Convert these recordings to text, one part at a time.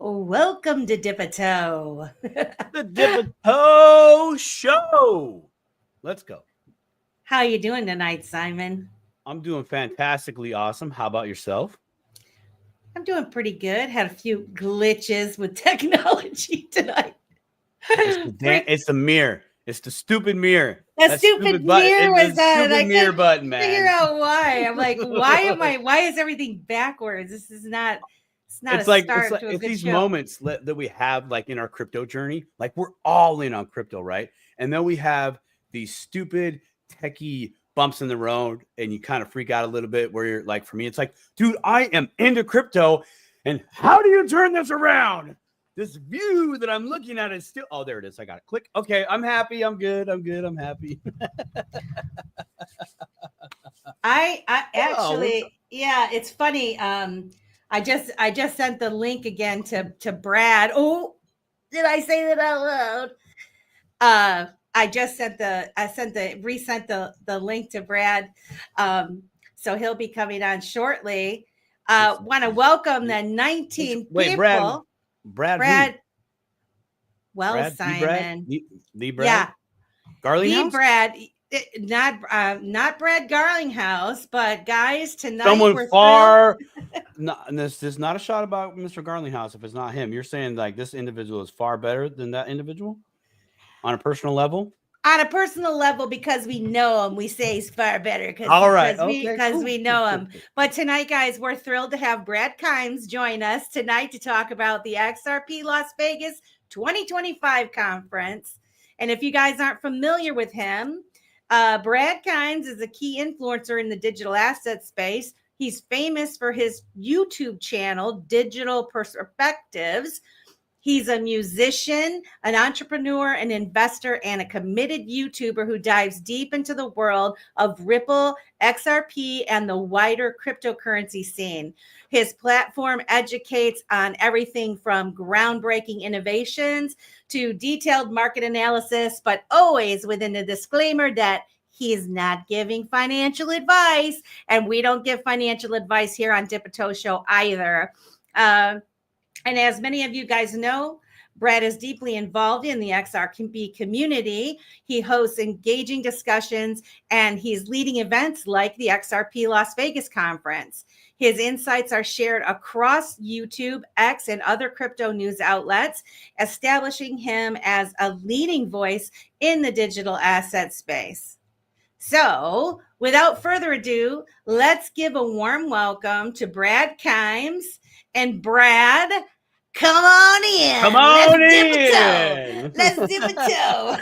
Welcome to Dip-a-Toe. The Dip-a-Toe Show. Let's go. How you doing tonight, Simon? I'm doing fantastically awesome. How about yourself? I'm doing pretty good. Had a few glitches with technology tonight. It's the mirror. It's the stupid mirror. That stupid mirror was that. Stupid mirror button, man. Figure out why. I'm like, why is everything backwards? This is not. It's these moments that we have like in our crypto journey. Like we're all in on crypto, right? And then we have these stupid techie bumps in the road and you kind of freak out a little bit where you're like, for me, it's like, dude, I am into crypto. And how do you turn this around? This view that I'm looking at is still, oh, there it is. I got it. Click. Okay. I'm happy. I'm good. I'm happy. I actually, yeah, it's funny. I just sent the link again to Brad. Oh, did I say that out loud? I resent the link to Brad. So he'll be coming on shortly. Want to welcome the 19 people. Brad. Well, Brad, Simon. The Brad. Yeah. Garlinghouse? The Brad. Not Brad Garlinghouse, but guys, tonight someone far. This is not a shot about Mr. Garlinghouse. If it's not him, you're saying like this individual is far better than that individual on a personal level. On a personal level, because we know him, we say he's far better. Because we know him. But tonight, guys, we're thrilled to have Brad Kimes join us tonight to talk about the XRP Las Vegas 2025 conference. And if you guys aren't familiar with him, Brad Kimes is a key influencer in the digital asset space. He's famous for his YouTube channel, Digital Perspectives. He's a musician, an entrepreneur, an investor, and a committed YouTuber who dives deep into the world of Ripple, XRP, and the wider cryptocurrency scene. His platform educates on everything from groundbreaking innovations to detailed market analysis, but always within the disclaimer that he's not giving financial advice, and we don't give financial advice here on Dip-a-Toe Show either. And as many of you guys know, Brad is deeply involved in the XRP community. He hosts engaging discussions and he's leading events like the XRP Las Vegas conference. His insights are shared across YouTube, X, and other crypto news outlets, establishing him as a leading voice in the digital asset space. So, without further ado, let's give a warm welcome to Brad Kimes. And Brad, come on in. Come on in. Let's dip-a-toe.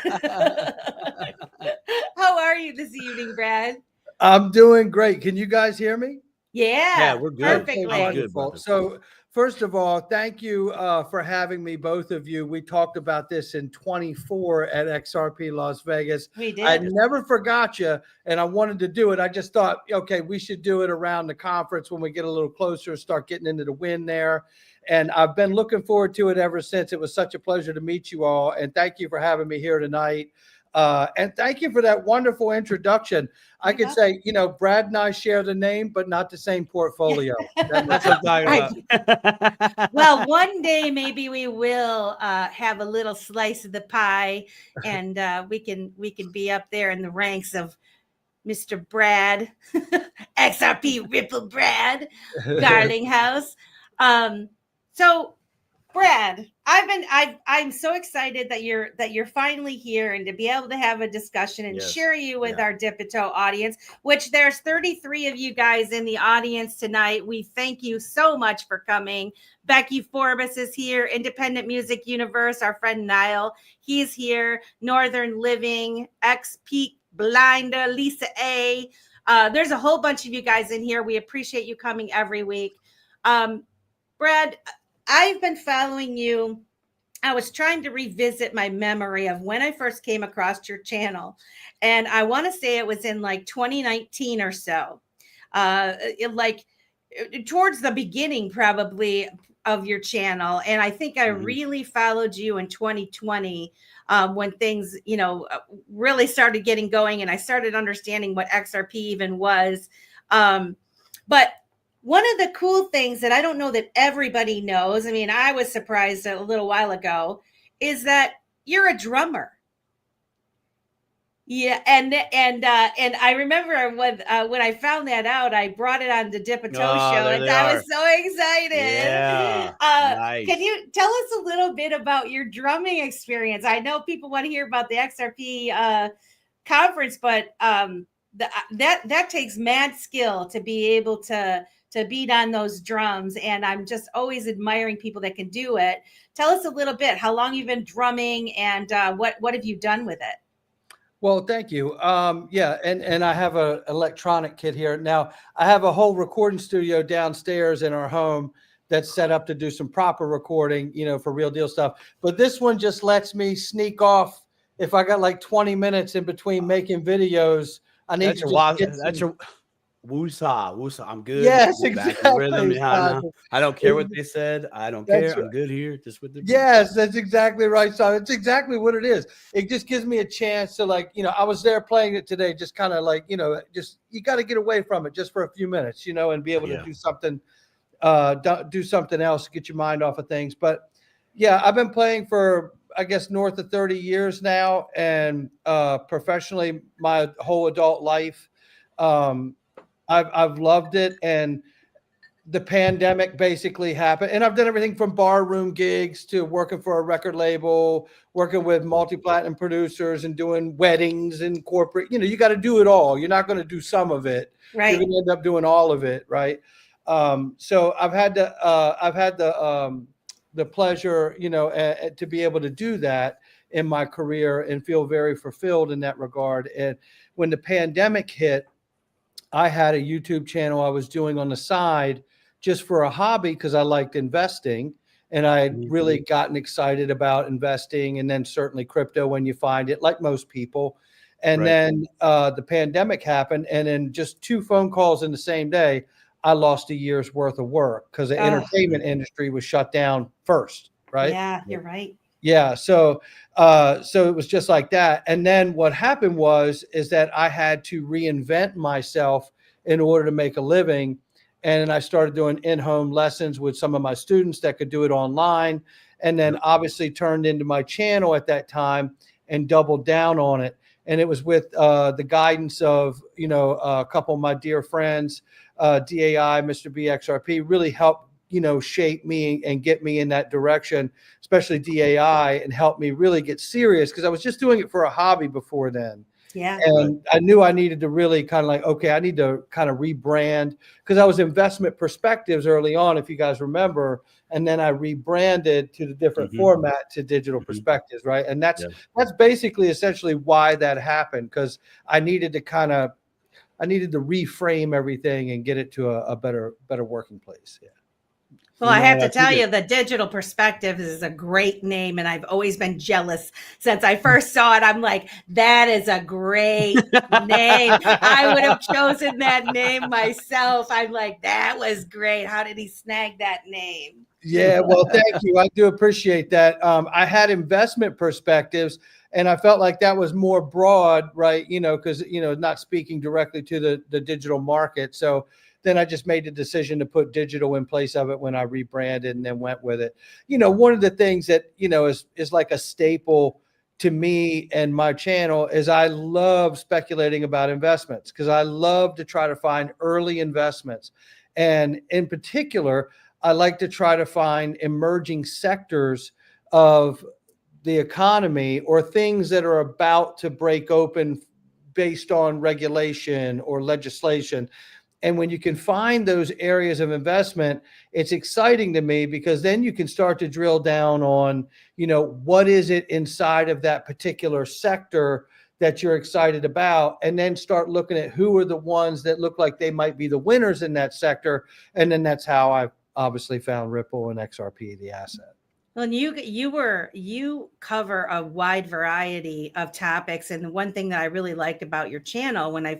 How are you this evening, Brad? I'm doing great. Can you guys hear me? Yeah, we're good. Perfectly. Wonderful. So, first of all, thank you for having me, both of you. We talked about this in 24 at XRP Las Vegas. We did. I never forgot you, and I wanted to do it. I just thought, okay, we should do it around the conference when we get a little closer, start getting into the wind there. And I've been looking forward to it ever since. It was such a pleasure to meet you all, and thank you for having me here tonight. And thank you for that wonderful introduction. I could say, Brad and I share the name, but not the same portfolio. That's what I'm talking about. Well, one day maybe we will have a little slice of the pie, and we can be up there in the ranks of Mr. Brad, XRP Ripple Brad, Garlinghouse. So, Brad, I'm so excited that you're finally here and to be able to have a discussion and share you with our Dip-a-Toe audience, which there's 33 of you guys in the audience tonight. We thank you so much for coming. Becky Forbes is here, Independent Music Universe, our friend Niall, he's here, Northern Living, X-Peak Blinder, Lisa A. There's a whole bunch of you guys in here. We appreciate you coming every week. Brad, I've been following you. I was trying to revisit my memory of when I first came across your channel. And I want to say it was in like 2019 or so. Towards the beginning probably of your channel. And I think I really followed you in 2020 when things, really started getting going and I started understanding what XRP even was. But one of the cool things that I don't know that everybody knows, I mean, I was surprised a little while ago, is that you're a drummer. Yeah, and I remember when I found that out, I brought it on the Dip a Toe show, and I was so excited. Yeah, nice. Can you tell us a little bit about your drumming experience? I know people want to hear about the XRP conference, but that takes mad skill to be able to beat on those drums, and I'm just always admiring people that can do it. Tell us a little bit how long you've been drumming, and what have you done with it? Well, thank you. Yeah, and I have an electronic kit here. Now, I have a whole recording studio downstairs in our home that's set up to do some proper recording, for real deal stuff. But this one just lets me sneak off if I got like 20 minutes in between making videos. I need to just get that's your woosah. I'm good. Yes, exactly. Rhythm. I don't care what they said. I don't care. Right. I'm good here. Just with the yes, that's exactly right. So it's exactly what it is. It just gives me a chance to I was there playing it today, just kind of just you got to get away from it just for a few minutes, and be able to do something else, get your mind off of things. But yeah, I've been playing for I guess north of 30 years now, and professionally my whole adult life. I've loved it, and the pandemic basically happened, and I've done everything from barroom gigs to working for a record label, working with multi-platinum producers, and doing weddings and corporate. You got to do it all. You're not going to do some of it. Right. You're going to end up doing all of it. Right. So I've had the pleasure, to be able to do that in my career and feel very fulfilled in that regard. And when the pandemic hit, I had a YouTube channel I was doing on the side just for a hobby because I liked investing, and I had really gotten excited about investing, and then certainly crypto when you find it, like most people. And then the pandemic happened, and in just 2 phone calls in the same day, I lost a year's worth of work because the entertainment industry was shut down first, right? Yeah, you're right. Yeah. So it was just like that. And then what happened is that I had to reinvent myself in order to make a living. And I started doing in-home lessons with some of my students that could do it online. And then obviously turned into my channel at that time and doubled down on it. And it was with the guidance of, a couple of my dear friends, DAI, Mr. B, XRP, really helped shape me and get me in that direction, especially DAI, and help me really get serious because I was just doing it for a hobby before then. Yeah. And I knew I needed to really kind of okay, I need to kind of rebrand because I was Investment Perspectives early on, if you guys remember. And then I rebranded to the different format to Digital Perspectives. Right. And that's basically essentially why that happened, because I needed to reframe everything and get it to a better working place. Yeah. Well, I have to tell you, the Digital Perspectives is a great name, and I've always been jealous since I first saw it. I'm like, that is a great name. I would have chosen that name myself. I'm like, that was great. How did he snag that name? Yeah, well, thank you. I do appreciate that. I had Investment Perspectives, and I felt like that was more broad, right? Because, not speaking directly to the digital market. So then I just made the decision to put digital in place of it when I rebranded and then went with it. One of the things that, is like a staple to me and my channel is I love speculating about investments because I love to try to find early investments. And in particular, I like to try to find emerging sectors of the economy or things that are about to break open based on regulation or legislation. And when you can find those areas of investment, it's exciting to me because then you can start to drill down on, what is it inside of that particular sector that you're excited about, and then start looking at who are the ones that look like they might be the winners in that sector. And then that's how I obviously found Ripple and XRP, the asset. Well, and you cover a wide variety of topics, and the one thing that I really liked about your channel when I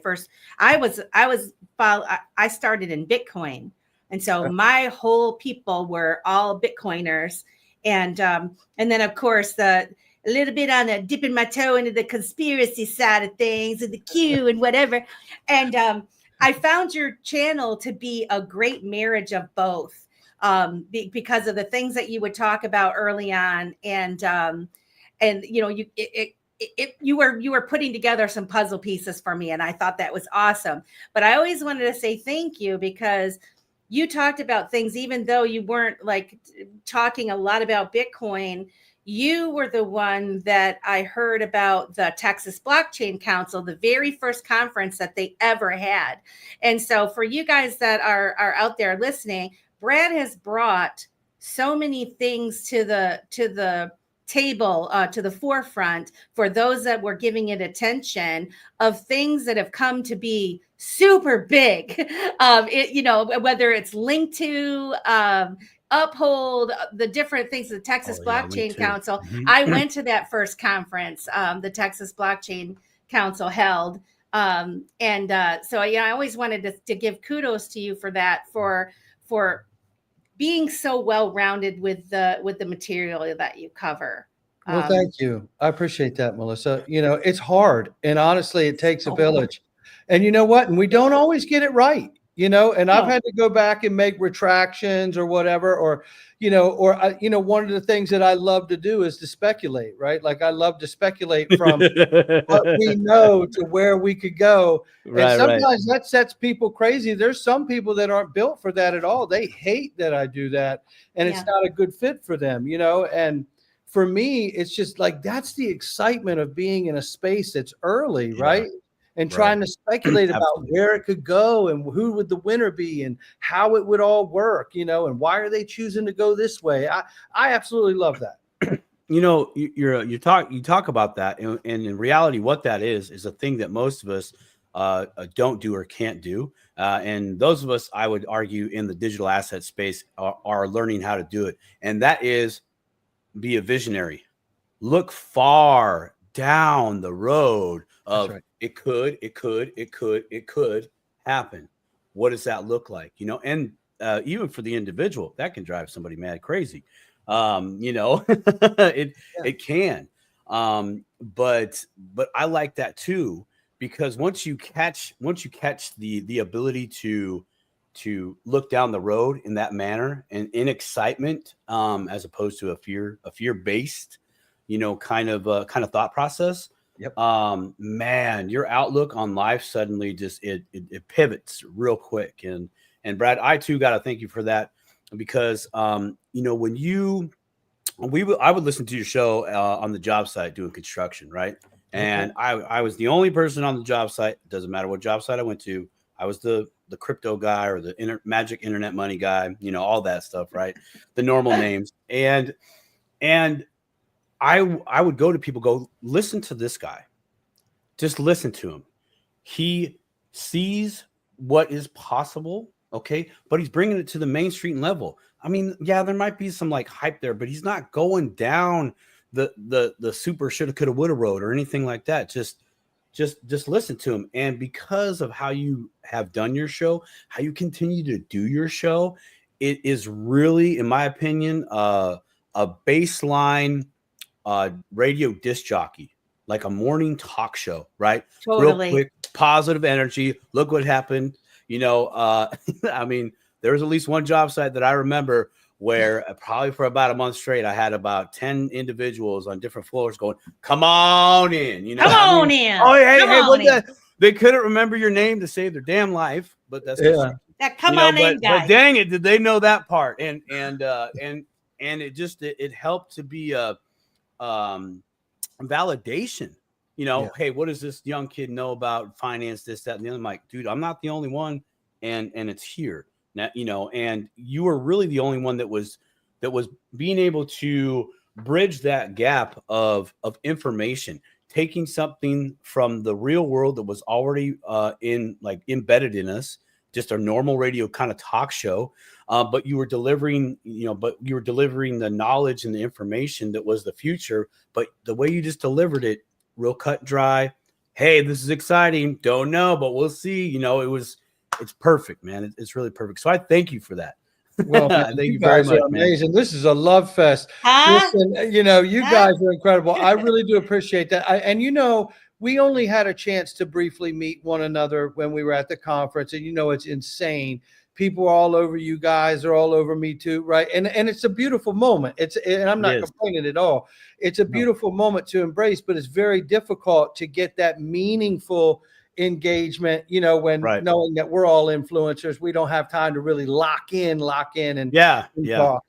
started in Bitcoin, and so my whole people were all Bitcoiners, and then of course a little bit on the dipping my toe into the conspiracy side of things and the Q and whatever, and I found your channel to be a great marriage of both, because of the things that you would talk about early on, and you know, you were putting together some puzzle pieces for me, and I thought that was awesome. But I always wanted to say thank you, because you talked about things, even though you weren't like talking a lot about Bitcoin. You were the one that I heard about the Texas Blockchain Council, the very first conference that they ever had. And so for you guys that are out there listening, Brad has brought so many things to the table, to the forefront, for those that were giving it attention, of things that have come to be super big. You know, whether it's linked to, uphold the different things, the Texas Blockchain Council. Mm-hmm. I went to that first conference, the Texas Blockchain Council held. So yeah, I always wanted to give kudos to you for that, for being so well-rounded with the material that you cover. Well, thank you. I appreciate that, Melissa. You know, it's hard, and honestly, it takes a village. And you know what? And we don't always get it right, you know, and I've had to go back and make retractions or whatever, or, you know, one of the things that I love to do is to speculate, right? Like, I love to speculate from what we know to where we could go. And sometimes that sets people crazy. There's some people that aren't built for that at all. They hate that I do that, and it's not a good fit for them, you know. And for me, it's just like, that's the excitement of being in a space that's early, right? And trying to speculate about where it could go, and who would the winner be, and how it would all work, you know, and why are they choosing to go this way? I absolutely love that. You know, you talk about that, and in reality, what that is a thing that most of us don't do or can't do. And those of us, I would argue, in the digital asset space are learning how to do it. And that is, be a visionary. Look far down the road of it could happen. What does that look like? You know, and even for the individual, that can drive somebody mad crazy. You know, it can. But I like that too, because once you catch the ability to look down the road in that manner, and in excitement, as opposed to a fear based, you know, kind of thought process. Man, your outlook on life suddenly just it pivots real quick. And Brad, I too got to thank you for that, because you know, when I would listen to your show on the job site doing construction, right? And I was the only person on the job site. Doesn't matter what job site I went to. I was the crypto guy, or the magic internet money guy, you know, all that stuff, right? The normal names. And I would go to people, go, listen to this guy. Just listen to him. He sees what is possible, okay? But he's bringing it to the mainstream level. I mean, yeah, there might be some like hype there, but he's not going down the super shoulda, coulda, woulda road or anything like that. Just listen to him. And because of how you have done your show, how you continue to do your show, it is really, in my opinion, a baseline radio disc jockey, like a morning talk show, right? Totally. Real quick, positive energy. Look what happened. You know, I mean, there was at least one job site that I remember where probably for about a month straight, I had about 10 individuals on different floors going, "Come on in, you know, come on in. Oh, hey, what that?" They couldn't remember your name to save their damn life, but that's that come on in guy. But dang it, did they know that part? And it just it helped to be a validation. You know, hey, what does this young kid know about finance, this, that, and the other? I'm like, dude, I'm not the only one, and it's here. Now, you know, and you were really the only one that was being able to bridge that gap of information, taking something from the real world that was already embedded in us, just a normal radio kind of talk show, but you were delivering the knowledge and the information that was the future. But the way you just delivered it, real cut and dry. Hey, this is exciting. Don't know, but we'll see. You know, it's perfect, man. It's really perfect. So I thank you for that. Well, man, thank you very much, amazing. Man. This is a love fest. Listen, you know, you guys are incredible. I really do appreciate that. And you know, we only had a chance to briefly meet one another when we were at the conference. And, it's insane. People are all over you guys, are all over me too, right? And it's a beautiful moment. And I'm not complaining at all. It's a beautiful moment to embrace, but it's very difficult to get that meaningful engagement, when knowing that we're all influencers, we don't have time to really lock in and talk,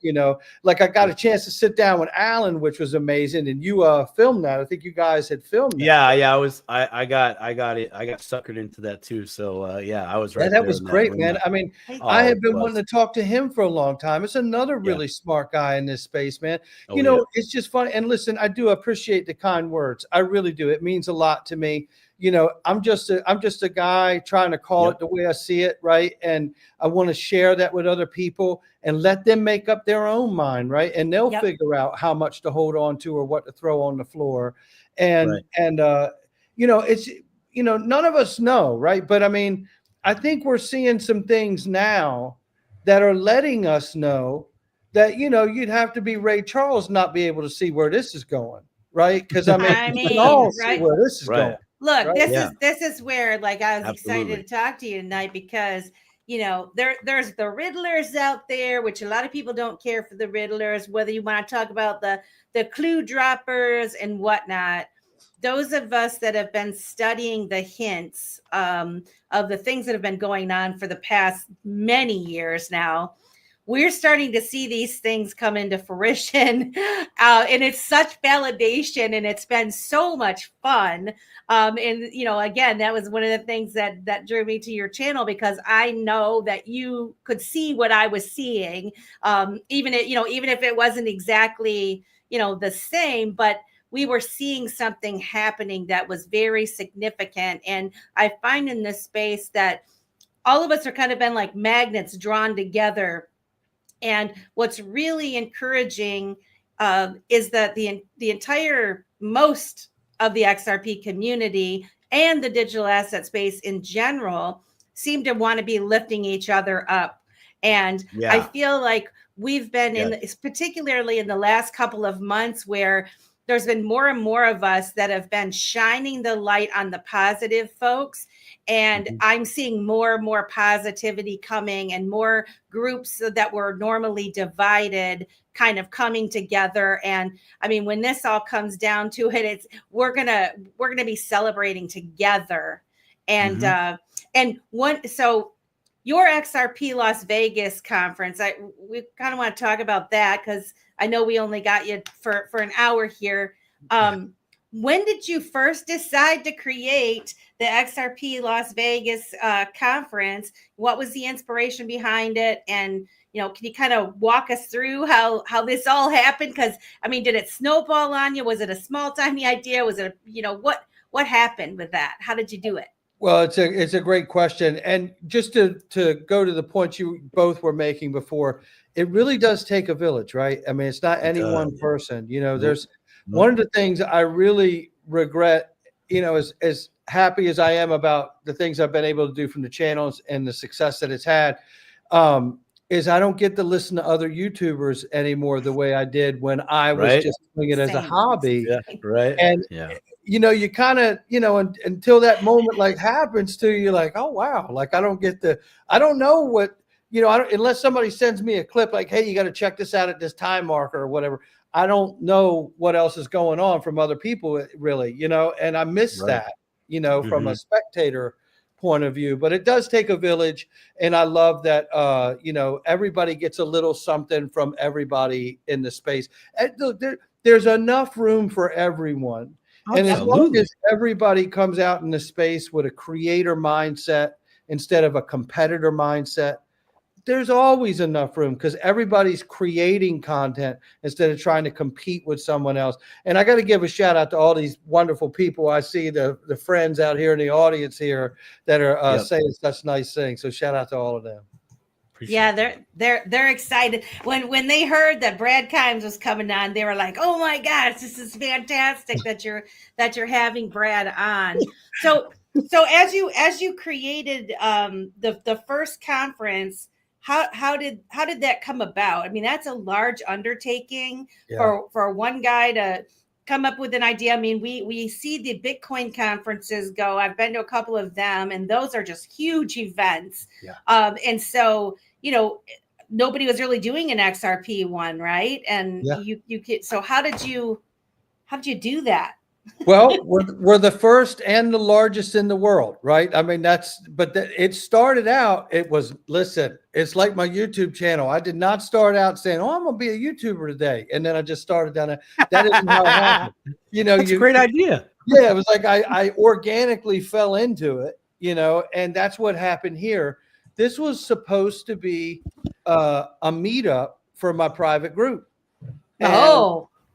like I got a chance to sit down with Alan, which was amazing. And you filmed that. I think you guys had filmed that. I got suckered into that too. So I was right. That was great, man. I mean, I have been wanting to talk to him for a long time. It's another really smart guy in this space, man. It's just funny. And listen, I do appreciate the kind words. I really do. It means a lot to me. I'm just a guy trying to call it the way I see it, right? And I want to share that with other people and let them make up their own mind, right? And they'll figure out how much to hold on to or what to throw on the floor. And it's none of us know, right? But I mean, I think we're seeing some things now that are letting us know that you'd have to be Ray Charles not be able to see where this is going, right? Because we can all see where this is going. Look, this is where, like, I was excited to talk to you tonight because, there's the Riddlers out there, which a lot of people don't care for the Riddlers, whether you want to talk about the clue droppers and whatnot. Those of us that have been studying the hints of the things that have been going on for the past many years now, we're starting to see these things come into fruition, and it's such validation, and it's been so much fun. And again, that was one of the things that drew me to your channel, because I know that you could see what I was seeing, even if it wasn't exactly the same, but we were seeing something happening that was very significant. And I find in this space that all of us are kind of been like magnets drawn together. And what's really encouraging is that the entire most of the XRP community and the digital asset space in general seem to want to be lifting each other up. And I feel like we've been particularly in the last couple of months, where there's been more and more of us that have been shining the light on the positive folks. And I'm seeing more and more positivity coming, and more groups that were normally divided kind of coming together. And I mean, when this all comes down to it, we're gonna be celebrating together. And so your XRP Las Vegas conference, we kind of want to talk about that, because I know we only got you for an hour here. When did you first decide to create the XRP Las Vegas conference? What was the inspiration behind it? And, can you kind of walk us through how this all happened? Because, I mean, did it snowball on you? Was it a small, tiny idea? Was it, what happened with that? How did you do it? Well, it's a great question. And just to go to the point you both were making before, it really does take a village, right? I mean, it's not any one person. There's one of the things I really regret, as happy as I am about the things I've been able to do from the channels and the success that it's had, is I don't get to listen to other YouTubers anymore the way I did when I was just doing it as a hobby. Yeah, right. And you kind of, until that moment like happens to you, like, oh wow, like I don't know what, unless somebody sends me a clip like, hey, you got to check this out at this time marker or whatever. I don't know what else is going on from other people, really, and I miss that, from a spectator point of view. But it does take a village, and I love that, everybody gets a little something from everybody in the space. There's enough room for everyone. And as long as everybody comes out in the space with a creator mindset instead of a competitor mindset, there's always enough room, because everybody's creating content instead of trying to compete with someone else. And I got to give a shout out to all these wonderful people. I see the friends out here in the audience here that are saying such nice things. So shout out to all of them. They're excited. When they heard that Brad Kimes was coming on, they were like, "Oh my gosh, this is fantastic that you're having Brad on." So as you created the first conference, how did that come about? I mean, that's a large undertaking for one guy to come up with an idea? I mean, we see the Bitcoin conferences go. I've been to a couple of them, and those are just huge events. Yeah. And so, nobody was really doing an XRP one, right? And you get, so how did you do that? Well, we're the first and the largest in the world, right? I mean, it started out, listen, it's like my YouTube channel. I did not start out saying, oh, I'm going to be a YouTuber today. And then I just started down that isn't how it happened. That's a great idea. Yeah. It was like, I organically fell into it, and that's what happened here. This was supposed to be a meetup for my private group. And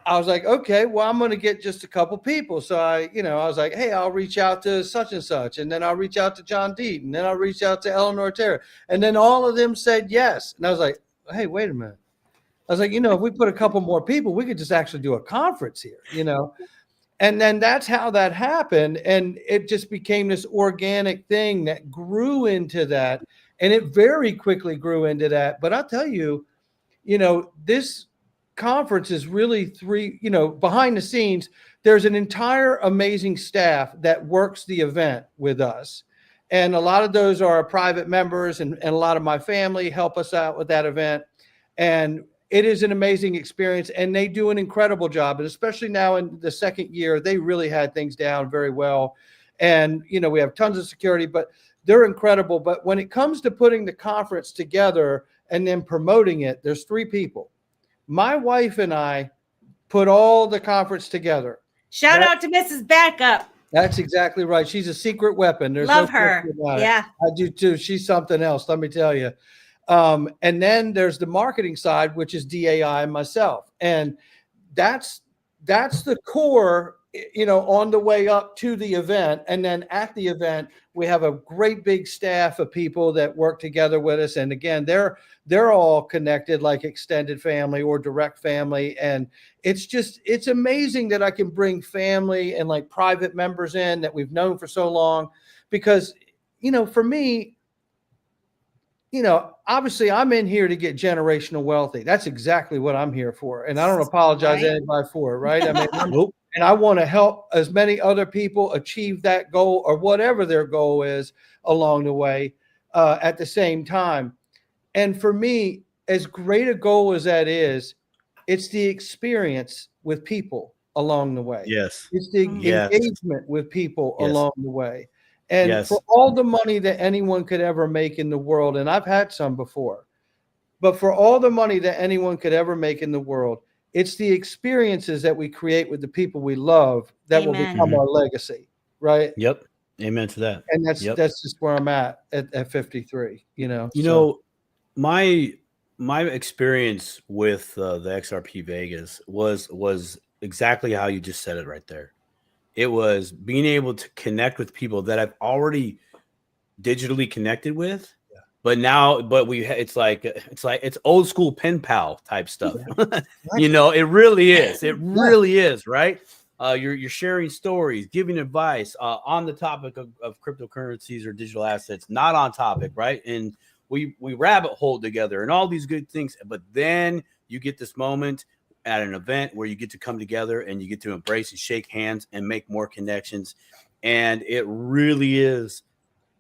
I was like, okay, well, I'm going to get just a couple people. So I was like, hey, I'll reach out to such and such. And then I'll reach out to John Deed. And then I'll reach out to Eleanor Terra. And then all of them said yes. And I was like, hey, wait a minute. I was like, if we put a couple more people, we could just actually do a conference here, And then that's how that happened. And it just became this organic thing that grew into that. And it very quickly grew into that. But I'll tell you, this conference is really behind the scenes, there's an entire amazing staff that works the event with us. And a lot of those are private members, and a lot of my family help us out with that event. And it is an amazing experience, and they do an incredible job. And especially now in the second year, they really had things down very well. And, we have tons of security, but they're incredible. But when it comes to putting the conference together and then promoting it, there's 3 people. My wife and I put all the conference together. Shout out to Mrs. Backup. That's exactly right. She's a secret weapon. There's Love her. Yeah. I do too. She's something else, let me tell you. And then there's the marketing side, which is DAI and myself. And that's the core, on the way up to the event. And then at the event, we have a great big staff of people that work together with us. And again, they're all connected like extended family or direct family. And it's amazing that I can bring family and like private members in that we've known for so long, because, for me, obviously I'm in here to get generational wealthy. That's exactly what I'm here for. And I don't apologize to anybody for it, right? I mean, and I want to help as many other people achieve that goal or whatever their goal is along the way at the same time. And for me, as great a goal as that is, it's the experience with people along the way. Yes. It's the engagement with people along the way. And for all the money that anyone could ever make in the world, and I've had some before, but for all the money that anyone could ever make in the world, it's the experiences that we create with the people we love that will become our legacy, right? Yep. Amen to that. And that's just where I'm at 53, My experience with the XRP Vegas was exactly how you just said it right there. It was being able to connect with people that I've already digitally connected with, it's old school pen pal type stuff. It really is. It really is, right? You're sharing stories, giving advice on the topic of cryptocurrencies or digital assets, not on topic, right? And we rabbit hole together and all these good things. But then you get this moment at an event where you get to come together and you get to embrace and shake hands and make more connections. And it really is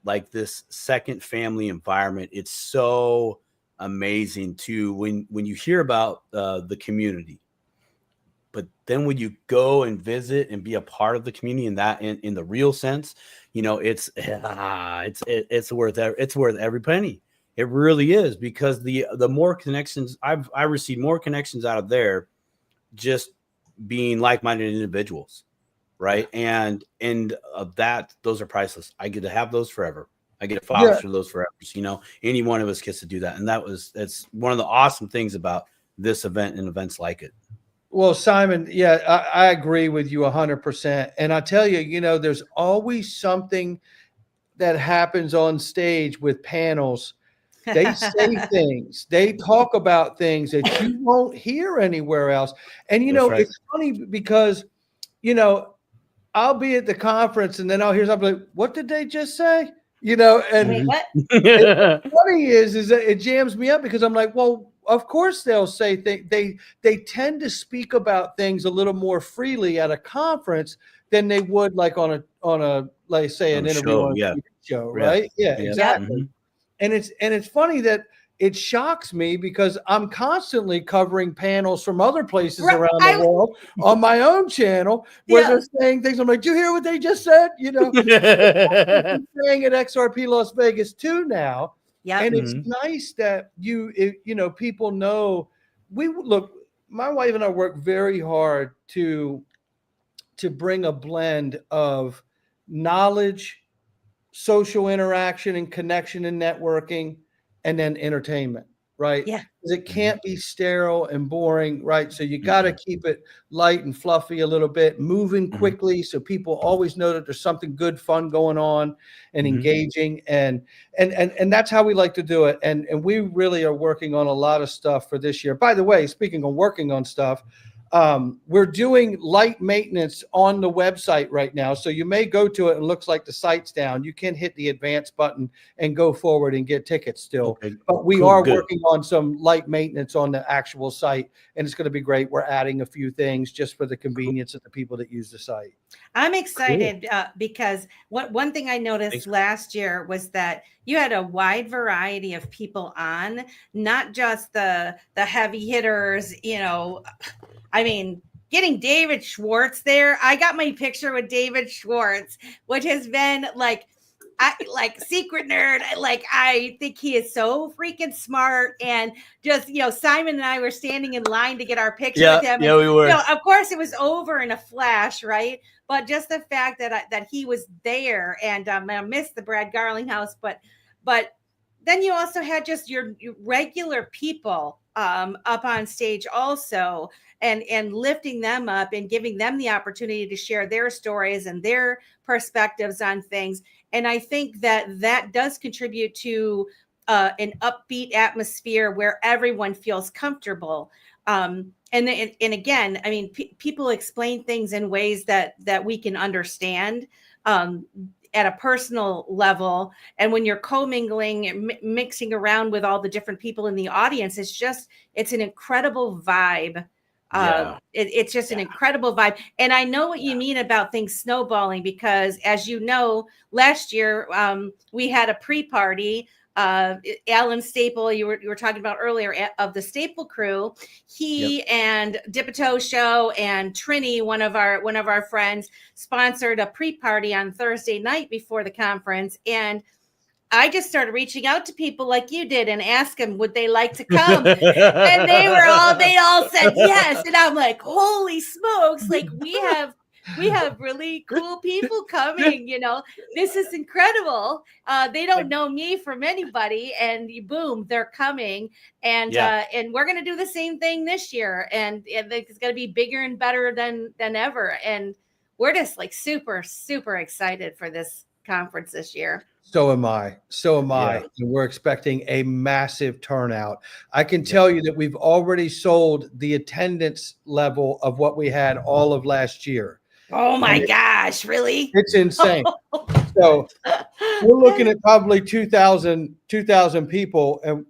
like this second family environment. It's so amazing too when you hear about the community. But then when you go and visit and be a part of the community in the real sense, it's worth every penny. It really is, because the more connections I received more connections out of there, just being like-minded individuals, right? And of that, those are priceless. I get to have those forever. I get to foster those forever. Any one of us gets to do that, and that's one of the awesome things about this event and events like it. Well, Simon, I agree with you 100%. And I tell you, there's always something that happens on stage with panels. They say things, they talk about things that you won't hear anywhere else. And, it's funny because, I'll be at the conference and then I'll hear something like, what did they just say? And wait, what? What's funny is that it jams me up, because I'm like, well, of course they'll say they tend to speak about things a little more freely at a conference than they would like on a like say an interview on a TV show, right? Yeah, exactly. And it's funny that it shocks me because I'm constantly covering panels from other places around the world on my own channel where they're saying things. I'm like, do you hear what they just said? You know, saying at XRP Las Vegas too now. Yeah. And it's nice that you know, people know my wife and I work very hard to bring a blend of knowledge, social interaction and connection and networking, and then entertainment, right? Yeah. Because it can't be sterile and boring, right? So you got to keep it light and fluffy a little bit, moving quickly, so people always know that there's something good, fun going on, and engaging, and that's how we like to do it. And we really are working on a lot of stuff for this year. By the way, speaking of working on stuff, we're doing light maintenance on the website right now. So you may go to it and it looks like the site's down. You can hit the advance button and go forward and get tickets still. Okay. But we are working on some light maintenance on the actual site, and it's going to be great. We're adding a few things just for the convenience of the people that use the site. I'm excited because one thing I noticed last year was that you had a wide variety of people on, not just the heavy hitters, you know. I mean, getting David Schwartz there. I got my picture with David Schwartz, which has been like secret nerd. Like, I think he is so freaking smart. And just, you know, Simon and I were standing in line to get our picture with him. Yeah, we were. You know, of course, it was over in a flash, right? But just the fact that he was there, and I missed the Brad Garling house, but then you also had just your regular people up on stage also, and lifting them up and giving them the opportunity to share their stories and their perspectives on things. And I think that does contribute to an upbeat atmosphere where everyone feels comfortable. And again, I mean, people explain things in ways that we can understand at a personal level. And when you're commingling and mixing around with all the different people in the audience, it's an incredible vibe. It's just an incredible vibe. And I know what you mean about things snowballing, because as you know, last year we had a pre-party. Alan Staple, you were talking about earlier, of the Staple crew. He and Dipito Show and Trini, one of our friends, sponsored a pre-party on Thursday night before the conference. And I just started reaching out to people like you did and asked them, would they like to come? And they all said yes. And I'm like, holy smokes, like we have really cool people coming, you know, this is incredible. They don't know me from anybody, and boom, they're coming. And we're going to do the same thing this year. And it's going to be bigger and better than ever. And we're just like super, super excited for this conference this year. So am I. And we're expecting a massive turnout. I can tell you that we've already sold the attendance level of what we had all of last year. Oh my gosh, really? It's insane. So we're looking at probably 2,000 people, and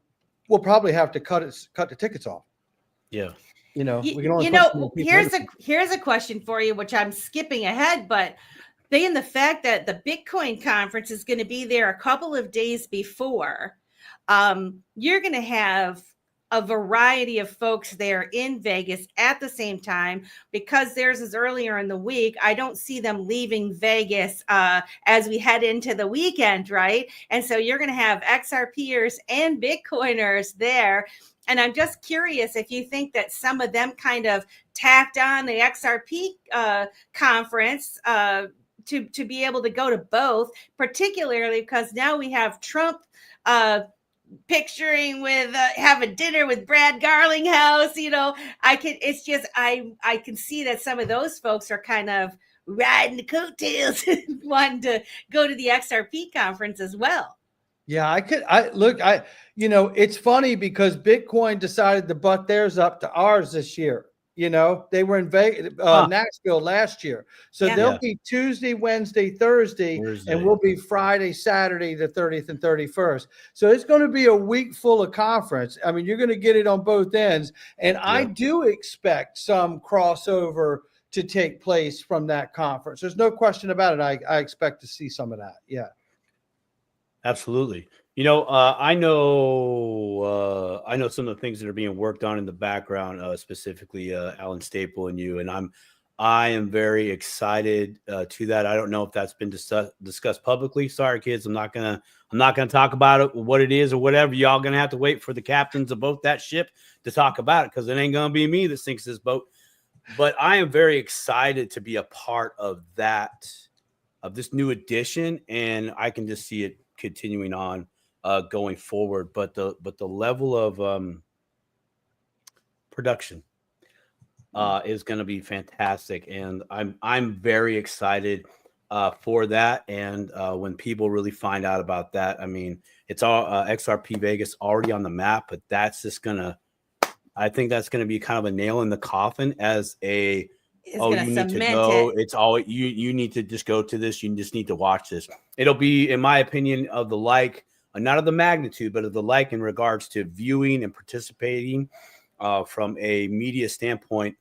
we'll probably have to cut the tickets off. Yeah. You know, we can only here's a question for you, which I'm skipping ahead, but being the fact that the Bitcoin conference is going to be there a couple of days before, you're going to have a variety of folks there in Vegas at the same time, because theirs is earlier in the week. I don't see them leaving Vegas as we head into the weekend, right? And so you're going to have XRPers and Bitcoiners there. And I'm just curious if you think that some of them kind of tacked on the XRP conference to be able to go to both, particularly because now we have Trump picturing with having dinner with Brad Garling house. You know, I can see that some of those folks are kind of riding the coattails and wanting to go to the XRP conference as well. Yeah, you know, it's funny because Bitcoin decided to butt theirs up to ours this year. You know, they were in Vegas, Nashville last year. So they'll be Tuesday, Wednesday, Thursday, and we'll be Friday, Saturday, the 30th and 31st. So it's going to be a week full of conference. I mean, you're going to get it on both ends. And I do expect some crossover to take place from that conference. There's no question about it. I expect to see some of that. Yeah. Absolutely. You know, I know some of the things that are being worked on in the background, specifically Alan Staple and you, and I am very excited to that. I don't know if that's been discussed publicly. Sorry, kids, I'm not gonna talk about it, what it is or whatever. Y'all gonna have to wait for the captains of both that ship to talk about it, because it ain't gonna be me that sinks this boat. But I am very excited to be a part of that, of this new edition, and I can just see it continuing on going forward. But the level of production is going to be fantastic, and I'm very excited for that. And when people really find out about that, I mean, it's all XRP Vegas already on the map, but that's just gonna, I think that's going to be kind of a nail in the coffin as a, you need to go. It's all you need to just go to this. You just need to watch this. It'll be, in my opinion, of the like, not of the magnitude, but of the like in regards to viewing and participating from a media standpoint,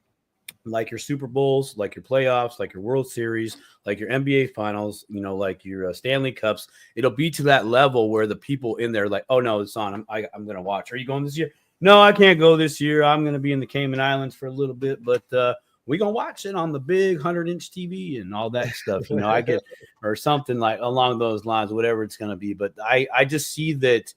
like your Super Bowls, like your playoffs, like your World Series, like your NBA Finals, you know, like your Stanley Cups. It'll be to that level where the people in there like, oh no, it's on. I'm going to watch. Are you going this year? No, I can't go this year. I'm going to be in the Cayman Islands for a little bit, but we're going to watch it on the big 100-inch TV and all that stuff. You know, I get, or something like along those lines, whatever it's going to be. But I just see that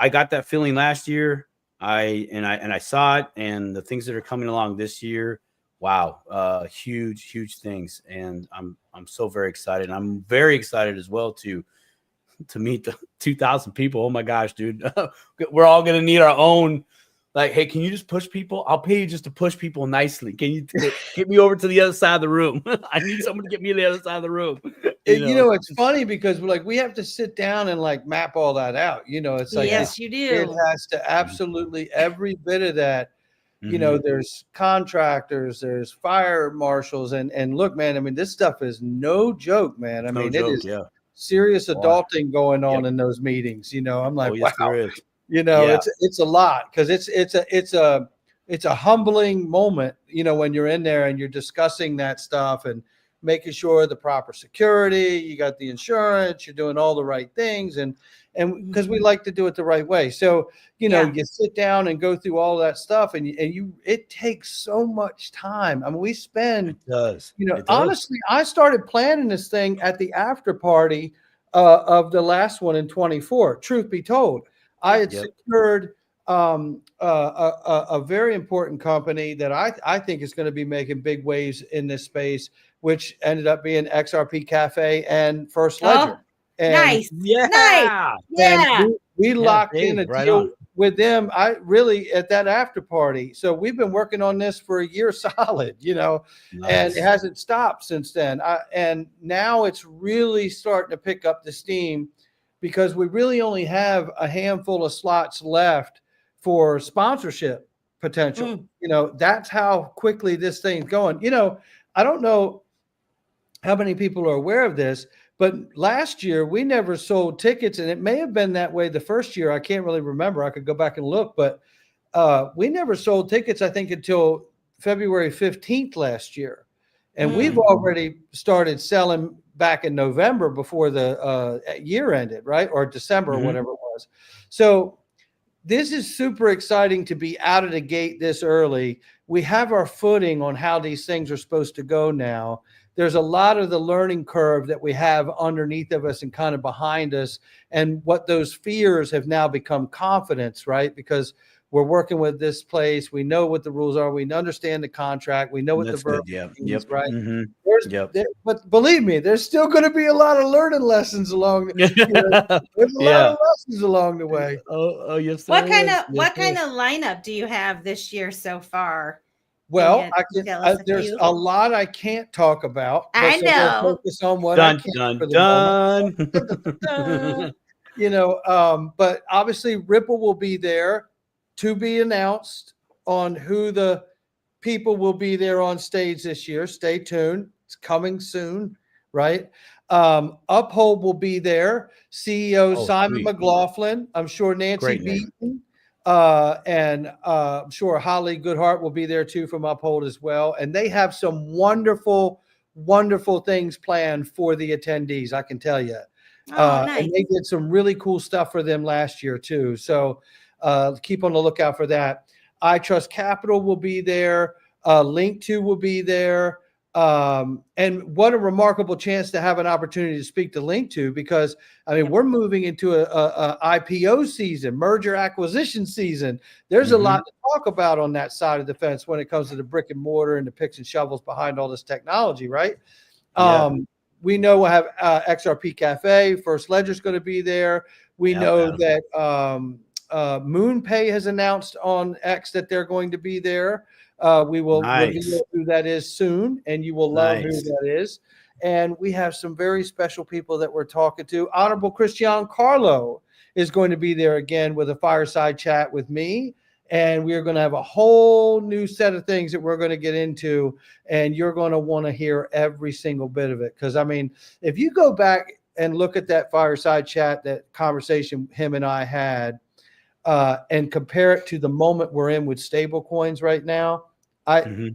I got that feeling last year. I saw it, and the things that are coming along this year. Wow. Huge things. And I'm so very excited. I'm very excited as well to meet the 2,000 people. Oh my gosh, dude. We're all going to need our own, like, hey, can you just push people? I'll pay you just to push people nicely. Can you get me over to the other side of the room? I need someone to get me to the other side of the room. You know, it's funny because we have to sit down and like map all that out. You know, it's like, yes, you do. It has to absolutely every bit of that. You know, there's contractors, there's fire marshals, and look, man, I mean, this stuff is no joke, man. I mean, it is serious adulting going on in those meetings. You know, I'm like, wow, you know, it's a lot, because it's a humbling moment, you know, when you're in there and you're discussing that stuff and making sure the proper security, you got the insurance, you're doing all the right things, and because we like to do it the right way. So, you know, you sit down and go through all that stuff, and it takes so much time. I mean, we spend, honestly, I started planning this thing at the after party of the last one in 24. Truth be told, I had secured a very important company that I think is going to be making big waves in this space, which ended up being XRP Cafe and First Ledger. Nice. And we locked in a deal with them. I really at that after party. So we've been working on this for a year solid, you know, and it hasn't stopped since then. And now it's really starting to pick up the steam, because we really only have a handful of slots left for sponsorship potential. You know, that's how quickly this thing's going. You know, I don't know how many people are aware of this, but last year we never sold tickets, and it may have been that way the first year. I can't really remember. I could go back and look, but we never sold tickets, I think, until February 15th last year. And we've already started selling back in November before the year ended, right? Or December or whatever it was. So this is super exciting to be out of the gate this early. We have our footing on how these things are supposed to go now. There's a lot of the learning curve that we have underneath of us and kind of behind us. And what those fears have now become confidence, right? Because we're working with this place. We know what the rules are. We understand the contract. We know what the verb means, right? But believe me, there's still going to be a lot of learning lessons along. There's a lot of lessons along the way. Oh yes. What kind of lineup do you have this year so far? Well, there's a lot I can't talk about. I know. Focus on what I can for the moment. You know, but obviously Ripple will be there to be announced on who the people will be there on stage this year. Stay tuned. It's coming soon, right? Uphold will be there. CEO Simon McLaughlin. I'm sure Nancy Beaton. And I'm sure Holly Goodhart will be there too from Uphold as well. And they have some wonderful, wonderful things planned for the attendees, I can tell you. Nice. And they did some really cool stuff for them last year too. So keep on the lookout for that. I Trust Capital will be there. Link2 will be there. And what a remarkable chance to have an opportunity to speak to Link2, because I mean, we're moving into a IPO season, merger acquisition season. There's a lot to talk about on that side of the fence when it comes to the brick and mortar and the picks and shovels behind all this technology, right? We know we'll have XRP Cafe. First Ledger's going to be there. We know that MoonPay has announced on X that they're going to be there. We will reveal who that is soon, and you will love who that is. And we have some very special people that we're talking to. Honorable Christian Carlo is going to be there again with a fireside chat with me. And we are going to have a whole new set of things that we're going to get into. And you're going to want to hear every single bit of it. Because, I mean, if you go back and look at that fireside chat, that conversation him and I had, and compare it to the moment we're in with stable coins right now, I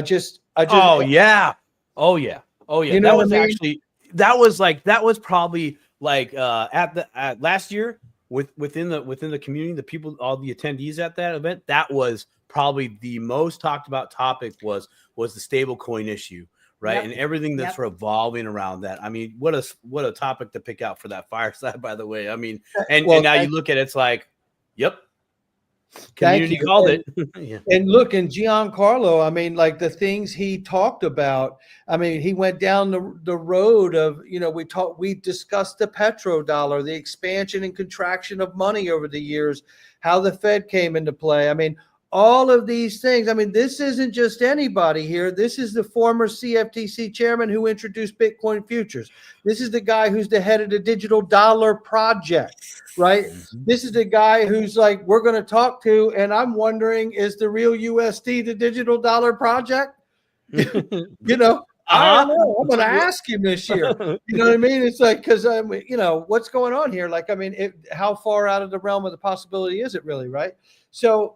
just oh yeah. You know, that was probably like at last year within the community, the people, all the attendees at that event, that was probably the most talked about topic was the stable coin issue, right? And everything that's revolving around that. I mean, what a topic to pick out for that fireside, by the way. I mean, and now you look at it, it's like, yep. Community called it. And look, and Giancarlo, I mean, like the things he talked about, I mean, he went down the road of, you know, we discussed the petrodollar, the expansion and contraction of money over the years, how the Fed came into play. I mean, all of these things. I mean, this isn't just anybody here. This is the former CFTC chairman who introduced Bitcoin futures. This is the guy who's the head of the Digital Dollar Project, right? This is the guy who's like, we're going to talk to, and I'm wondering, is the real USD the Digital Dollar Project? You know, I don't know. I'm going to ask him this year. You know what I mean? It's like, because you know, what's going on here? Like, I mean, how far out of the realm of the possibility is it really, right? So,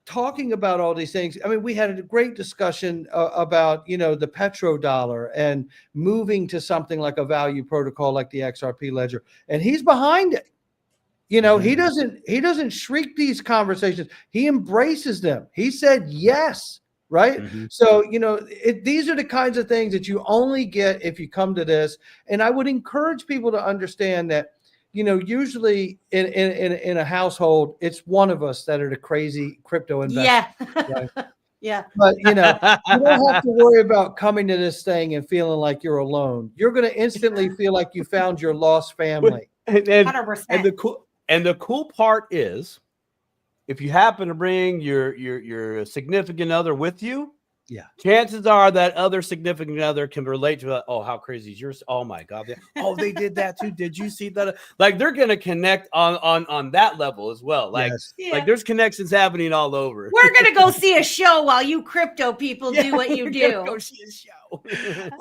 talking about all these things, I mean, we had a great discussion about, you know, the petrodollar and moving to something like a value protocol like the XRP ledger, and he's behind it. You know, he doesn't shriek these conversations. He embraces them. He said yes, right? So, you know, these are the kinds of things that you only get if you come to this. And I would encourage people to understand that, you know, usually in a household, it's one of us that are the crazy crypto investors. Right? But, you know, you don't have to worry about coming to this thing and feeling like you're alone. You're going to instantly feel like you found your lost family. And the cool part is, if you happen to bring your significant other with you, chances are that other significant other can relate to, oh, how crazy is yours? Oh my God. Oh, they did that too. Did you see that? Like, they're going to connect on that level as well. Like, like there's connections happening all over. We're going to go see a show while you crypto people do what you do. Go see a show.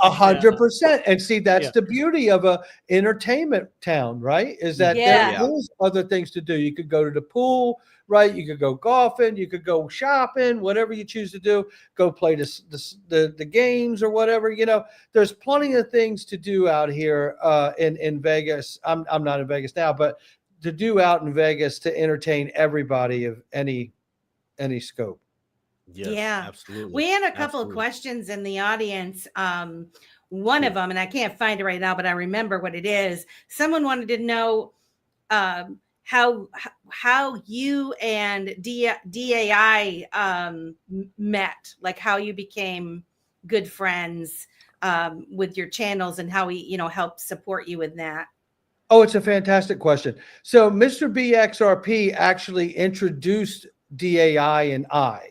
100%. And see, that's the beauty of a entertainment town, right? Is that there's other things to do. You could go to the pool, right? You could go golfing, you could go shopping, whatever you choose to do, go play the games or whatever. You know, there's plenty of things to do out here in Vegas. I'm not in Vegas now, but to do out in Vegas to entertain everybody of any scope. Yes, absolutely. We had a couple of questions in the audience. One of them, and I can't find it right now, but I remember what it is. Someone wanted to know how you and DAI met, like how you became good friends with your channels, and how we, you know, helped support you with that. Oh, it's a fantastic question. So Mr. BXRP actually introduced DAI and I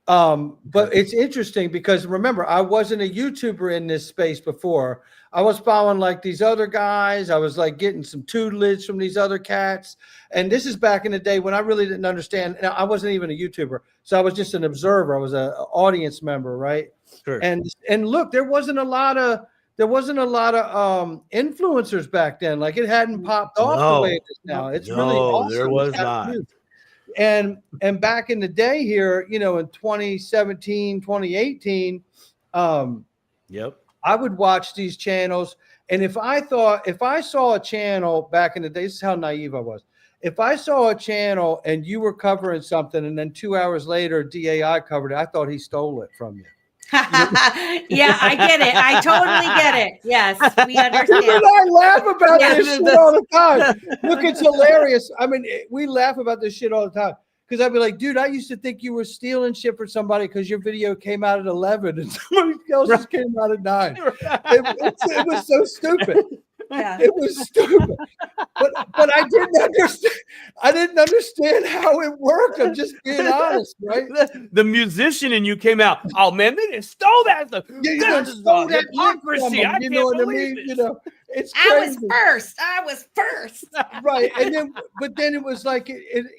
But it's interesting because remember, I wasn't a YouTuber in this space before. I was following like these other guys. I was like getting some tutelage from these other cats. And this is back in the day when I really didn't understand. I wasn't even a YouTuber. So I was just an observer. I was an audience member, right? Sure. And look, there wasn't a lot of influencers back then. Like it hadn't popped off the way it is now. It's really awesome. There was not. And back in the day here, you know, in 2017, 2018, yep, I would watch these channels. And if I saw a channel back in the day, this is how naive I was. If I saw a channel and you were covering something and then 2 hours later DAI covered it, I thought he stole it from you. Yeah, I get it. I totally get it. Yes, we understand. And I laugh about this shit all the time. Look, it's hilarious. I mean, we laugh about this shit all the time. Because I'd be like, dude, I used to think you were stealing shit for somebody because your video came out at 11 and somebody else's came out at 9. It was so stupid. Yeah. It was stupid. But I didn't understand. I didn't understand how it worked. I'm just being honest, right? The musician in you came out. Oh man, they just stole that stuff. Yeah, you stole that hypocrisy. You know what I mean? You know, it's crazy. I was first. Right. And then, but then it was like,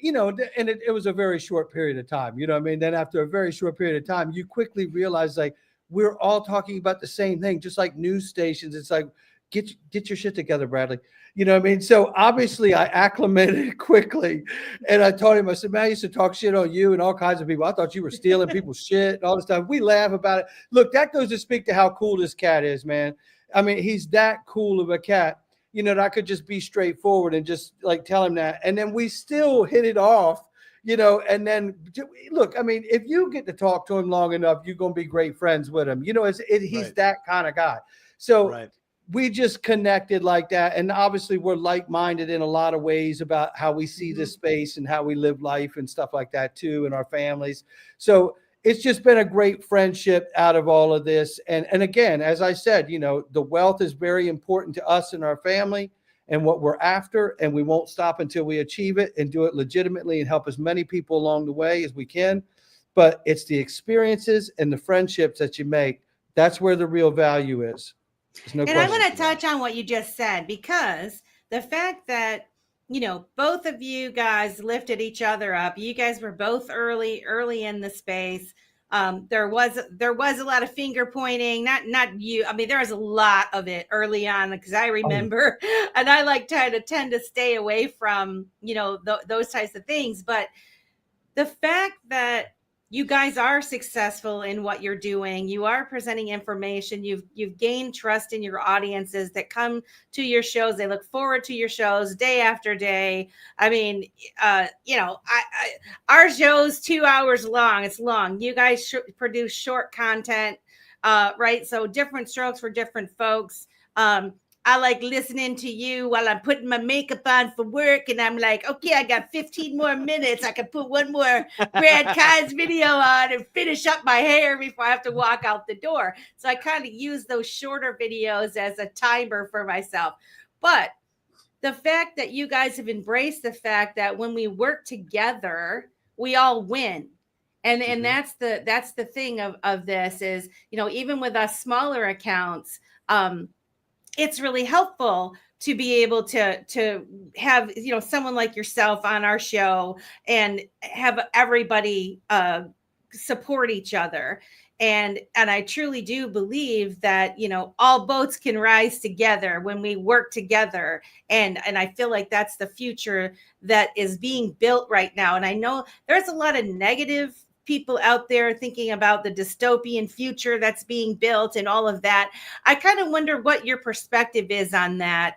you know, and it was a very short period of time. You know what I mean? Then after a very short period of time, you quickly realize like we're all talking about the same thing, just like news stations. It's like, get your shit together, Bradley. You know what I mean? So obviously I acclimated quickly. And I told him, I said, man, I used to talk shit on you and all kinds of people. I thought you were stealing people's shit and all this stuff. We laugh about it. Look, that goes to speak to how cool this cat is, man. I mean, he's that cool of a cat, you know, that I could just be straightforward and just like tell him that. And then we still hit it off, you know, and then look, I mean, if you get to talk to him long enough, you're going to be great friends with him. You know, he's that kind of guy. So we just connected like that. And obviously we're like-minded in a lot of ways about how we see this space and how we live life and stuff like that too, and our families. So it's just been a great friendship out of all of this. And again, as I said, you know, the wealth is very important to us and our family and what we're after, and we won't stop until we achieve it and do it legitimately and help as many people along the way as we can. But it's the experiences and the friendships that you make. That's where the real value is. And I want to touch on what you just said, because the fact that, you know, both of you guys lifted each other up. You guys were both early in the space. There was a lot of finger pointing, not you. I mean, there was a lot of it early on, because I remember, and I like to tend to stay away from, you know, those types of things. But the fact that you guys are successful in what you're doing, you are presenting information, you've gained trust in your audiences that come to your shows. They look forward to your shows day after day. I mean, you know, our show's 2 hours long. It's long. You guys produce short content, right? So different strokes for different folks. I like listening to you while I'm putting my makeup on for work, and I'm like, okay, I got 15 more minutes. I can put one more Brad Kimes video on and finish up my hair before I have to walk out the door. So I kind of use those shorter videos as a timer for myself. But the fact that you guys have embraced the fact that when we work together, we all win. And that's the thing of this is, you know, even with us smaller accounts, it's really helpful to be able to have, you know, someone like yourself on our show and have everybody support each other. And I truly do believe that, you know, all boats can rise together when we work together. And I feel like that's the future that is being built right now. And I know there's a lot of negative people out there thinking about the dystopian future that's being built and all of that. I kind of wonder what your perspective is on that.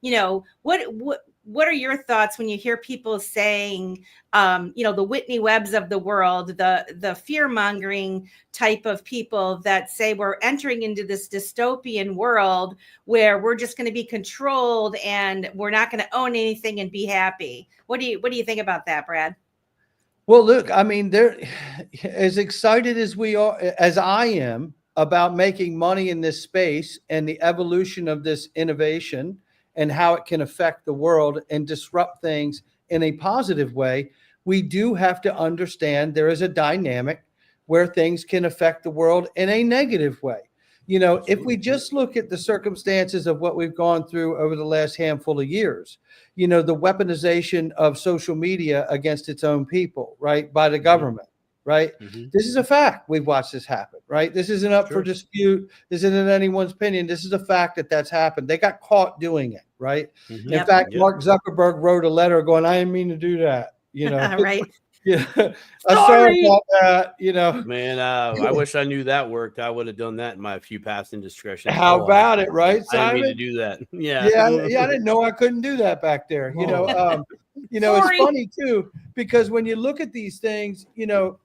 You know, what are your thoughts when you hear people saying, you know, the Whitney Webbs of the world, the fear mongering type of people that say we're entering into this dystopian world where we're just going to be controlled and we're not going to own anything and be happy? What do you think about that, Brad? Well, look, I mean, they're as excited as we are, as I am, about making money in this space and the evolution of this innovation and how it can affect the world and disrupt things in a positive way. We do have to understand there is a dynamic where things can affect the world in a negative way. You know, Absolutely. if we just look at the circumstances of what we've gone through over the last handful of years, you know, the weaponization of social media against its own people, right, by the government, right? This is a fact. We've watched this happen, right? This isn't up for dispute. This isn't anyone's opinion. This is a fact that's happened. They got caught doing it, right? In fact, Mark Zuckerberg wrote a letter going, I didn't mean to do that, you know. Right. Yeah. Sorry about that, you know. Man, I wish I knew that worked. I would have done that in my few past indiscretions. How about it, right, Simon? I didn't mean to do that. Yeah. I didn't know I couldn't do that back there. You know, it's funny too, because when you look at these things, you know,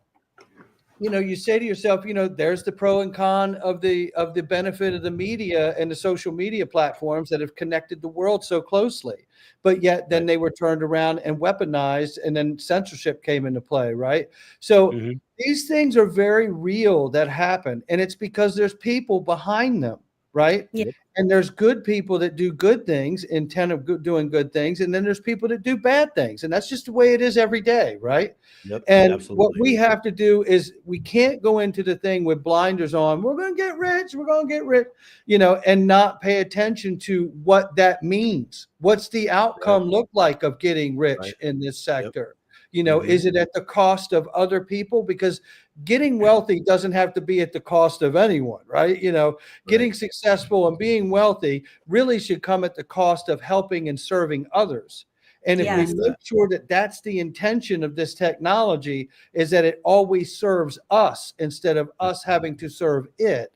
you say to yourself, you know, there's the pro and con of the benefit of the media and the social media platforms that have connected the world so closely. But yet then they were turned around and weaponized, and then censorship came into play, right? So these things are very real that happen, and it's because there's people behind them, right? Yep. And there's good people that do good things, intent of doing good things, and then there's people that do bad things, and that's just the way it is every day, right? Yep, and absolutely. What we have to do is we can't go into the thing with blinders on. We're going to get rich. We're going to get rich, you know, and not pay attention to what that means. What's the outcome look like of getting rich in this sector? You know, is it at the cost of other people? Because getting wealthy doesn't have to be at the cost of anyone, right? You know, getting successful and being wealthy really should come at the cost of helping and serving others. And if we make sure that that's the intention of this technology, is that it always serves us instead of us having to serve it,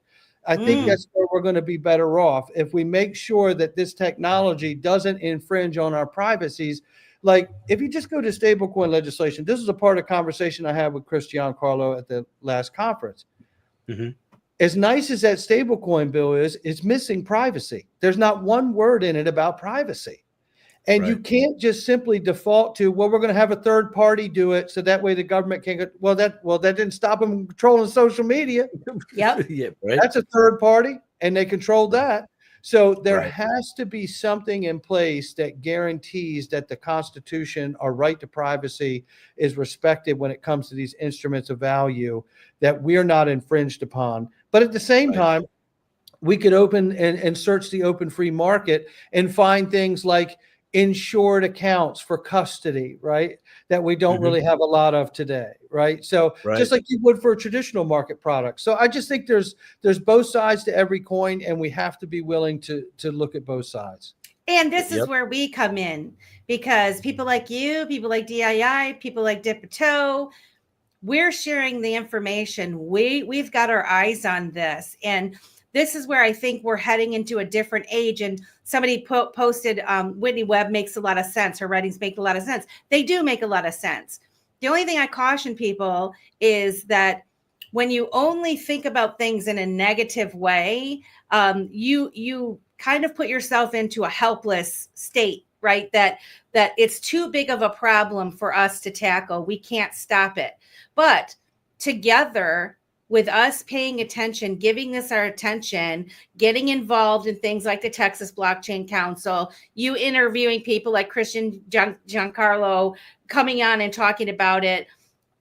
I think that's where we're going to be better off. If we make sure that this technology doesn't infringe on our privacies. Like, if you just go to stablecoin legislation, this is a part of the conversation I had with Chris Giancarlo at the last conference. As nice as that stablecoin bill is, it's missing privacy. There's not one word in it about privacy. And you can't just simply default to, well, we're going to have a third party do it, so that way the government can't go. Well, that didn't stop them from controlling social media. That's a third party, and they controlled that. So there has to be something in place that guarantees that the Constitution, our right to privacy, is respected when it comes to these instruments of value, that we're not infringed upon. But at the same time, we could open and search the open free market and find things like insured accounts for custody, right? That we don't really have a lot of today, right? So just like you would for a traditional market product. So I just think there's both sides to every coin, and we have to be willing to look at both sides. And this is where we come in, because people like you, people like DII, people like Dip a Toe, we're sharing the information. We've got our eyes on this, and this is where I think we're heading into a different age. And somebody posted, Whitney Webb makes a lot of sense. Her writings make a lot of sense. They do make a lot of sense. The only thing I caution people is that when you only think about things in a negative way, you kind of put yourself into a helpless state, right? That it's too big of a problem for us to tackle. We can't stop it. But together, with us paying attention, giving this our attention, getting involved in things like the Texas Blockchain Council, you interviewing people like Christian Giancarlo, coming on and talking about it,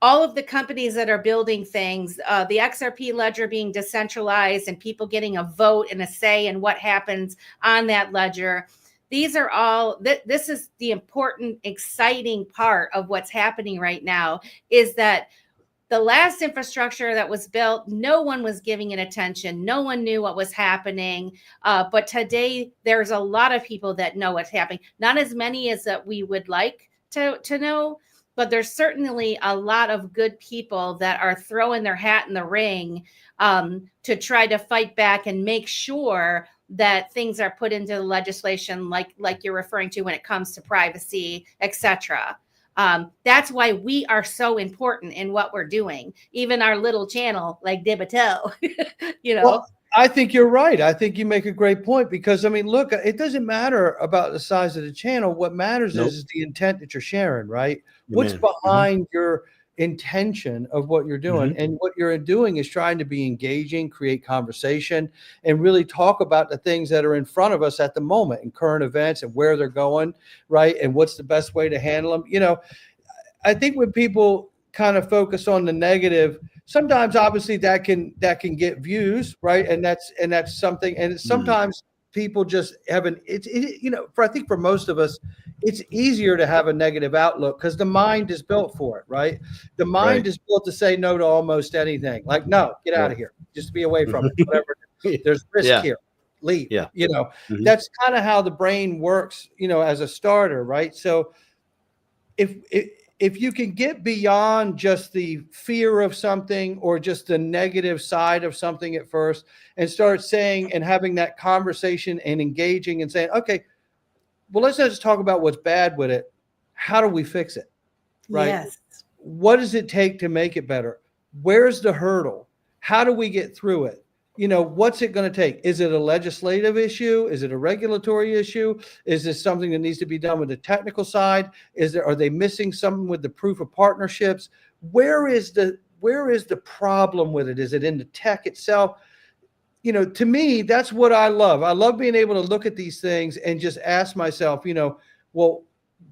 all of the companies that are building things, the XRP ledger being decentralized and people getting a vote and a say in what happens on that ledger. These are all, this is the important, exciting part of what's happening right now, is that the last infrastructure that was built, no one was giving it attention. No one knew what was happening. But today, there's a lot of people that know what's happening. Not as many as that we would like to know, but there's certainly a lot of good people that are throwing their hat in the ring to try to fight back and make sure that things are put into the legislation like you're referring to when it comes to privacy, etc. That's why we are so important in what we're doing, even our little channel like Dip a Toe, you know. Well, I think you're right. I think you make a great point, because I mean, look, it doesn't matter about the size of the channel. What matters is the intent that you're sharing, right? What's behind your intention of what you're doing? And what you're doing is trying to be engaging, create conversation, and really talk about the things that are in front of us at the moment, and current events and where they're going, right? And what's the best way to handle them. You know, I think when people kind of focus on the negative, sometimes obviously that can get views, right? And that's something. And sometimes people just have I think for most of us, it's easier to have a negative outlook because the mind is built for it, right? The mind is built to say no to almost anything. Like, no, get out of here. Just be away from it. Whatever. There's risk here. Leave. Yeah. That's kind of how the brain works, as a starter, right? So if you can get beyond just the fear of something or just the negative side of something at first and start saying and having that conversation and engaging and saying, okay, well, let's not just talk about what's bad with it. How do we fix it? Right? Yes. What does it take to make it better? Where's the hurdle? How do we get through it? What's it going to take? Is it a legislative issue? Is it a regulatory issue? Is this something that needs to be done with the technical side? Are they missing something with the proof of partnerships? Where is the problem with it? Is it in the tech itself? To me, that's what I love. I love being able to look at these things and just ask myself, well,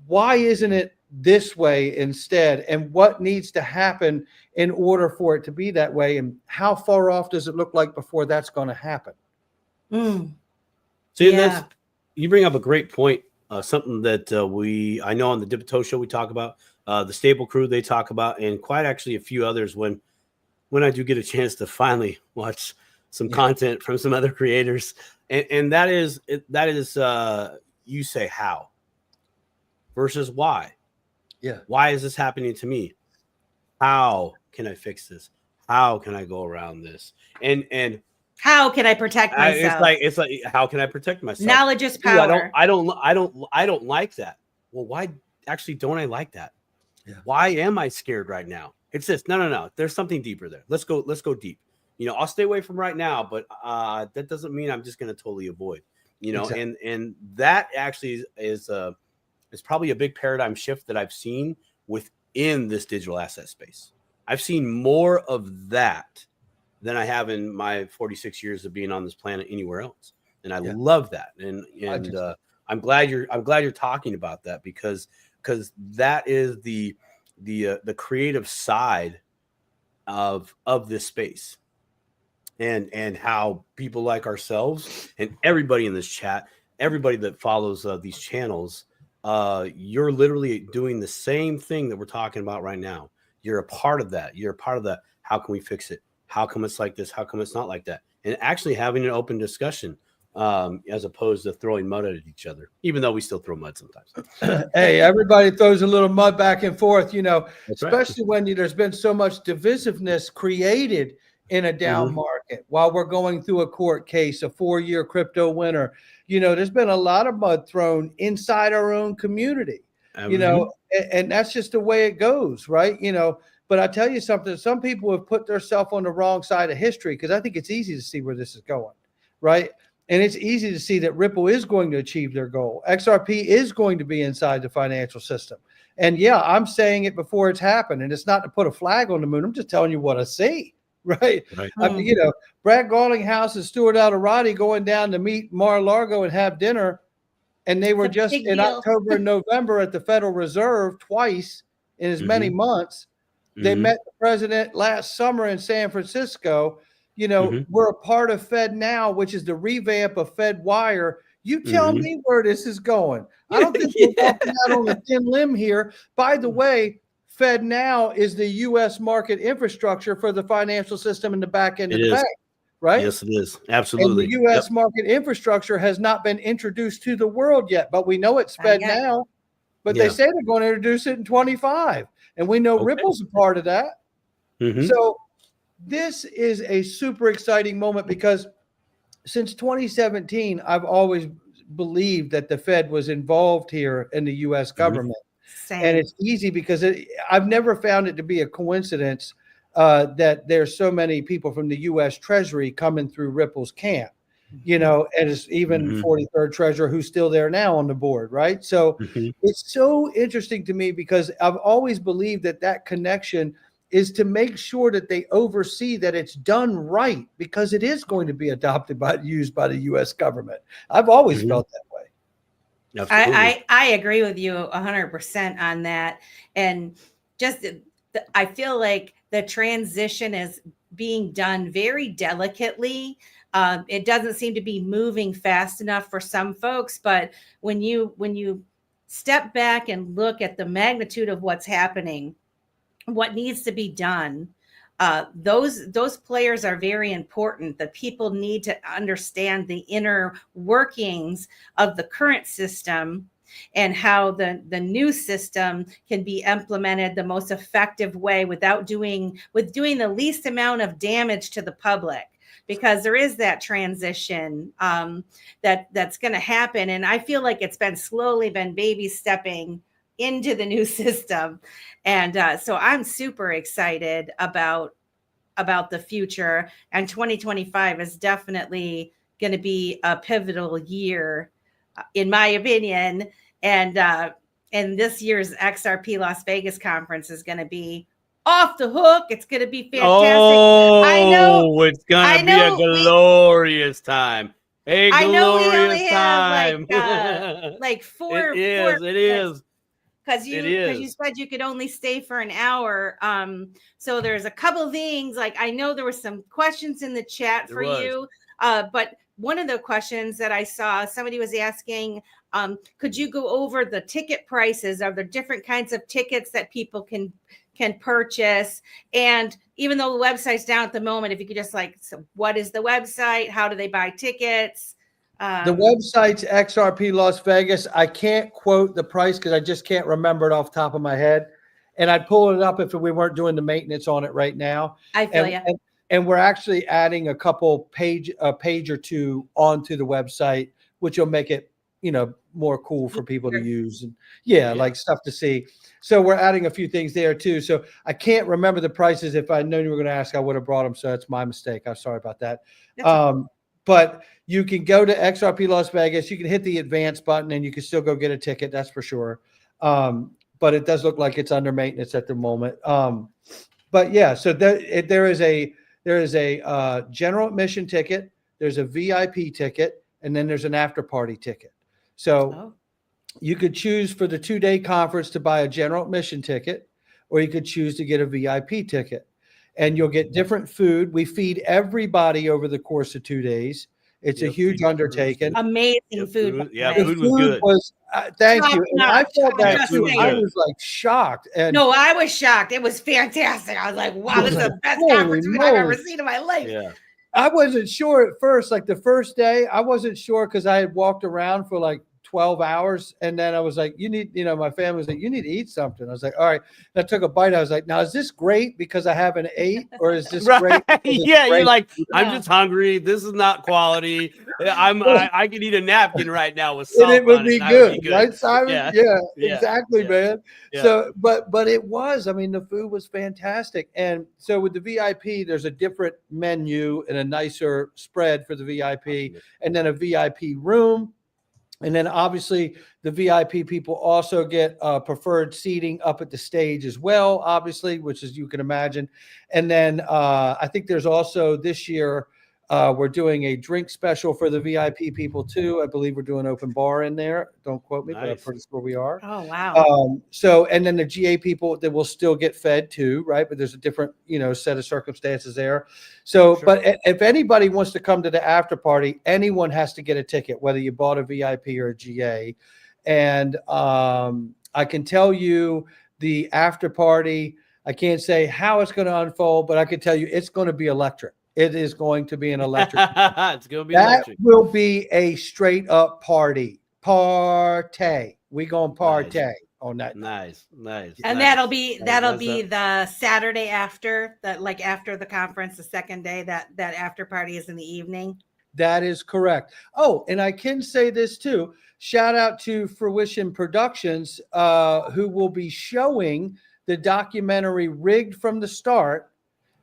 why isn't it this way instead? And what needs to happen in order for it to be that way? And how far off does it look like before that's going to happen? See, you bring up a great point. Something that I know on the Dipito show we talk about, the Stable Crew they talk about, and quite actually a few others when I do get a chance to finally watch some content from some other creators, and that is you say how versus why. Yeah. Why is this happening to me? How can I fix this? How can I go around this? And how can I protect myself? It's like how can I protect myself? Knowledge is power. I don't like that. Well, why actually don't I like that? Yeah. Why am I scared right now? It's this. No. There's something deeper there. Let's go deep. I'll stay away from right now, but that doesn't mean I'm just going to totally avoid. Exactly. And that actually is probably a big paradigm shift that I've seen within this digital asset space. I've seen more of that than I have in my 46 years of being on this planet anywhere else, and I love that. And I'm glad you're talking about that because that is the creative side of this space. And how people like ourselves and everybody in this chat, everybody that follows these channels, you're literally doing the same thing that we're talking about right now. You're a part of that. You're a part of that. How can we fix it? How come it's like this? How come it's not like that? And actually having an open discussion as opposed to throwing mud at each other, even though we still throw mud sometimes. Hey, everybody throws a little mud back and forth, especially when there's been so much divisiveness created in a down market while we're going through a court case, a 4-year crypto winter. There's been a lot of mud thrown inside our own community, and that's just the way it goes, right? But I tell you something, some people have put themselves on the wrong side of history because I think it's easy to see where this is going, right? And it's easy to see that Ripple is going to achieve their goal. XRP is going to be inside the financial system. And I'm saying it before it's happened. And it's not to put a flag on the moon. I'm just telling you what I see. Right. I mean, Brad Garlinghouse and Stuart Alderati going down to meet Mar-a-Lago and have dinner. And they were just in October and November at the Federal Reserve twice in as many months. They met the president last summer in San Francisco. We're a part of Fed Now, which is the revamp of Fed Wire. You tell me where this is going. I don't think we're walking out on a thin limb here. By the way, Fed Now is the U.S. market infrastructure for the financial system in the back end of the bank, right? Yes, it is. Absolutely. And the U.S. market infrastructure has not been introduced to the world yet, but we know it's Fed Now. But they say they're going to introduce it in 25, and we know Ripple's a part of that. So this is a super exciting moment because since 2017, I've always believed that the Fed was involved here in the U.S. government. Same. And it's easy because I've never found it to be a coincidence that there's so many people from the U.S. Treasury coming through Ripple's camp, and it's even 43rd Treasurer who's still there now on the board, right? So it's so interesting to me because I've always believed that connection is to make sure that they oversee that it's done right because it is going to be used by the U.S. government. I've always felt that way. I agree with you 100% on that. And just, I feel like the transition is being done very delicately. It doesn't seem to be moving fast enough for some folks, but when you step back and look at the magnitude of what's happening, what needs to be done, those players are very important. The people need to understand the inner workings of the current system and how the new system can be implemented the most effective way with doing the least amount of damage to the public, because there is that transition that's going to happen. And I feel like it's been baby stepping into the new system. And so I'm super excited about the future. And 2025 is definitely going to be a pivotal year, in my opinion. And this year's XRP Las Vegas conference is going to be off the hook. It's going to be fantastic. Oh, I know it's going to be a glorious time. I know we only have like four. It is. Because you said you could only stay for an hour. So there's a couple things. Like, I know there were some questions in the chat for you. But one of the questions that I saw, somebody was asking, could you go over the ticket prices? Are there different kinds of tickets that people can purchase? And even though the website's down at the moment, if you could just so what is the website? How do they buy tickets? The website's XRP Las Vegas. I can't quote the price because I just can't remember it off the top of my head. And I'd pull it up if we weren't doing the maintenance on it right now. I feel you. And we're actually adding a page or two onto the website, which will make it, more cool for people to use. And like stuff to see. So we're adding a few things there too. So I can't remember the prices. If I known you were going to ask, I would have brought them. So that's my mistake. I'm sorry about that. But you can go to XRP Las Vegas. You can hit the advance button and you can still go get a ticket. That's for sure. But it does look like it's under maintenance at the moment. But yeah, so there is a general admission ticket. There's a VIP ticket, and then there's an after party ticket. So you could choose for the 2-day conference to buy a general admission ticket, or you could choose to get a VIP ticket. And you'll get different food. We feed everybody over the course of 2 days. It's a huge undertaking. Amazing food. Yeah, food was good. Thank you. And I felt that too. I was shocked. No, I was shocked. It was fantastic. I was like, wow, this is the best conference I've ever seen in my life. Yeah. I wasn't sure at first, the first day, I wasn't sure because I had walked around for 12 hours. And then I was like, my family was like, you need to eat something. I was like, all right. And I took a bite. I was like, now, is this great because I haven't ate, or is this great? Yeah. Great? You're like, I'm just hungry. This is not quality. I could eat a napkin right now with salt. And it would be good. Right, Simon? Yeah, exactly, man. Yeah. So, but it was, the food was fantastic. And so with the VIP, there's a different menu and a nicer spread for the VIP, and then a VIP room. And then obviously the VIP people also get preferred seating up at the stage as well, obviously, which is, you can imagine. And then I think there's also this year, we're doing a drink special for the VIP people too. I believe we're doing open bar in there. Don't quote me, but I'm pretty sure we are. Oh, wow. And then the GA people, they will still get fed too, right? But there's a different, set of circumstances there. So, sure. But if anybody wants to come to the after party, anyone has to get a ticket, whether you bought a VIP or a GA. And I can tell you the after party, I can't say how it's going to unfold, but I can tell you it's going to be electric. It is going to be an electric. It's going to be electric. That will be a straight up party. Partay. We going partay on that. Nice. And that'll be the Saturday after after the conference, the second day. That after party is in the evening. That is correct. Oh, and I can say this too. Shout out to Fruition Productions, who will be showing the documentary Rigged from the Start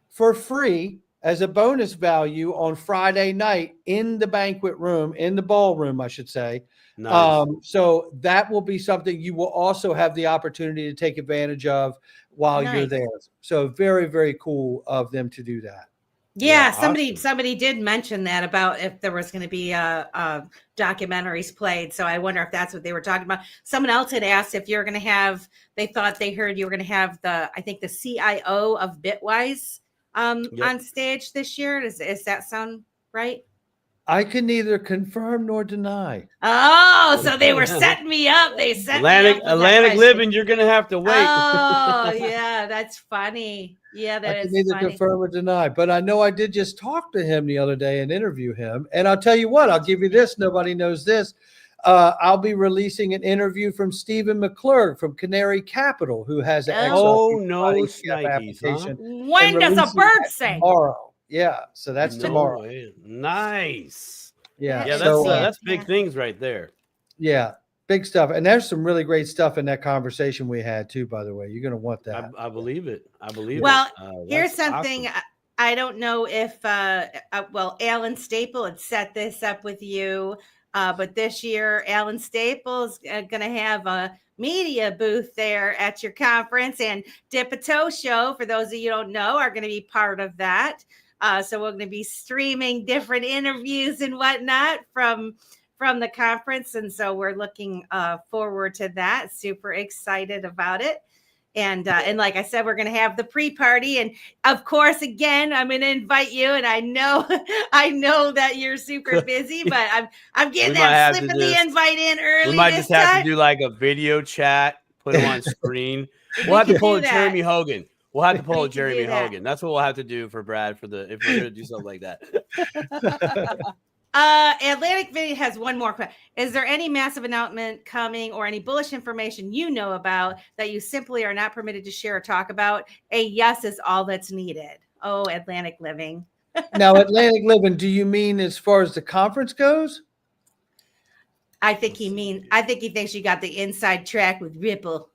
for free as a bonus value on Friday night in the banquet room, in the ballroom, I should say. Nice. So that will be something you will also have the opportunity to take advantage of while you're there. So very, very cool of them to do that. Yeah, somebody did mention that about if there was going to be documentaries played. So I wonder if that's what they were talking about. Someone else had asked if you're going to have. They thought they heard you were going to have I think the CIO of Bitwise on stage this year. Does that sound right? I can neither confirm nor deny. Oh, so they were setting me up. They set me up. Atlantic Living, you're going to have to wait. Oh, yeah, that's funny. Yeah, that is neither funny. Confirm or deny, but I know I did just talk to him the other day and interview him. And I'll tell you what, I'll give you this. Nobody knows this. I'll be releasing an interview from Stephen McClurg from Canary Capital, who has an application. When does a bird sing? Tomorrow. Yeah, so that's tomorrow. Nice. Yeah, that's big things right there. Yeah, big stuff. And there's some really great stuff in that conversation we had too, by the way. You're going to want that. I believe it. Well, here's something. Awesome. I don't know if, Alan Staple had set this up with you, but this year, Alan Staple is going to have a media booth there at your conference, and Dip a Toe Show, for those of you who don't know, are going to be part of that. So we're going to be streaming different interviews and whatnot from the conference. And so we're looking forward to that. Super excited about it. And like I said, we're going to have the pre-party. And of course, again, I'm going to invite you. And I know that you're super busy, but I'm getting that slipping the invite in early. We might just have to do like a video chat, put it on screen. We'll have to pull a Jeremy Hogan. We'll have to pull a Jeremy Hogan. That's what we'll have to do for Brad if we're going to do something like that. Atlantic Video has one more question. Is there any massive announcement coming or any bullish information you know about that you simply are not permitted to share or talk about? A yes is all that's needed. Oh, Atlantic Living. Now, Atlantic Living, do you mean as far as the conference goes? I think he thinks you got the inside track with Ripple.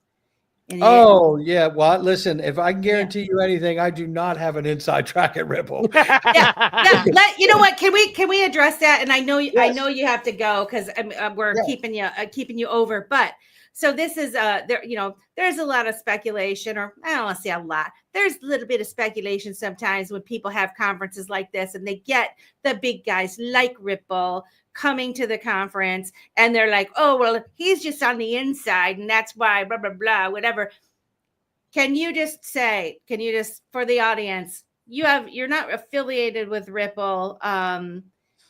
Oh, yeah. Well, listen, if I can guarantee you anything, I do not have an inside track at Ripple. You know what? Can we address that? And I know you have to go because we're keeping you over. But so this is there's a lot of speculation, or I don't want to say a lot. There's a little bit of speculation sometimes when people have conferences like this and they get the big guys like Ripple coming to the conference and they're like, oh, well, he's just on the inside and that's why blah, blah, blah, whatever. Can you just for the audience, you're not affiliated with Ripple,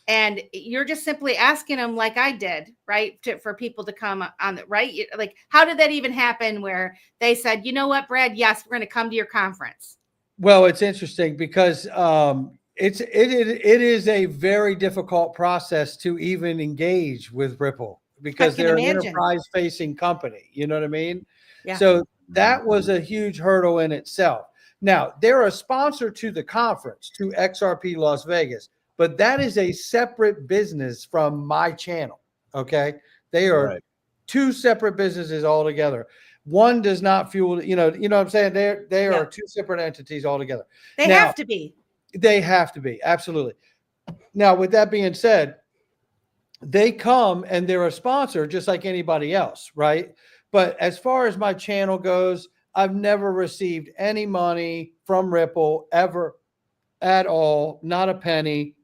and you're just simply asking them like I did, right? For people to come on the right. Like, how did that even happen where they said, you know what, Brad, yes, we're going to come to your conference? Well, it's interesting because it is a very difficult process to even engage with Ripple because they're an enterprise-facing company. You know what I mean? Yeah. So that was a huge hurdle in itself. Now, they're a sponsor to the conference, to XRP Las Vegas, but that is a separate business from my channel, okay? They are two separate businesses altogether. One does not fuel, you know what I'm saying? They are two separate entities altogether. They have to be. They have to be, absolutely. Now, with that being said, they come and they're a sponsor just like anybody else, right? But as far as my channel goes, I've never received any money from Ripple ever at all, not a penny.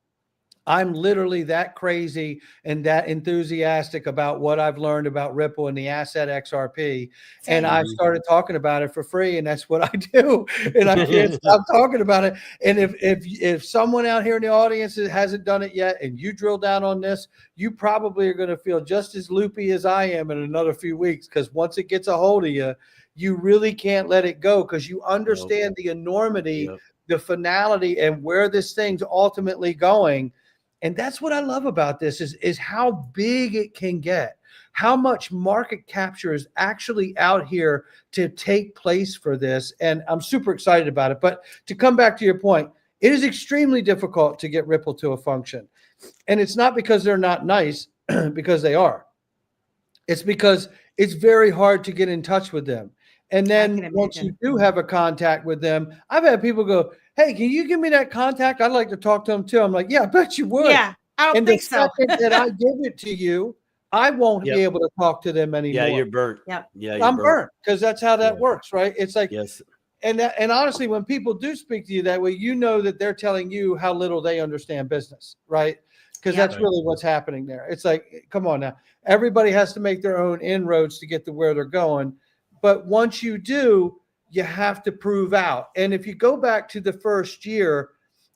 I'm literally that crazy and that enthusiastic about what I've learned about Ripple and the asset XRP. And I started talking about it for free, and that's what I do. And I can't stop talking about it. And if someone out here in the audience hasn't done it yet and you drill down on this, you probably are going to feel just as loopy as I am in another few weeks, because once it gets a hold of you, you really can't let it go because you understand the enormity, the finality, and where this thing's ultimately going. And that's what I love about this is how big it can get, how much market capture is actually out here to take place for this. And I'm super excited about it. But to come back to your point, it is extremely difficult to get Ripple to a function. And it's not because they're not nice, because they are. It's because it's very hard to get in touch with them. And then once you do have a contact with them, I've had people go, hey, can you give me that contact? I'd like to talk to them too. I'm like, yeah, I bet you would. Yeah, I don't think so. And the second that I give it to you, I won't be able to talk to them anymore. Yeah, you're burnt. Yep. Yeah, I'm burnt because that's how that works, right? It's like, And honestly, when people do speak to you that way, you know that they're telling you how little they understand business, right? Because that's really what's happening there. It's like, come on now, everybody has to make their own inroads to get to where they're going. But once you do, you have to prove out. And if you go back to the first year,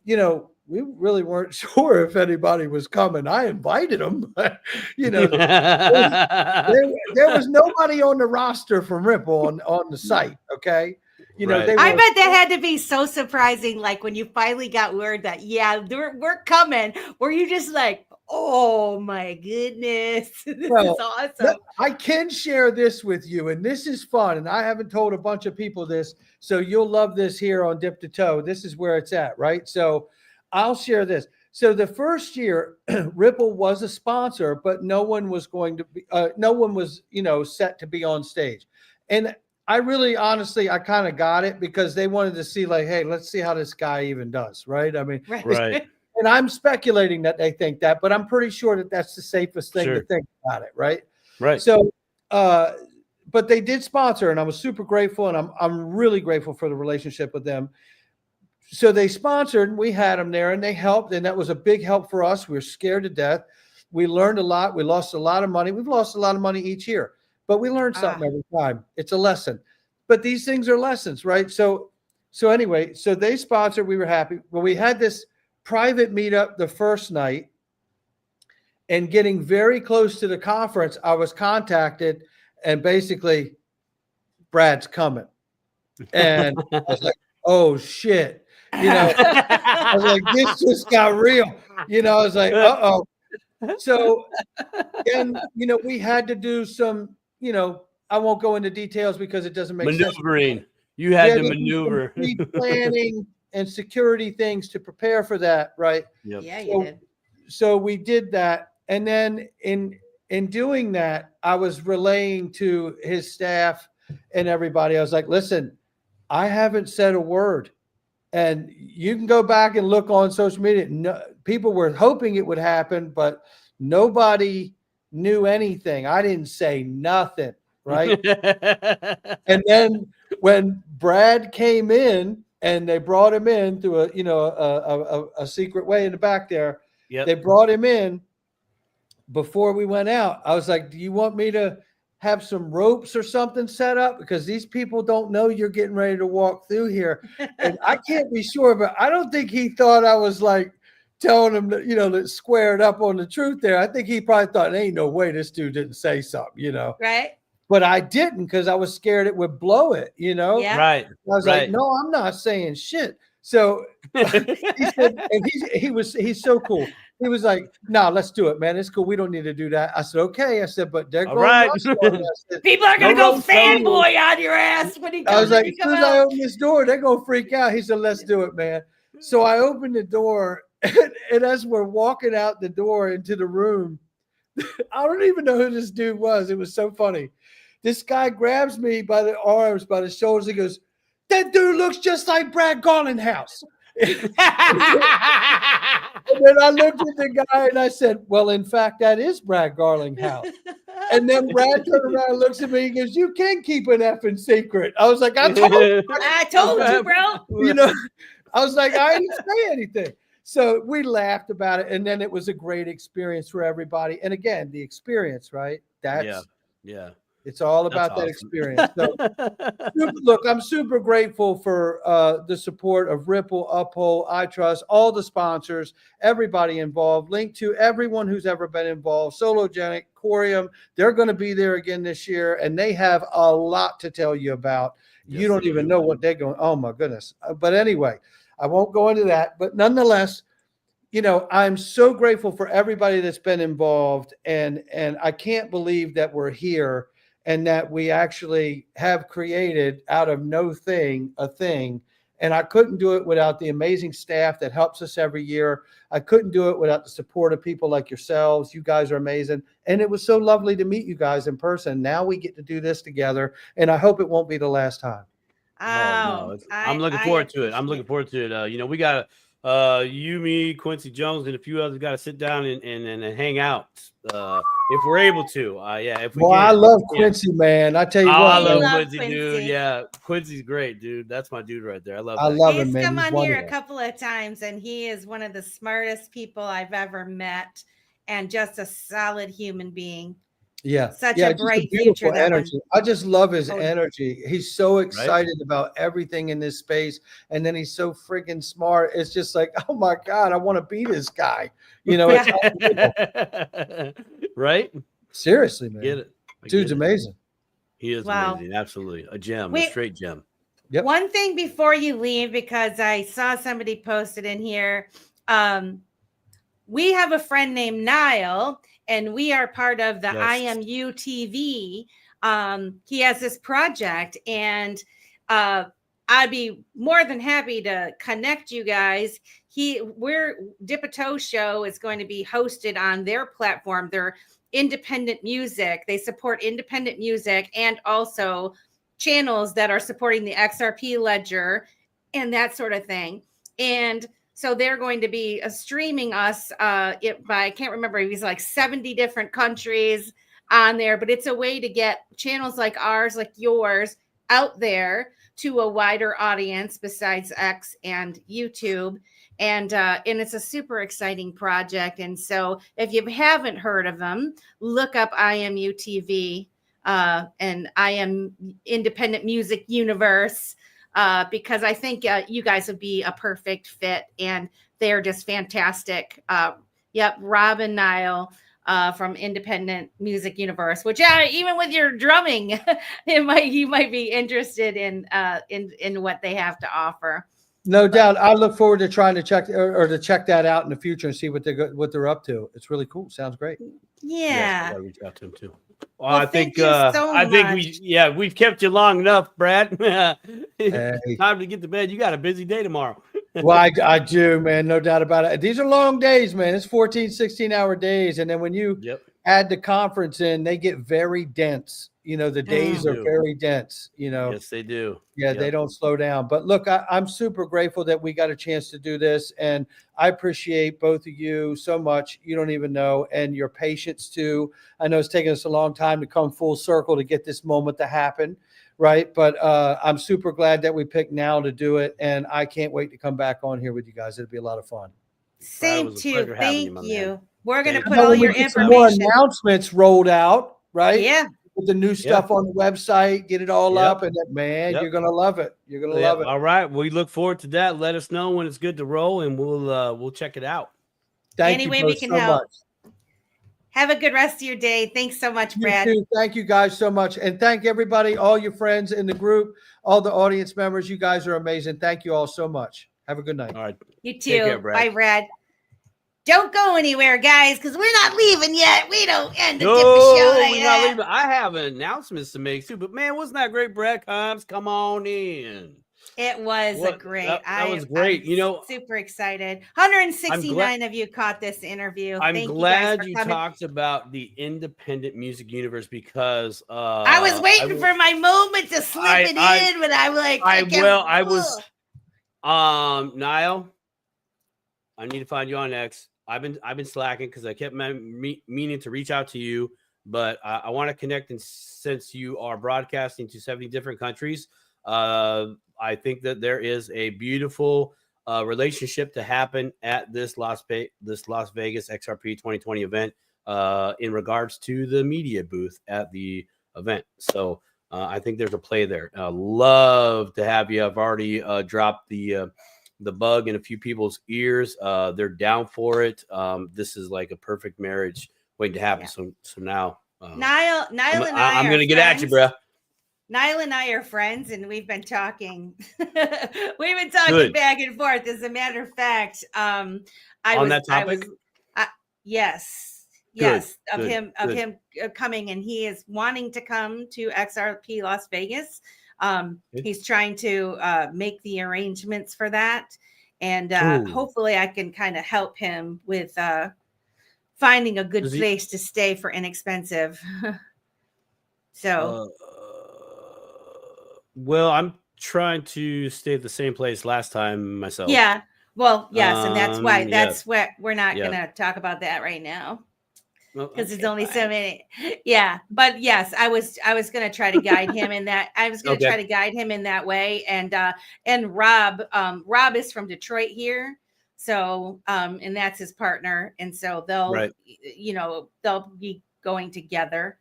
you know, we really weren't sure if anybody was coming. I invited them, but you know, there was nobody on the roster from Ripple on the site. Okay. You know, I bet that had to be so surprising. Like when you finally got word that, we're coming. Were you just like, oh my goodness, this is awesome. I can share this with you, and this is fun. And I haven't told a bunch of people this, so you'll love this here on Dip to Toe. This is where it's at, right? So I'll share this. So the first year, Ripple was a sponsor, but no one was going to be, no one was, set to be on stage. And I really, honestly, I kind of got it because they wanted to see like, hey, let's see how this guy even does, right? I mean, right. And I'm speculating that they think that, but I'm pretty sure that that's the safest thing to think about it, right? Right. So, but they did sponsor, and I was super grateful, and I'm really grateful for the relationship with them. So they sponsored, and we had them there, and they helped, and that was a big help for us. We were scared to death. We learned a lot. We lost a lot of money. We've lost a lot of money each year, but we learned something every time. It's a lesson. But these things are lessons, right? So anyway, so they sponsored. We were happy. Well, we had this private meetup the first night, and getting very close to the conference, I was contacted, and basically, Brad's coming. And I was like, oh, shit. I was like, this just got real. I was like, uh-oh. So, and, we had to do some, I won't go into details because it doesn't make maneuvering. sense. You had to maneuver. Planning and security things to prepare for that, right? Yep. Yeah, you did. So we did that. And then in doing that, I was relaying to his staff and everybody. I was like, listen, I haven't said a word. And you can go back and look on social media. No, people were hoping it would happen, but nobody knew anything. I didn't say nothing, right? And then when Brad came in and they brought him in through a secret way in the back there, they brought him in before we went out. I was like, do you want me to have some ropes or something set up? Because these people don't know you're getting ready to walk through here. And I can't be sure, but I don't think he thought I was like telling him that, that squared up on the truth there. I think he probably thought, ain't no way this dude didn't say something, Right. But I didn't because I was scared it would blow it, Yeah. Right. I was like, no, I'm not saying shit. So he said, and he's so cool. He was like, no, let's do it, man. It's cool. We don't need to do that. I said, okay. I said, but they're going people are going to go fanboy on your ass when he comes. I was like, as soon as I open this door, they're going to freak out. He said, let's do it, man. So I opened the door, and as we're walking out the door into the room, I don't even know who this dude was. It was so funny. This guy grabs me by the arms, by the shoulders. He goes, that dude looks just like Brad Garlinghouse. And then I looked at the guy and I said, well, in fact, that is Brad Garlinghouse. And then Brad turned around and looks at me and goes, you can keep an effing secret. I was like, I told you, bro. I was like, I didn't say anything. So we laughed about it. And then it was a great experience for everybody. And again, the experience, right? That's it's all about that experience. So, look, I'm super grateful for the support of Ripple, Uphold, iTrust, all the sponsors, everybody involved. Link to everyone who's ever been involved. Sologenic, Corium, they're going to be there again this year, and they have a lot to tell you about. You don't even know what they're going. Oh my goodness! But anyway, I won't go into that. But nonetheless, I'm so grateful for everybody that's been involved, and I can't believe that we're here. And that we actually have created out of no thing a thing. And I couldn't do it without the amazing staff that helps us every year. I couldn't do it without the support of people like yourselves. You guys are amazing. And it was so lovely to meet you guys in person. Now we get to do this together. And I hope it won't be the last time. I'm looking forward to it. I'm looking forward to it. We got You, me, Quincy Jones, and a few others got to sit down and hang out. If we're able to. Yeah, if we Well, can. I love Quincy, man. I tell you what, I love man. Quincy, dude. Yeah, Quincy's great, dude. That's my dude right there. I love him, He's man. come He's on wonderful. here a couple of times, and he is one of the smartest people I've ever met, and just a solid human being. Yeah, such a bright future. Energy. I just love his energy. He's so excited about everything in this space, and then he's so freaking smart. It's just like, oh my God, I want to be this guy. You know, right? Seriously, man. Get it. Dude's amazing. He is amazing. Absolutely. A gem, a straight gem. Yep. One thing before you leave, because I saw somebody posted in here. We have a friend named Niall, and we are part of the IMU TV. He has this project, and I'd be more than happy to connect you guys. Dip a Toe Show is going to be hosted on their platform. They're independent music. They support independent music and also channels that are supporting the XRP ledger and that sort of thing. And so they're going to be streaming us by, I can't remember, it was like 70 different countries on there, but it's a way to get channels like ours, like yours, out there to a wider audience besides X and YouTube. And it's a super exciting project. And so if you haven't heard of them, look up IMU TV and IM Independent Music Universe. Because I think you guys would be a perfect fit, and they're just fantastic. Yep, Rob and Niall from Independent Music Universe, which even with your drumming, you might be interested in what they have to offer. No doubt. I look forward to trying to check that out in the future and see what they're up to. It's really cool. Sounds great. Yeah. I gotta reach out to him too. Well, I think we've kept you long enough, Brad. Time to get to bed. You got a busy day tomorrow. Well, I do, man. No doubt about it. These are long days, man. It's 14, 16-hour days. And then when you add the conference in, they get very dense. You know, the days are very dense, you know. Yes, they do. Yeah, they don't slow down. But look, I'm super grateful that we got a chance to do this. And I appreciate both of you so much. You don't even know. And your patience too. I know it's taken us a long time to come full circle to get this moment to happen. Right. But I'm super glad that we picked now to do it. And I can't wait to come back on here with you guys. It'll be a lot of fun. Same too. Thank you. We're going to put all your information. Some more announcements rolled out. Right. Yeah. With the new stuff on the website, get it all up, and you're gonna love it. You're gonna love it. All right, we look forward to that. Let us know when it's good to roll, and we'll check it out. Thank you we can help. Much. Have a good rest of your day. Thanks so much, Brad. You too. Thank you guys so much, and thank everybody, all your friends in the group, all the audience members. You guys are amazing. Thank you all so much. Have a good night. All right, you too. Care, Brad. Bye, Brad. Don't go anywhere, guys, because we're not leaving yet. We don't end the show like we're not leaving. I have announcements to make too, but man, wasn't that great, Brad Combs? Come on in. It was great. That was great. I'm super excited. 169 of you caught this interview. I'm glad you talked about the independent music universe because I was waiting for my moment to slip in, but I'm like, Niall, I need to find you on X. I've been slacking because I kept meaning to reach out to you, but I want to connect. And since you are broadcasting to 70 different countries, I think that there is a beautiful relationship to happen at this Las Vegas XRP 2020 event in regards to the media booth at the event. So I think there's a play there. Love to have you. I've already dropped the bug in a few people's ears. They're down for it. This is like a perfect marriage waiting to happen. Yeah. So now Niall and I I'm gonna get at you, bro. Niall and I are friends, and we've been talking. We've been talking back and forth. As a matter of fact, on that topic. Yes, of him coming, and he is wanting to come to XRP Las Vegas. He's trying to make the arrangements for that. And hopefully I can kind of help him with finding a good place to stay for inexpensive. So. Well, I'm trying to stay at the same place last time myself. Yeah. Well, yes, and that's why Yes. we're not Yep. going to talk about that right now. Because Okay, there's only fine. so many. Yeah. But yes, I was going to try to guide him in that. I was going to try to guide him in that way. And Rob is from Detroit here. So, and that's his partner. And so they'll be going together.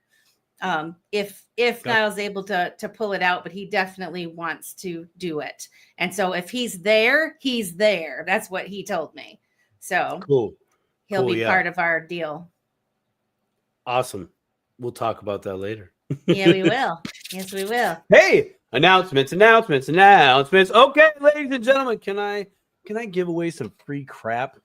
If Niall's able to pull it out, but he definitely wants to do it. And so if he's there, he's there. That's what he told me. So cool. He'll be part of our deal. Awesome. We'll talk about that later. Yeah, we will. Yes, we will. Hey, announcements. Okay, ladies and gentlemen, can I give away some free crap?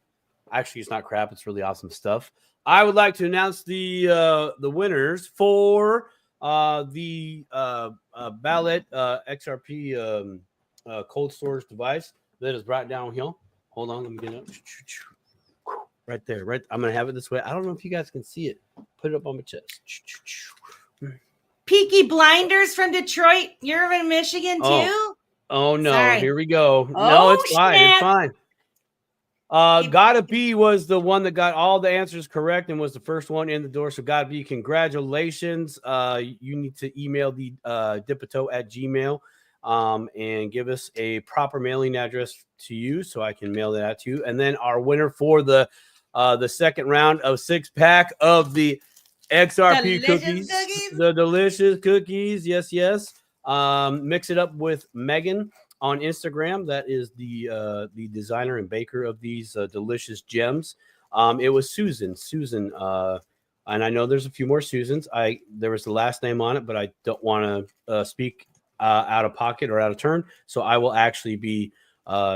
Actually, it's not crap. It's really awesome stuff. I would like to announce the winners for the ballot XRP cold storage device that is brought downhill. Hold on, let me get it up. Right there, right. I'm gonna have it this way. I don't know if you guys can see it. Put it up on my chest. Peaky Blinders from Detroit. You're in Michigan too? Oh no, Sorry. Here we go. Oh, no, it's fine. snap. It's fine. Gotta Be was the one that got all the answers correct and was the first one in the door. So Gotta Be, congratulations. You need to email the dipito@gmail and give us a proper mailing address to you so I can mail that out to you. And then our winner for the second round of 6-pack of the XRP cookies, the delicious cookies. Yes. Mix it up with Megan on Instagram. That is the designer and baker of these delicious gems. It was Susan, and I know there's a few more Susans. There was the last name on it, but I don't want to speak out of pocket or out of turn. So I will actually be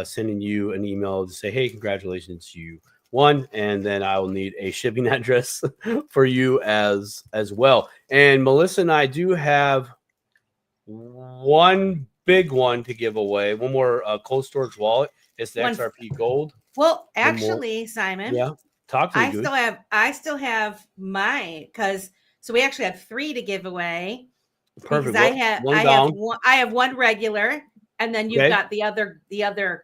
sending you an email to say, hey, congratulations, you won, and then I will need a shipping address for you as well. And Melissa and I do have one big one to give away. One more cold storage wallet. It's the XRP Gold. Well, actually, Simon. Yeah. Talk to me. I still have mine so we actually have 3 to give away. Perfect. I have one regular, and then you've got the other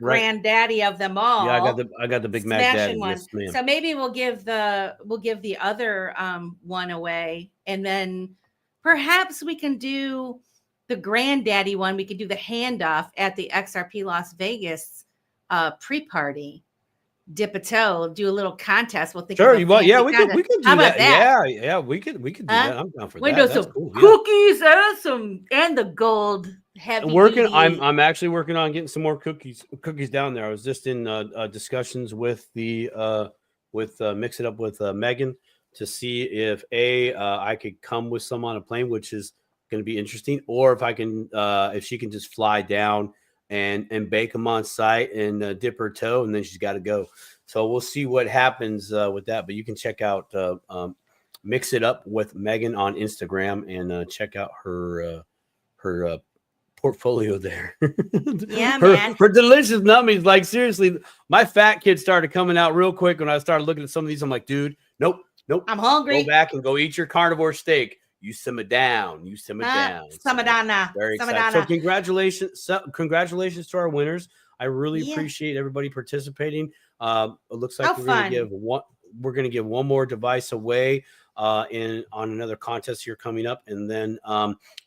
granddaddy of them all. Yeah, I got the Big Mac Daddy one. Yes, so maybe we'll give the other one away, and then perhaps we can do the granddaddy one. We could do the handoff at the XRP Las Vegas pre-party. Dip a toe, do a little contest. We'll think. Sure, you want? Yeah, we could do How about that. Yeah, we could do that. I'm down for that. That's some cool. Cookies and the gold heavy. I'm actually working on getting some more cookies down there. I was just in discussions with Mix It Up with Megan to see if I could come with some on a plane, which is going to be interesting, or if I can if she can just fly down and bake them on site and dip her toe, and then she's got to go. So we'll see what happens with that. But you can check out Mix It Up with Megan on Instagram and check out her portfolio there. Yeah, man. Her delicious nummies. Like, seriously, my fat kid started coming out real quick when I started looking at some of these. I'm like, dude, nope. I'm hungry. Go back and go eat your carnivore steak. You simmer down. Simmer down now. Very excited. So congratulations to our winners. I really appreciate everybody participating. It looks like we're going to give one more device away on another contest here coming up, and then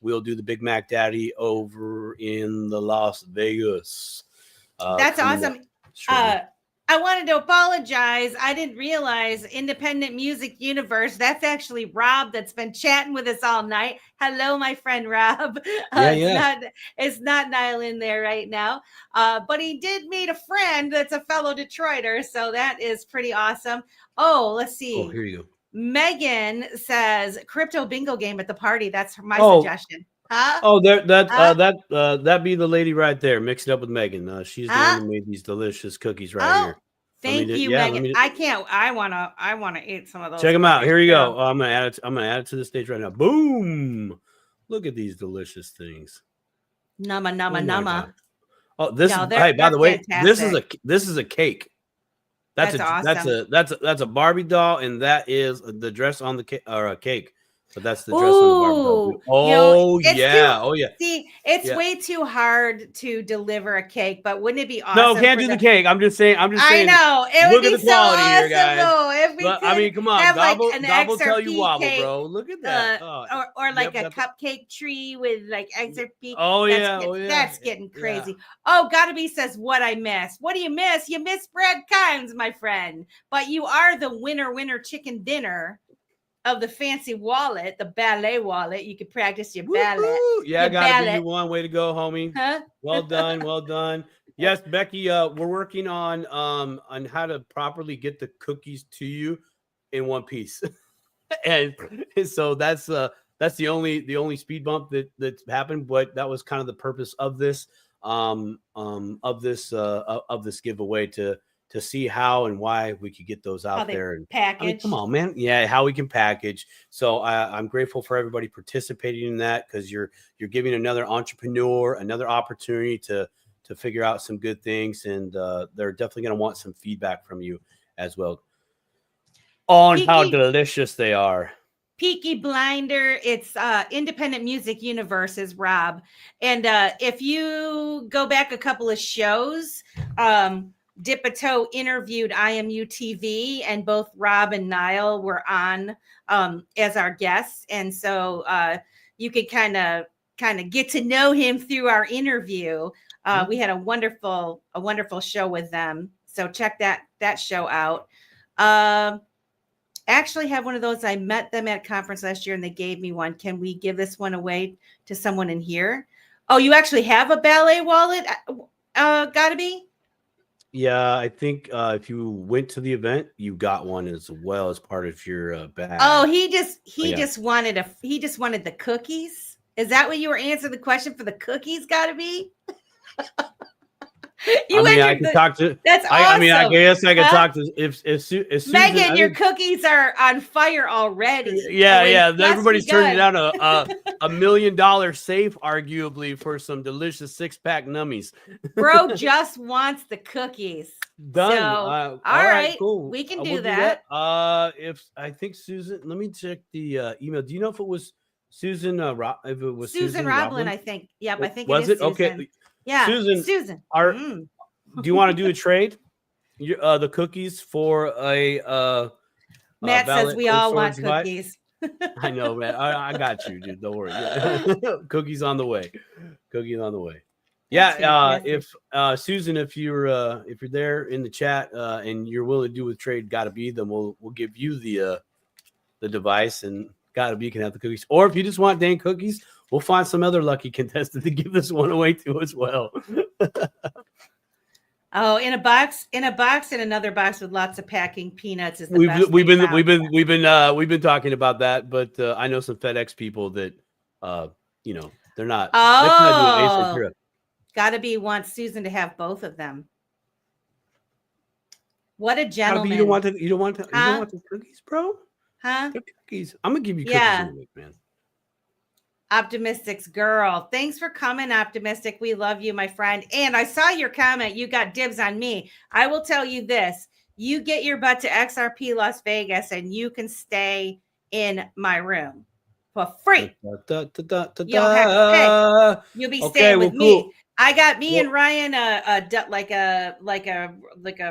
we'll do the Big Mac Daddy over in the Las Vegas. That's awesome. I wanted to apologize. I didn't realize Independent Music Universe. That's actually Rob that's been chatting with us all night. Hello, my friend Rob. It's not Niall in there right now. But he did meet a friend that's a fellow Detroiter. So that is pretty awesome. Oh, let's see. Oh, here you go. Megan says crypto bingo game at the party. That's my suggestion. Huh? Oh, that be the lady right there. Mix It Up with Megan. She's the one who made these delicious cookies right here. Thank you, Megan. I can't. I wanna eat some of those. Check them out. Here you go. I'm gonna add it to the stage right now. Boom! Look at these delicious things. Nama. Oh, this is. Hey, by the way, this is a cake. That's awesome. That's a Barbie doll, and that is the dress on the cake or a cake. But that's the dress on the barbell. Oh, yeah. Oh, yeah. See, it's way too hard to deliver a cake, but wouldn't it be awesome? No, can't do the cake. I'm just saying. I know. It would be so awesome, though, if we could. I mean, come on. Have Gobble, like an gobble XRP tell you wobble, cake, bro. Look at that. Or like a cupcake tree with like XRP. Oh, yeah. That's getting crazy. Oh, Gotta Be says, what I miss. What do you miss? You miss Brad Kimes, my friend. But you are the winner chicken dinner of the fancy wallet, the ballet wallet. You could practice your ballet. Yeah, Gotta Be you one. Way to go, homie. Huh? Well done. Well done. Yes, Becky, we're working on how to properly get the cookies to you in one piece. and so that's the only speed bump that's happened, but that was kind of the purpose of this giveaway to see how and why we could get those out there and package. I mean, come on, man. Yeah, how we can package. So I'm grateful for everybody participating in that, because you're giving another entrepreneur another opportunity to figure out some good things, and they're definitely going to want some feedback from you as well on how delicious they are. Peaky Blinder, it's Independent Music Universes, Rob. And if you go back a couple of shows, Dipito interviewed IMU TV, and both Rob and Niall were on as our guests. And so you could kind of get to know him through our interview. We had a wonderful show with them. So check that show out. Actually have one of those. I met them at a conference last year and they gave me one. Can we give this one away to someone in here? Oh, you actually have a ballet wallet? Gotta Be? Yeah, I think if you went to the event, you got one as well as part of your bag. Oh, he just wanted the cookies. Is that what you were answering the question for the cookies? Gotta Be? I can talk to. That's awesome. I guess I could talk to if Susan, Megan, your cookies are on fire already. Yeah. Everybody's turning down a $1 million safe, arguably, for some delicious 6-pack nummies. Bro just wants the cookies. Done. So, all right, cool. We can do that. If I think Susan, let me check the email. Do you know if it was Susan? If it was Susan Roblin, I think. Yep, I think was it is. Okay. Yeah, Susan. Do you want to do a trade? The cookies for a Matt says we all want cookies. I know, man. I got you, dude. Don't worry. Cookies on the way. Cookies on the way. Yeah. If Susan, if you're there in the chat and you're willing to do a trade, Gotta Be, then we'll give you the device, and Gotta Be can have the cookies. Or if you just want dang cookies, we'll find some other lucky contestant to give this one away to as well. Oh, in a box, and another box with lots of packing peanuts is the best. We've been talking about that, but I know some FedEx people that they're not. Oh, doing Gotta Be wants Susan to have both of them. What a gentleman! You don't want the cookies, bro? Huh? The cookies. I'm gonna give you cookies in a week, man. Optimistic's girl. Thanks for coming, Optimistic. We love you, my friend. And I saw your comment. You got dibs on me. I will tell you this. You get your butt to XRP Las Vegas and you can stay in my room for free. You don't have to pay. You'll be staying with me. I got me and Ryan like a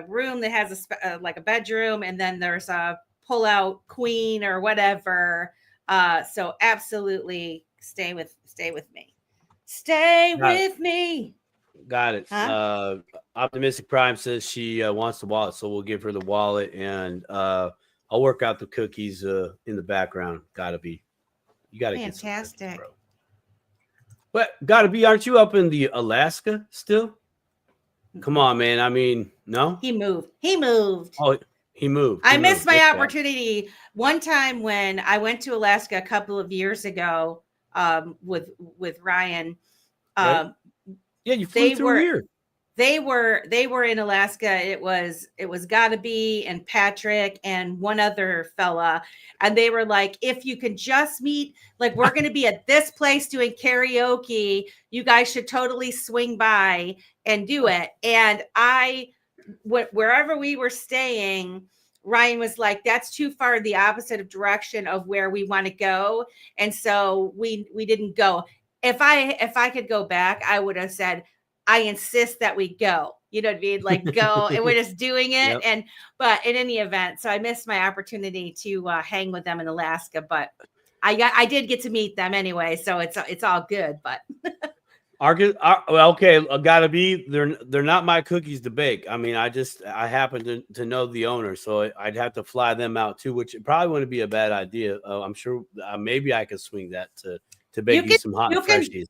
room that has like a bedroom, and then there's a pull-out queen or whatever. So absolutely stay with me. Stay with me. Got it. Huh? Optimistic Prime says she wants the wallet, so we'll give her the wallet, and I'll work out the cookies in the background. Gotta Be. You gotta get fantastic, cookies, bro. But Gotta Be, aren't you up in the Alaska still? Come on, man. I mean, no. He moved. Oh, he moved. I missed my opportunity. One time when I went to Alaska a couple of years ago with Ryan. Right. Yeah, you flew through here. They were in Alaska. It was Gotta Be and Patrick and one other fella. And they were like, if you can just meet, like, we're going to be at this place doing karaoke. You guys should totally swing by and do it. And wherever we were staying, Ryan was like, that's too far the opposite of direction of where we want to go. And so we didn't go. If I could go back, I would have said, I insist that we go. You know what I mean? Like go, and we're just doing it. Yep. But in any event, so I missed my opportunity to hang with them in Alaska, but I did get to meet them anyway. So it's all good, but. Okay, gotta be. They're not my cookies to bake. I mean, I happen to know the owner, so I'd have to fly them out too, which probably wouldn't be a bad idea. I'm sure maybe I could swing that to bake you some hot and freshies.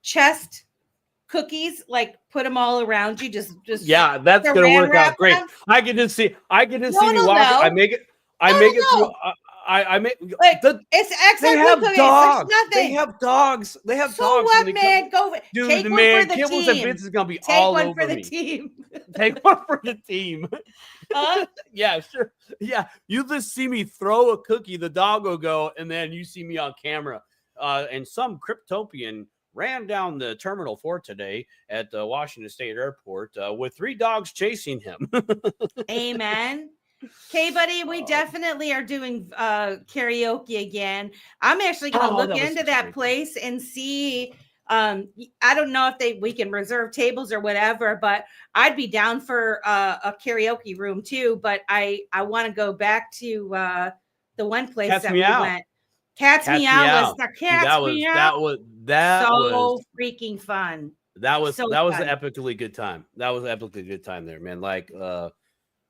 Chest cookies, like put them all around you. Just yeah, that's gonna work out great. I can just see me walking. I make it through. I make like it's XRP. They have dogs. They have dogs. They have so dogs. What, man? Go dude. Take the one man, for the Kibbles team. and Vince is gonna be Take all one over for the me. team. Take one for the team. Yeah, sure. Yeah, you just see me throw a cookie, the dog will go, and then you see me on camera. And some cryptopian ran down the Terminal 4 today at the Washington State Airport with 3 dogs chasing him. Amen. Okay, buddy, we definitely are doing karaoke again. I'm actually going to look into that place and see. I don't know if we can reserve tables or whatever, but I'd be down for a karaoke room too. But I want to go back to the one place that we went. Cat's Meow was so freaking fun. That was an epically good time. That was an epically good time there, man. Like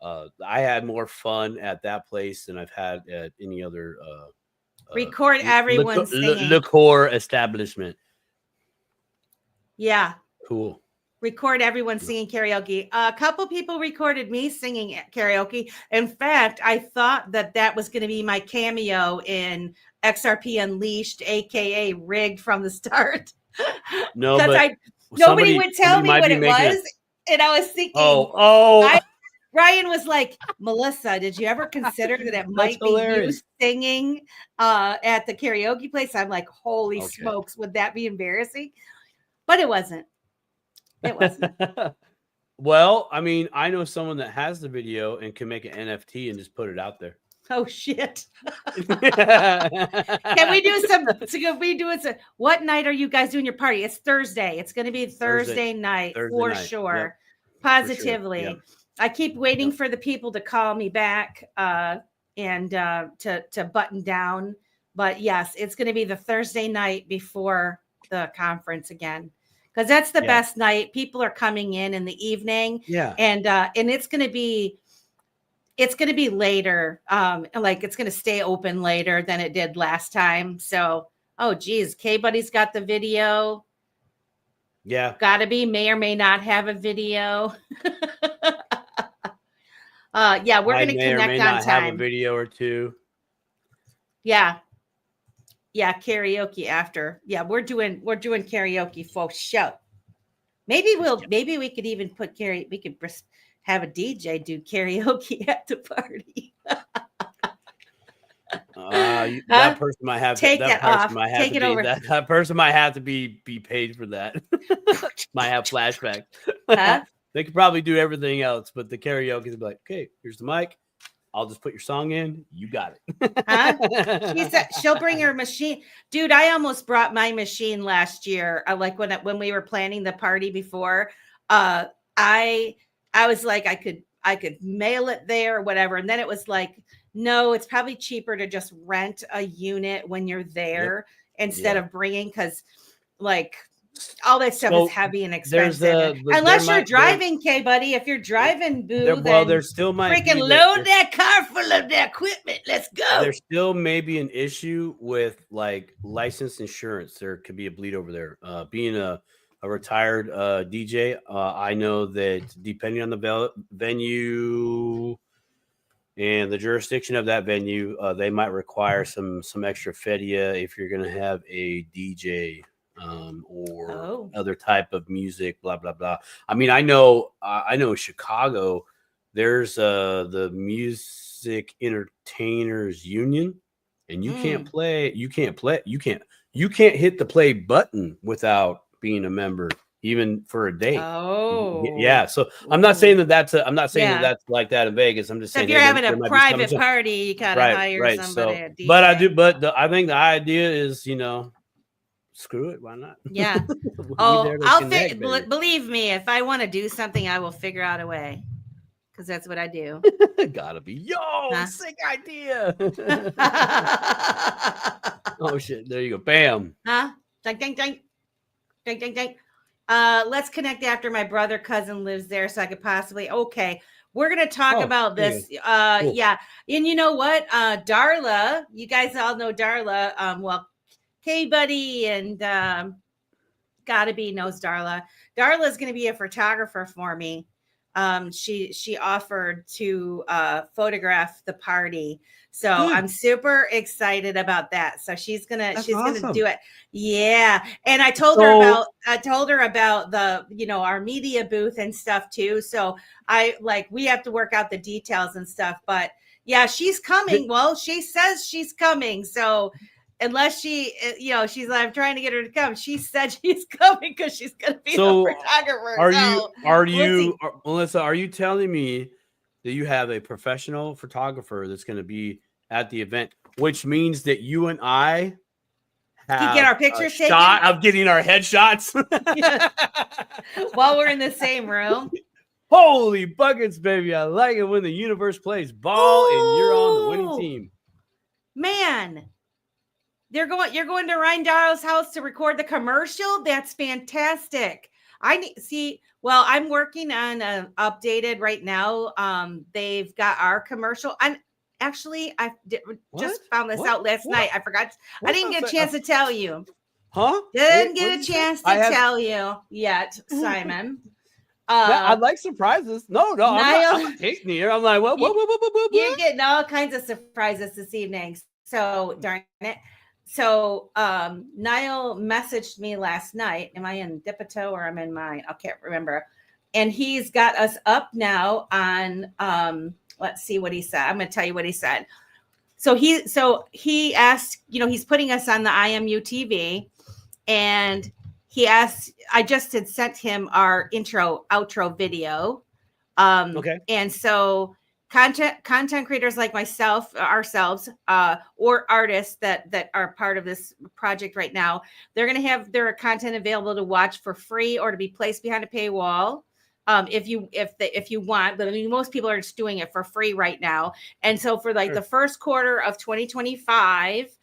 I had more fun at that place than I've had at any other record everyone singing liquor establishment. Yeah. Cool. Record everyone singing karaoke. A couple people recorded me singing karaoke. In fact, I thought that was going to be my cameo in XRP Unleashed, aka Rigged from the start. No, but nobody would tell me what it was, and I was thinking, Ryan was like, Melissa, did you ever consider that it might be you singing at the karaoke place? I'm like, holy smokes, would that be embarrassing? But it wasn't. It wasn't. Well, I mean, I know someone that has the video and can make an NFT and just put it out there. Oh shit! Can we do some? What night are you guys doing your party? It's Thursday. It's going to be Thursday night for sure, positively. Yep. I keep waiting for the people to call me back and to button down. But yes, it's going to be the Thursday night before the conference again. Because that's the best night. People are coming in the evening. Yeah. And it's going to be later. Like it's going to stay open later than it did last time. So, geez, K-Buddy's got the video. Yeah. Gotta be, may or may not have a video. We're going to connect on time. Have a video or two. Yeah. Yeah, karaoke after. Yeah, we're doing karaoke for show. Maybe we could even we could have a DJ do karaoke at the party. That person might have take that off. Take it over. That person might have to be paid for that. Might have flashbacks. Huh? They could probably do everything else, but the karaoke is like, okay, here's the mic. I'll just put your song in. You got it. Huh? She said she'll bring her machine. Dude, I almost brought my machine last year. Like when we were planning the party before, I was like, I could mail it there or whatever. And then it was like, no, it's probably cheaper to just rent a unit when you're there instead of bringing, because like all that stuff is heavy and expensive. Unless you're driving, K-Buddy. If you're driving, boo, there still might freaking load that car full of the equipment. Let's go. There still may be an issue with like licensed insurance. There could be a bleed over there. Being a retired DJ, I know that depending on the venue and the jurisdiction of that venue, they might require some extra fedia if you're going to have a DJ. Or other type of music, blah blah blah. I mean, I know in Chicago, there's the Music Entertainers Union, and you can't hit the play button without being a member even for a day. Oh, yeah. So I'm not saying that that's like that in Vegas. I'm just so saying if you're having a private party, you gotta hire somebody. So, a DJ. but I think the idea is, screw it. Why not? Yeah. Believe me, if I want to do something, I will figure out a way. Because that's what I do. Gotta be sick idea. Oh shit! There you go. Bam. Ding. Let's connect after my cousin lives there, so I could possibly. Okay, we're gonna talk about this. Cool. Yeah, and you know what? Darla, you guys all know Darla. Well, K-Buddy and Gotta Be knows Darla. Darla is gonna be a photographer for me. She offered to photograph the party, so good. I'm super excited about that. So she's gonna do it. Yeah, and I told her about the our media booth and stuff too. So we have to work out the details and stuff. But yeah, she's coming. Well, she says she's coming. So unless she, she's like, I'm trying to get her to come. She said she's coming because she's going to be the photographer. Melissa, are you telling me that you have a professional photographer that's going to be at the event, which means that you and I can get our pictures taken? Shot of getting our headshots while we're in the same room? Holy buckets, baby. I like it when the universe plays ball and you're on the winning team. Man. You're going to Ryan Darrow's house to record the commercial? That's fantastic. I'm working on an updated right now. They've got our commercial. I just found this out last night. I forgot. I didn't get a chance to tell you. Huh? Didn't get a chance to tell you yet, Simon. I like surprises. No, I'm not taking here. I'm like, what? You're getting all kinds of surprises this evening. So darn it. So Niall messaged me last night. Am I in Dipito or I'm in mine? I can't remember. And he's got us up now on let's see what he said. I'm going to tell you what he said. So he asked, he's putting us on the IMU TV, and he asked, I just had sent him our outro video. Okay. And so content creators like ourselves, or artists that are part of this project right now, they're going to have their content available to watch for free or to be placed behind a paywall. If you want, but I mean, most people are just doing it for free right now. And so for the first quarter of 2025,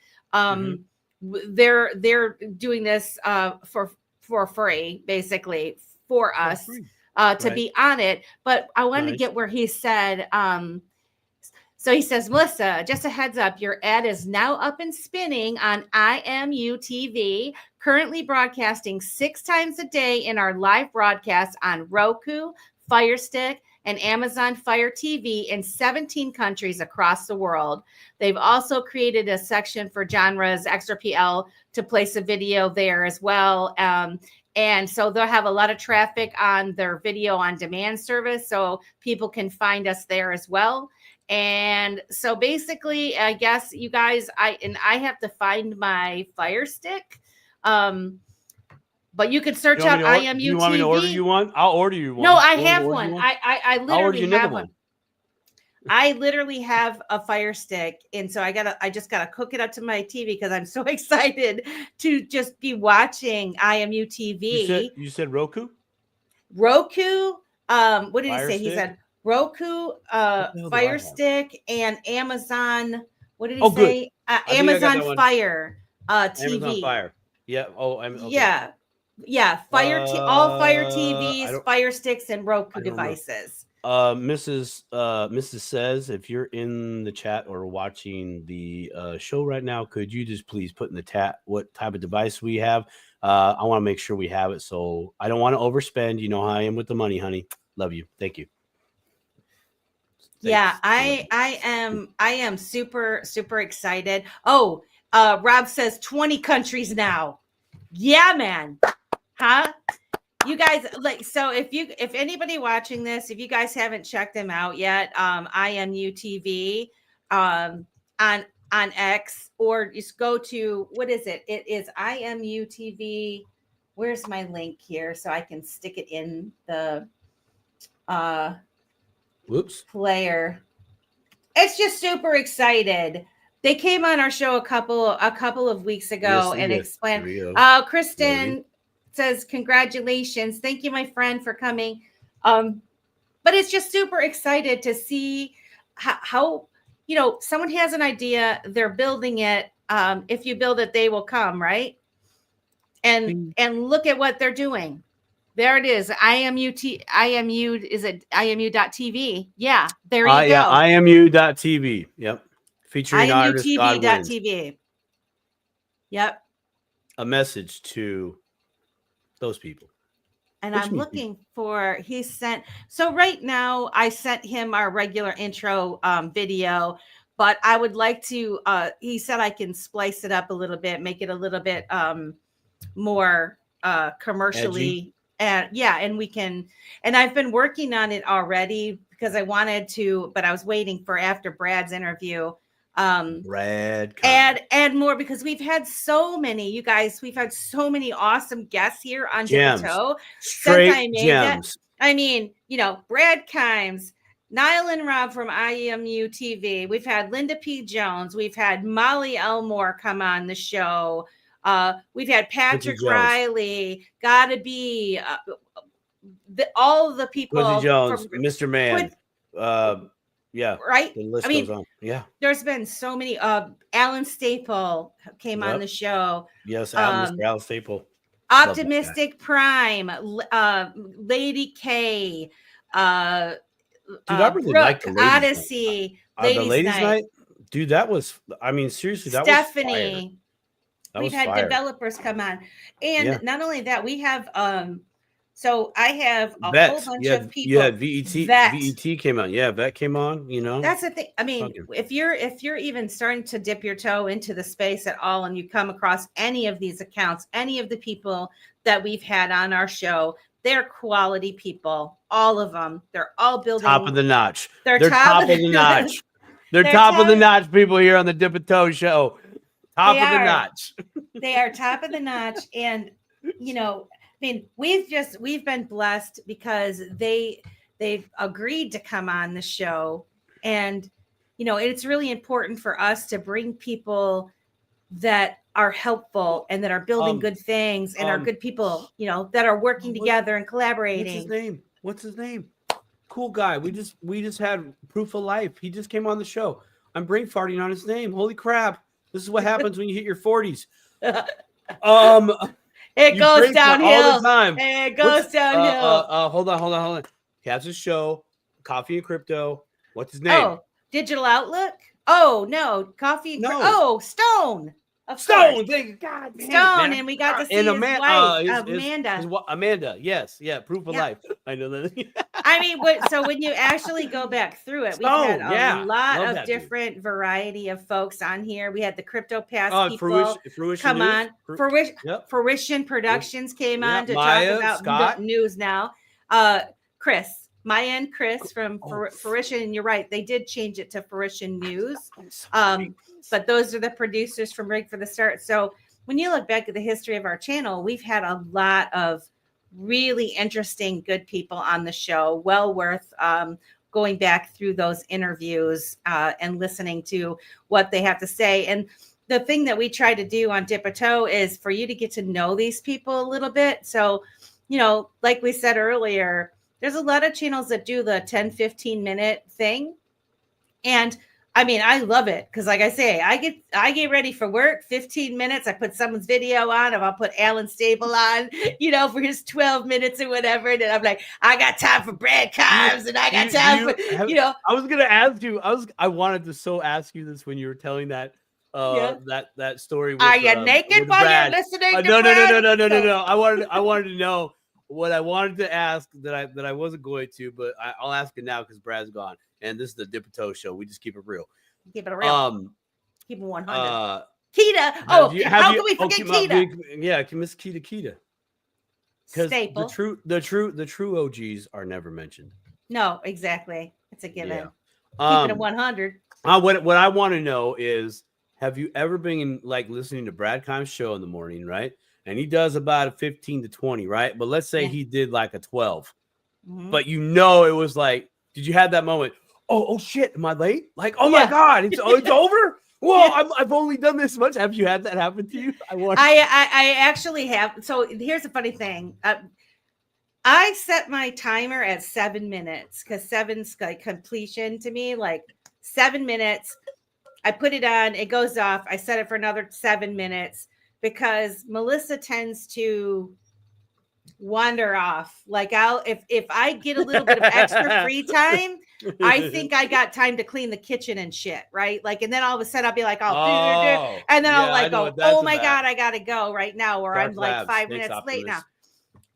they're doing this for free, basically for us. To be on it. But I wanted to get where he said, so he says, Melissa, just a heads up, your ad is now up and spinning on IMU TV, currently broadcasting 6 times a day in our live broadcast on Roku, Fire Stick, and Amazon Fire TV in 17 countries across the world. They've also created a section for genres XRPL to place a video there as well. And so they'll have a lot of traffic on their video on demand service, so people can find us there as well. And so basically, I guess you guys, I have to find my Fire Stick. But you could search out IMU TV. You want me to order you one? I'll order you one. No, I have one. I literally have one. I literally have a Fire Stick, and so I just gotta hook it up to my TV because I'm so excited to just be watching IMU TV. You said Roku? Roku. What did he say? He said Roku, Fire Stick, and Amazon. What did he say? Amazon Fire TV. Amazon Fire. Yeah. Oh, okay. Yeah. All Fire TVs, Fire Sticks, and Roku devices. Mrs. says, if you're in the chat or watching the show right now, could you just please put in the chat what type of device we have? I want to make sure we have it, so I don't want to overspend. You know how I am with the money, honey. Love you. Thank you. Yeah, I am super, super excited. Oh, Rob says 20 countries now. Yeah, man. Huh? You guys, so if anybody watching this, if you guys haven't checked them out yet, IMU TV on X, or just go to, what is it? It is IMU TV. where's my link here so I can stick it in the player. It's just super excited. They came on our show a couple of weeks ago and explained. Kristen says, congratulations. Thank you, my friend, for coming. But it's just super excited to see how someone has an idea, they're building it. If you build it, they will come, right? And look at what they're doing. There it is. IMU, is it IMU.TV? Yeah, there you go. Yeah, IMU.TV. Yep. Featuring artist God Wins. IMUTV.TV. Yep. A message to those people. And I'm looking for, so right now I sent him our regular intro video, but I would like to, he said I can splice it up a little bit, make it a little bit more commercially. And I've been working on it already because I wanted to, but I was waiting for after Brad's interview. Brad, add more, because we've had so many, you guys, we've had so many awesome guests here on Dip-a-Toe. Straight gems. I mean, Brad Kimes, Niall and Rob from IMU TV. We've had Linda P. Jones. We've had Molly Elmore come on the show. We've had Patrick Riley, Gotta Be, all of the people. Quincy Jones, Mr. Man. Yeah. Right. The list goes on. Yeah. There's been so many. Alan Staple came on the show. Yes. Mr. Alan Staple. Optimistic Prime, Lady K, dude, I really like the Odyssey, the ladies night. Dude, that was, seriously, that Stephanie. Was We've had developers come on. And not only that, we have so I have a whole bunch of people. Yeah, VET came on. Yeah, Vet came on, That's the thing. If you're even starting to dip your toe into the space at all, and you come across any of these accounts, any of the people that we've had on our show, they're quality people. All of them. They're all building top of the notch. They're top of the notch. They're top of the notch people here on the Dip-a-Toe show. Top of the notch. They are top of the notch. And, we've been blessed because they've agreed to come on the show. And, it's really important for us to bring people that are helpful and that are building good things and are good people, that are working together and collaborating. What's his name? Cool guy. We just had Proof of Life. He just came on the show. I'm brain farting on his name. Holy crap. This is what happens when you hit your 40s. It goes downhill all the time. It goes downhill. Hold on. Katz's show, Coffee and Crypto. What's his name? Oh, Digital Outlook. Oh no, Coffee. No. Oh, Stone. Stone. God, man, Stone, and we got to see his wife, Amanda. Amanda, yes, yeah, Proof of Life. I know that. So when you actually go back through it, we've had a lot of different variety of folks on here. We had the Crypto Pass people come on. Fruition Productions came on to talk about news now. Chris, Maya and Chris from Fruition, and you're right, they did change it to Fruition News. But those are the producers from Rig for the Start. So when you look back at the history of our channel, we've had a lot of really interesting, good people on the show. Well worth going back through those interviews and listening to what they have to say. And the thing that we try to do on Dip-a-Toe is for you to get to know these people a little bit. So, like we said earlier, there's a lot of channels that do the 10, 15 minute thing. And I love it because, like I say, I get ready for work, 15 minutes. I put someone's video on, or I'll put Alan Stable on, for his 12 minutes or whatever. And I'm like, I got time for Brad Kimes, and I got time for. I was gonna ask you. I wanted to ask you this when you were telling that that story. With, are you naked while you're listening? No. I wanted to know what I wanted to ask that I wasn't going to, but I'll ask it now because Brad's gone. And this is the Dip-a-Toe show. We just keep it real. Keep it real. Keep it 100. Keita. How can we forget Keita? Yeah, Miss Keita. Because the true OGs are never mentioned. No, exactly. It's a given. Yeah. Keep it 100. What I want to know is, have you ever been listening to Brad Kimes' show in the morning, right? and he does about a 15 to 20, right? But let's say he did like a 12. But it was like, did you have that moment? Oh shit, am I late? Like, oh my God, it's over? Whoa, I've only done this much. Have you had that happen to you? I actually have. So here's a funny thing. I set my timer at 7 minutes because 7's like completion to me, like 7 minutes. I put it on, it goes off. I set it for another 7 minutes because Melissa tends to wander off. Like if I get a little bit of extra free time, I think I got time to clean the kitchen and shit, right? Like, and then all of a sudden I'll be like, and then I'll like go, oh my God, I gotta go right now, or I'm like 5 minutes late now.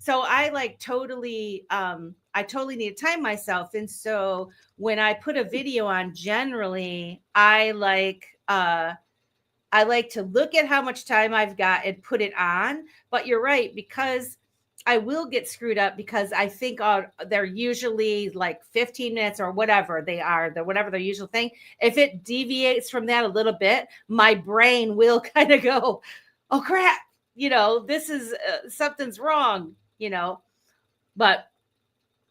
So I like totally, I totally need to time myself. And so when I put a video on, generally, I like to look at how much time I've got and put it on. But you're right, because I will get screwed up because I think they're usually like 15 minutes or whatever they are, whatever their usual thing. If it deviates from that a little bit, my brain will kind of go, oh crap, this is something's wrong. But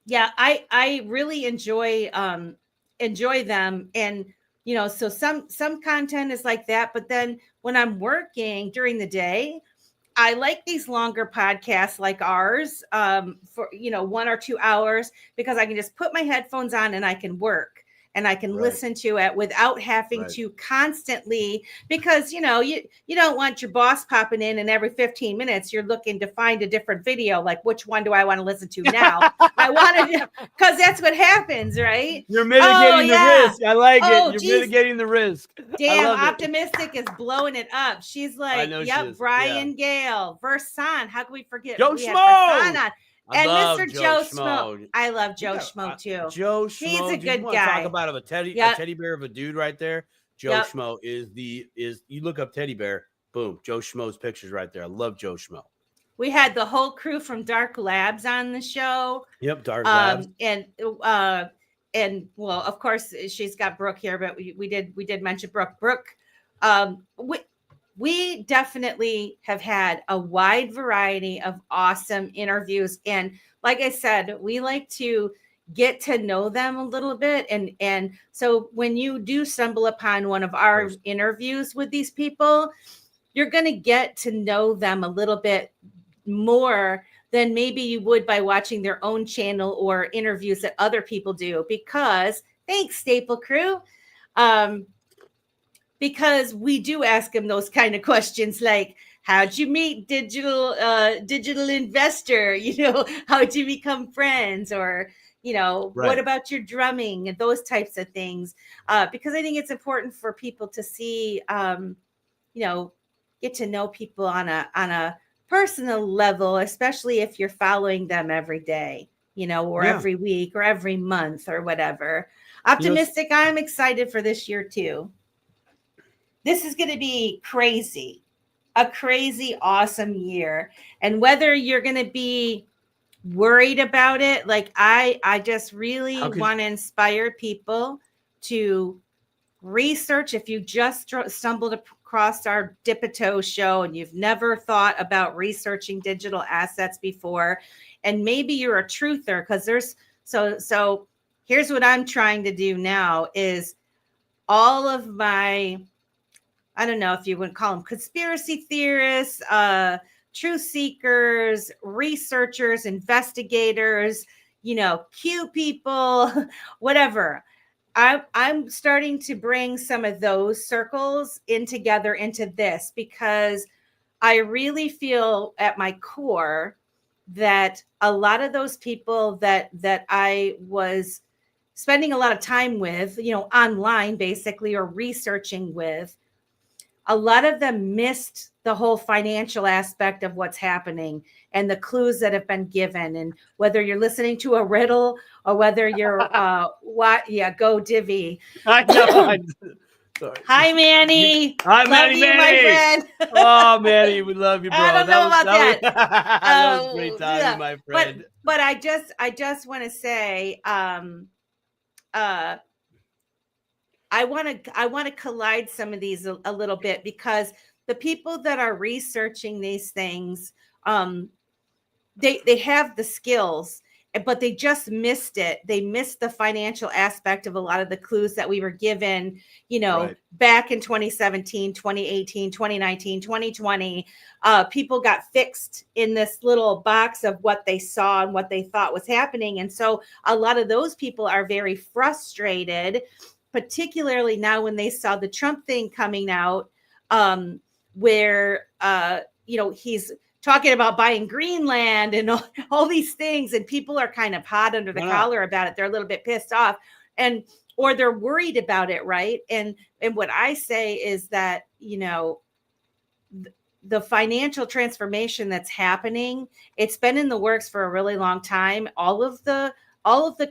yeah, I really enjoy them. And, so some content is like that, but then when I'm working during the day, I like these longer podcasts like ours for, 1 or 2 hours, because I can just put my headphones on and I can work. And I can listen to it without having to constantly, because, you don't want your boss popping in and every 15 minutes you're looking to find a different video. Like, which one do I want to listen to now? I want to, because that's what happens, right? You're mitigating the risk. I like it. You're mitigating the risk. Damn, Optimistic is blowing it up. She's like, yep, Brian Gale, Versan. How can we forget? Joe Schmo on. And Mr. Joe Schmo. I love Joe Schmo too. Joe Schmo. He's a good Talk guy. about a teddy bear of a dude right there. Joe Schmo is you look up teddy bear, boom, Joe Schmo's pictures right there. I love Joe Schmo. We had the whole crew from Dark Labs on the show. Yep, Dark Labs. And well, of course, she's got Brooke here, but we did mention Brooke. Brooke, we definitely have had a wide variety of awesome interviews. And like I said, we like to get to know them a little bit. And so when you do stumble upon one of our interviews with these people, you're going to get to know them a little bit more than maybe you would by watching their own channel or interviews that other people do. Because, thanks, Staple Crew. Because we do ask them those kind of questions like, how'd you meet digital investor? How'd you become friends? Or, what about your drumming and those types of things? Because I think it's important for people to see, get to know people on a personal level, especially if you're following them every day, or every week or every month or whatever. Optimistic, I'm excited for this year too. This is going to be crazy, a crazy, awesome year. And whether you're going to be worried about it, like I just really want to inspire people to research. If you just stumbled across our Dip a Toe show and you've never thought about researching digital assets before, and maybe you're a truther, because there's so here's what I'm trying to do now is all of my, I don't know if you would call them conspiracy theorists, truth seekers, researchers, investigators, Q people, whatever. I'm starting to bring some of those circles together into this, because I really feel at my core that a lot of those people that I was spending a lot of time with, online basically, or researching with, a lot of them missed the whole financial aspect of what's happening and the clues that have been given. And whether you're listening to a riddle or whether you're go Divvy. I know. Sorry. Hi, Manny. Hi, Manny. My friend. Oh, Manny, we love you, bro. I don't know about that. That was great time, my friend. But I just want to say, I want to collide some of these a little bit, because the people that are researching these things, they have the skills, but they just missed it. They missed the financial aspect of a lot of the clues that we were given, back in 2017, 2018, 2019, 2020. People got fixed in this little box of what they saw and what they thought was happening. And so a lot of those people are very frustrated, particularly now when they saw the Trump thing coming out, where, he's talking about buying Greenland and all these things, and people are kind of hot under the collar about it. They're a little bit pissed off, or they're worried about it, right? And what I say is that, the financial transformation that's happening, it's been in the works for a really long time. All of the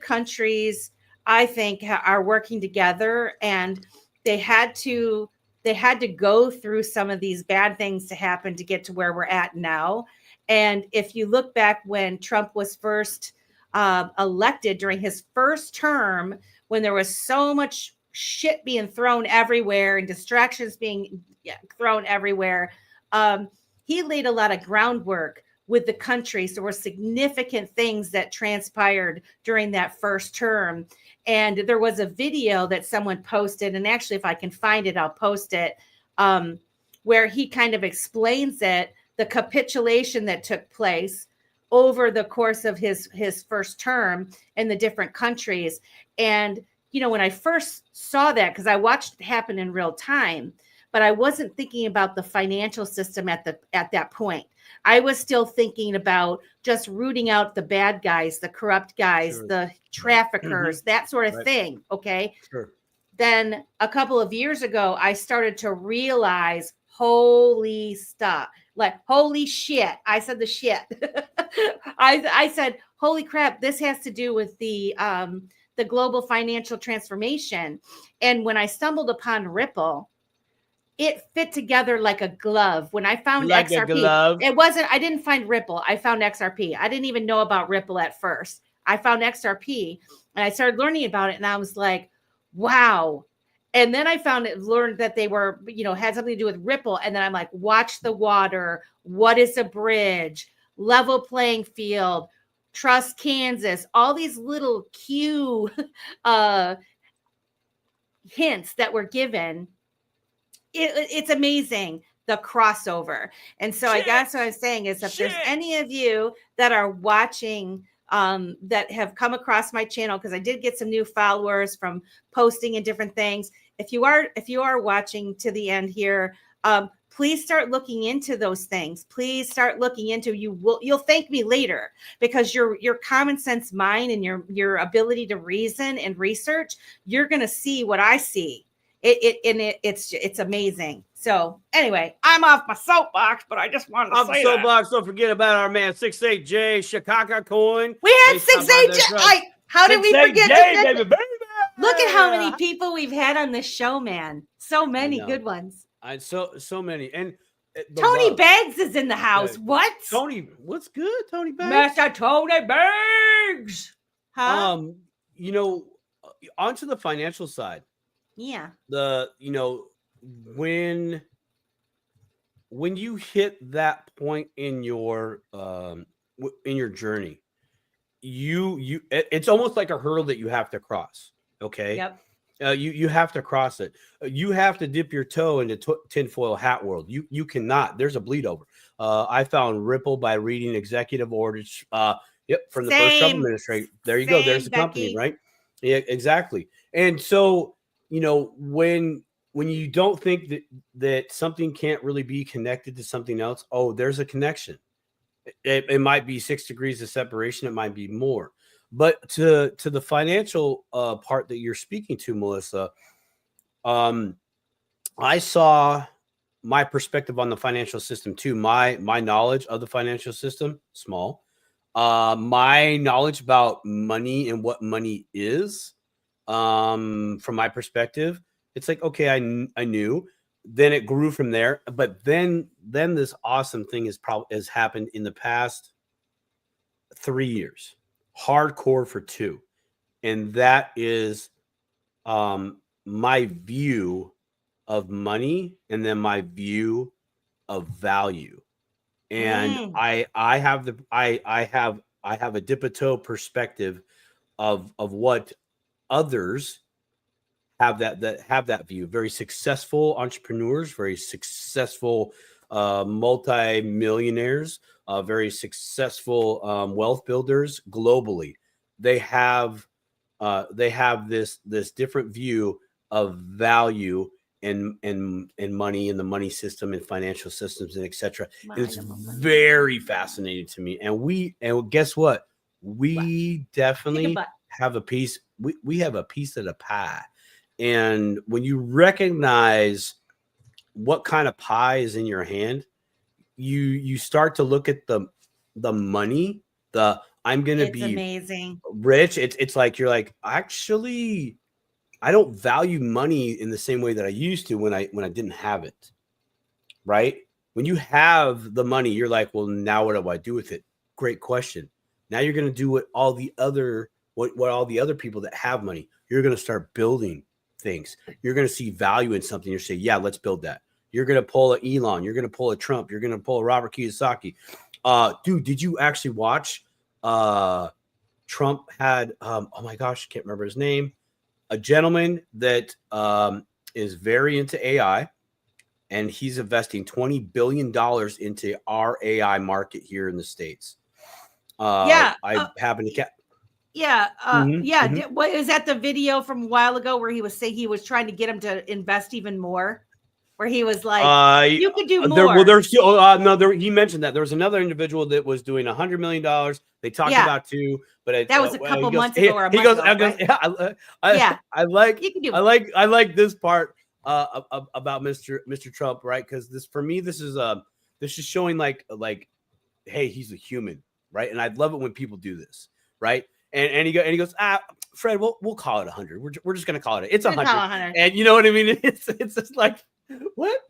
countries, I think, are working together, and they had to go through some of these bad things to happen to get to where we're at now. And if you look back when Trump was first elected, during his first term, when there was so much shit being thrown everywhere and distractions being thrown everywhere, he laid a lot of groundwork with the country. So there were significant things that transpired during that first term. And there was a video that someone posted, and actually, if I can find it, I'll post it, where he kind of explains it, the capitulation that took place over the course of his first term in the different countries. And, when I first saw that, because I watched it happen in real time, but I wasn't thinking about the financial system at that point. I was still thinking about just rooting out the bad guys, the corrupt guys, Sure. the traffickers, that sort of thing. Okay. Sure. Then a couple of years ago, I started to realize, holy stuff, like, holy shit. I said the shit. I said, holy crap, this has to do with the global financial transformation. And when I stumbled upon Ripple, it fit together like a glove. When I found XRP, I didn't find Ripple. I found XRP. I didn't even know about Ripple at first. I found XRP and I started learning about it. And I was like, wow. And then I learned that they were, had something to do with Ripple. And then I'm like, watch the water. What is a bridge? Level playing field. Trust Kansas. All these little cue hints that were given. It's amazing, the crossover. And so I guess what I'm saying is, if there's any of you that are watching that have come across my channel, because I did get some new followers from posting and different things. If you are watching to the end here, please start looking into those things. Please start looking into, you'll thank me later, because your common sense mind and your ability to reason and research, you're going to see what I see. It's amazing. So anyway, I'm off my soapbox, but I just wanted to say that. Soapbox. Don't forget about our man 68J Chicago coin. We had 68J. How did we forget? Baby. Look at how many people we've had on this show, man. So many good ones. So many. And Tony Beggs is in the house. What? Tony, what's good, Tony Beggs? Master Tony Beggs. Huh? Onto the financial side. Yeah. When you hit that point in your journey, it's almost like a hurdle that you have to cross. Okay. Yep. You have to cross it. You have to dip your toe into tinfoil hat world. You cannot. There's a bleed over. I found Ripple by reading executive orders. From the first Trump administration. There you go. There's the company, right? Yeah, exactly. And so, when you don't think that something can't really be connected to something else, there's a connection. It might be 6 degrees of separation. It might be more. But to the financial part that you're speaking to, Melissa, I saw my perspective on the financial system too. My knowledge of the financial system, small. My knowledge about money and what money is, from my perspective, it's like, okay, I knew. Then it grew from there. But then this awesome thing has happened in the past 3 years. Hardcore for 2. And that is my view of money, and then my view of value. And I have a dip-a-toe perspective of what others have that view. Very successful entrepreneurs, very successful multi-millionaires, very successful wealth builders globally. They have this different view of value and money and the money system and financial systems and etc. And it's very fascinating to me. And guess what? We definitely have a piece. We have a piece of the pie. And when you recognize what kind of pie is in your hand, you start to look at the money, I'm going to be amazing rich. It's like, you're like, actually, I don't value money in the same way that I used to when I didn't have it. Right? When you have the money, you're like, well, now what do I do with it? Great question. Now you're going to do what all the other people that have money, you're going to start building things. You're going to see value in something. You're saying, yeah, let's build that. You're going to pull a Elon. You're going to pull a Trump. You're going to pull a Robert Kiyosaki. Dude, did you actually watch? Trump had, oh my gosh, I can't remember his name. A gentleman that is very into AI, and he's investing $20 billion into our AI market here in the States. I happen to What is that, the video from a while ago where he was saying he was trying to get him to invest even more? Where he was like, you could do more. He mentioned that there was another individual that was doing $100 million. They talked about two, but that was a couple months ago. Or a month ago, right? I like this part about Mr. Trump, right? Because this is showing like, hey, he's a human, right? And I love it when people do this, right? And he goes, Fred, we'll call it 100. We're just gonna call it. It's 100. And you know what I mean? It's just like, what?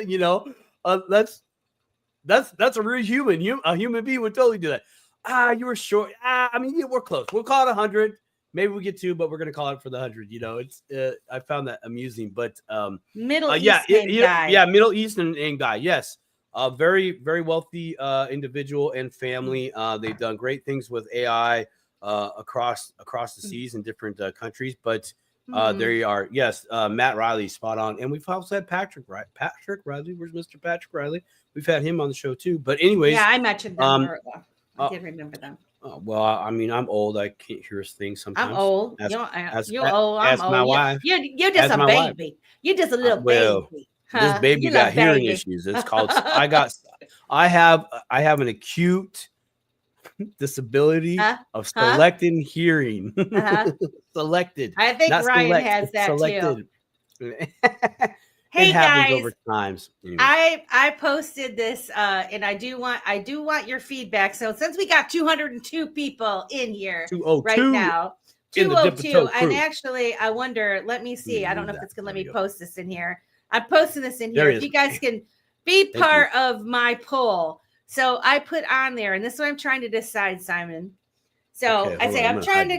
You know, that's a real human. A human being would totally do that. You were short. I mean, we're close. We'll call it 100. Maybe we get 2, but we're gonna call it for the 100. You know, it's I found that amusing. But Middle Eastern guy. Middle Eastern guy. Yes, a very, very wealthy individual and family. They've done great things with AI across the seas in different countries. But there you are. Yes, Matt Riley, spot on. And we've also had Patrick Riley. Where's Mr. Patrick Riley? We've had him on the show too. But anyways, yeah, I mentioned them. I did remember them. Well, I mean, I'm old. I can't hear things sometimes. I'm old. You're old. I'm old. My wife. You're just a baby. Wife. You're just a little baby. This baby got hearing issues. It's called. I have an acute disability of selected hearing. Selected. I think Ryan has that selected. Too. Hey guys, over times. Anyway. I posted this and I do want your feedback. So since we got 202 people in here right now, 202, and actually I wonder, let me see. I don't know if it's gonna let me post this in here. I'm posting this in here. If you guys can be part of my poll. So I put on there, and this is what I'm trying to decide, Simon. So I say I'm trying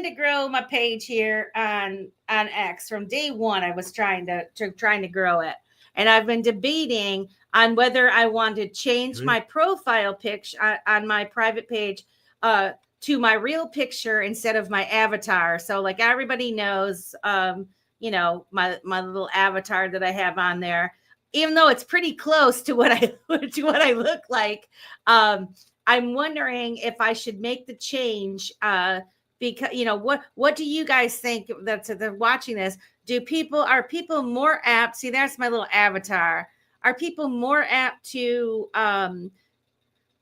to grow my page here on X. From day one, I was trying to grow it, and I've been debating on whether I want to change my profile picture on my private page to my real picture instead of my avatar. So like everybody knows, you know, my little avatar that I have on there, even though it's pretty close to what I look like. I'm wondering if I should make the change because, you know, what do you guys think that they're watching this? Are people more apt? See, that's my little avatar. Are people more apt to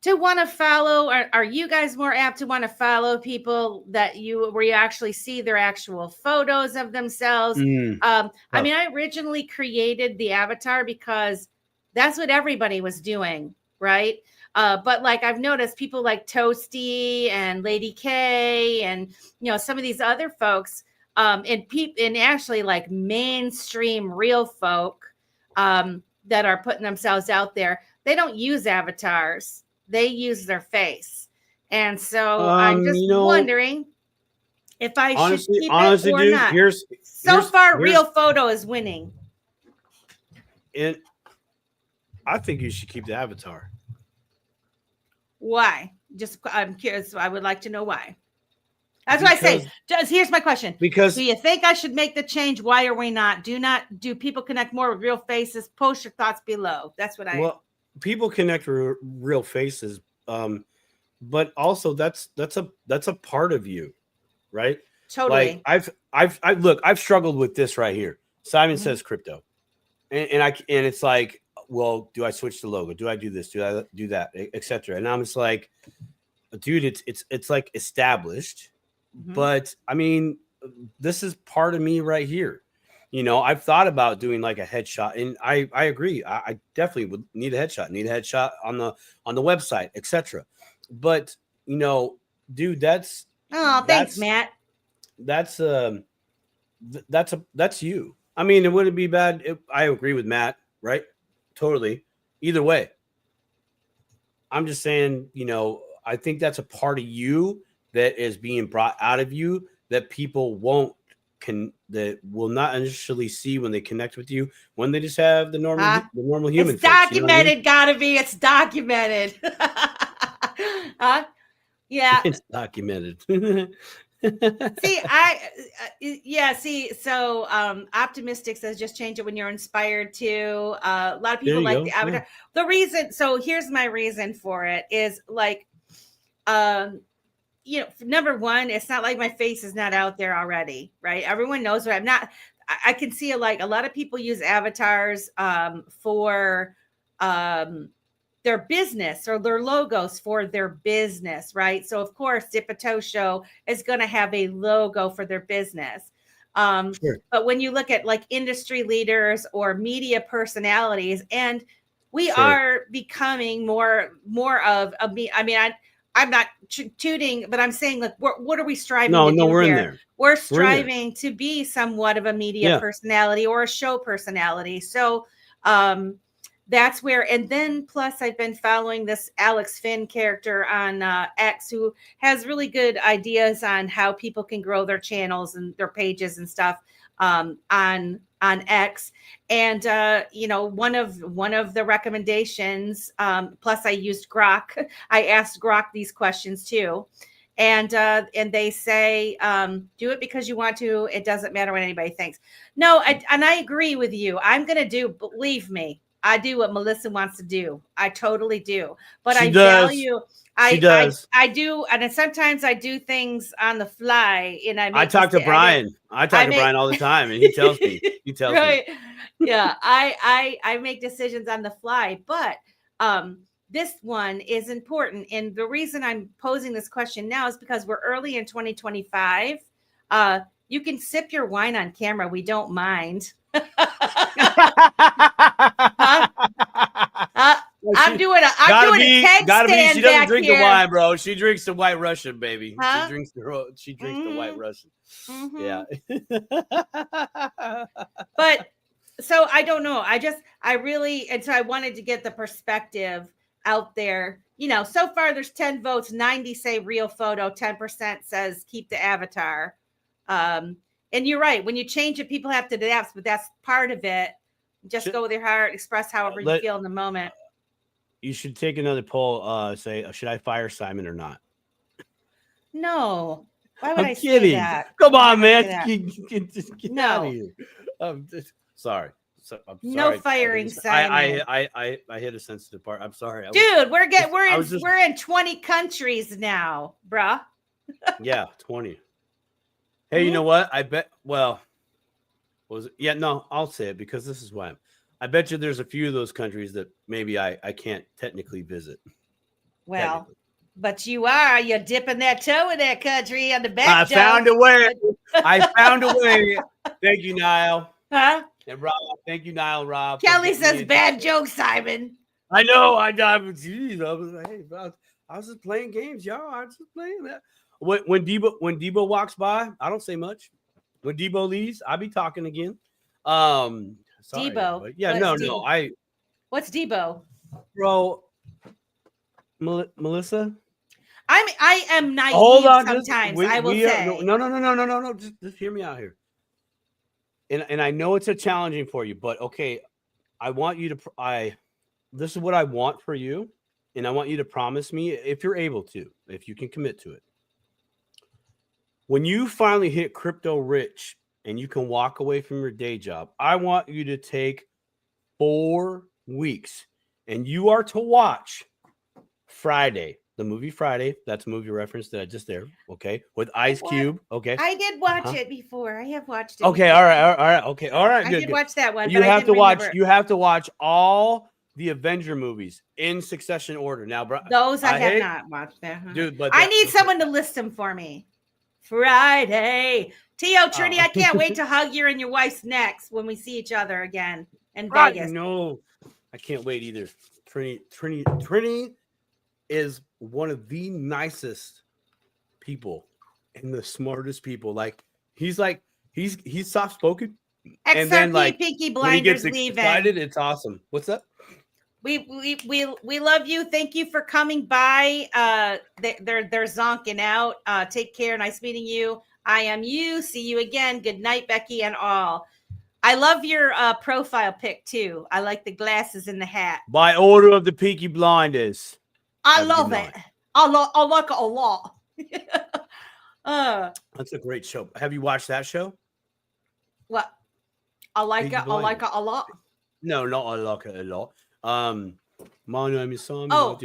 want to follow? Are you guys more apt to want to follow people where you actually see their actual photos of themselves? I mean, I originally created the avatar because that's what everybody was doing, right? But like I've noticed people like Toasty and Lady K and, you know, some of these other folks and actually like mainstream real folk that are putting themselves out there, they don't use avatars. They use their face. And so I'm just wondering if I should keep it or not. So far, real photo is winning. I think you should keep the avatar. Why? Just I'm curious. I would like to know why. That's what I say. Here's my question. Because do you think I should make the change? Why are we not? Do people connect more with real faces? Post your thoughts below. That's what Well, people connect with real faces, but also that's a part of you, right? Totally. Like I've struggled with this right here. Simon says crypto, and it's like, well, do I switch the logo? Do I do this? Do I do that? Etc. And I'm just like, dude, it's like established. But I mean, this is part of me right here. You know, I've thought about doing like a headshot, and I agree. I definitely would need a headshot on the website, etc. But you know, dude, thanks, Matt. That's you. I mean, it wouldn't be bad. I agree with Matt, right? Totally. Either way, I'm just saying, you know, I think that's a part of you that is being brought out of you that people that will not initially see when they connect with you, when they just have the normal human. It's documented, you know gotta be. It's documented. Yeah, it's documented. So Optimistic says just change it when you're inspired to. A lot of people like the avatar. Yeah. The reason, so here's my reason for it is like, you know, number one, it's not like my face is not out there already, right? Everyone knows what I'm not. I can see a lot of people use avatars for their business or their logos for their business, right? So of course, Dip a Toe Show is going to have a logo for their business. Sure. But when you look at like industry leaders or media personalities, and we are becoming more of a me. I mean, I'm not tooting, but I'm saying, like, what are we striving to do we're here? In there. We're striving to be somewhat of a media personality or a show personality. So that's where, and then plus I've been following this Alex Finn character on X, who has really good ideas on how people can grow their channels and their pages and stuff on X. And you know, one of the recommendations, plus I used Grok. I asked Grok these questions too, and they say do it because you want to. It doesn't matter what anybody thinks. No, and I agree with you. I'm gonna believe me, I do what Melissa wants to do. I totally do. But I value. I do, and sometimes I do things on the fly, and I talk to Brian. I talk to Brian all the time, and he tells me. He tells me. Yeah, I make decisions on the fly, but this one is important, and the reason I'm posing this question now is because we're early in 2025. You can sip your wine on camera. We don't mind. I'm doing a keg stand. She doesn't drink the wine, bro. She drinks the White Russian, baby. Huh? She drinks the White Russian. Yeah. But so I don't know. And so I wanted to get the perspective out there. You know, so far there's 10 votes, 90 say real photo, 10% says keep the avatar. And you're right. When you change it, people have to adapt, but that's part of it. Just go with your heart, express however you feel in the moment. You should take another poll. Say, should I fire Simon or not? No. Why would I say that? Come on, man. Get out of here. Sorry. No firing, Simon. I hit a sensitive part. I'm sorry. Dude, we're in 20 countries now, bruh. Yeah, 20. Hey, you know what? I bet. Well, was it? Yeah, no, I'll say it because this is why. I bet you there's a few of those countries that maybe I can't technically visit. Well, but you dipping that toe in that country on the back. I found a way. Thank you, Niall. Huh? And Rob, thank you, Niall. Rob. Kelly says bad joke, Simon. I know. Geez, I was like, hey, bro, I was just playing games, y'all. I was just playing that. When Debo walks by, I don't say much. When Debo leaves, I'll be talking again. Sorry, Debo. But yeah, What's Debo? Bro, Melissa? I am naive. Hold on, sometimes. I will say. No. Just hear me out here. And I know it's a challenging for you, but okay, I want you to. this is what I want for you, and I want you to promise me, if you're able to, if you can commit to it. When you finally hit crypto rich and you can walk away from your day job, I want you to take 4 weeks and you are to watch Friday, the movie Friday. That's a movie reference that I just there. Okay. With Ice Cube. Okay. I did watch it before. I have watched it. Okay. Before. All right. Okay. All right. I Good, did good. watch that one. You have to watch. You have to watch all the Avenger movies in succession order. Now, bro, those I have not watched that, dude. But I need someone to list them for me. Friday, Tio Trini, I can't wait to hug you and your wife's necks when we see each other again in Vegas. No, I can't wait either. Trini is one of the nicest people and the smartest people. Like he's soft spoken. And then like Pinky Blinders when he gets leaving. excited, it's awesome. What's up? We love you. Thank you for coming by. They're zonking out. Take care. Nice meeting you. I am you. See you again. Good night, Becky and all. I love your profile pic too. I like the glasses and the hat. By order of the Peaky Blinders. I love it. I like it a lot. That's a great show. Have you watched that show? What? I like it. I like it a lot. No, not I like it a lot. My name is Simon. Oh,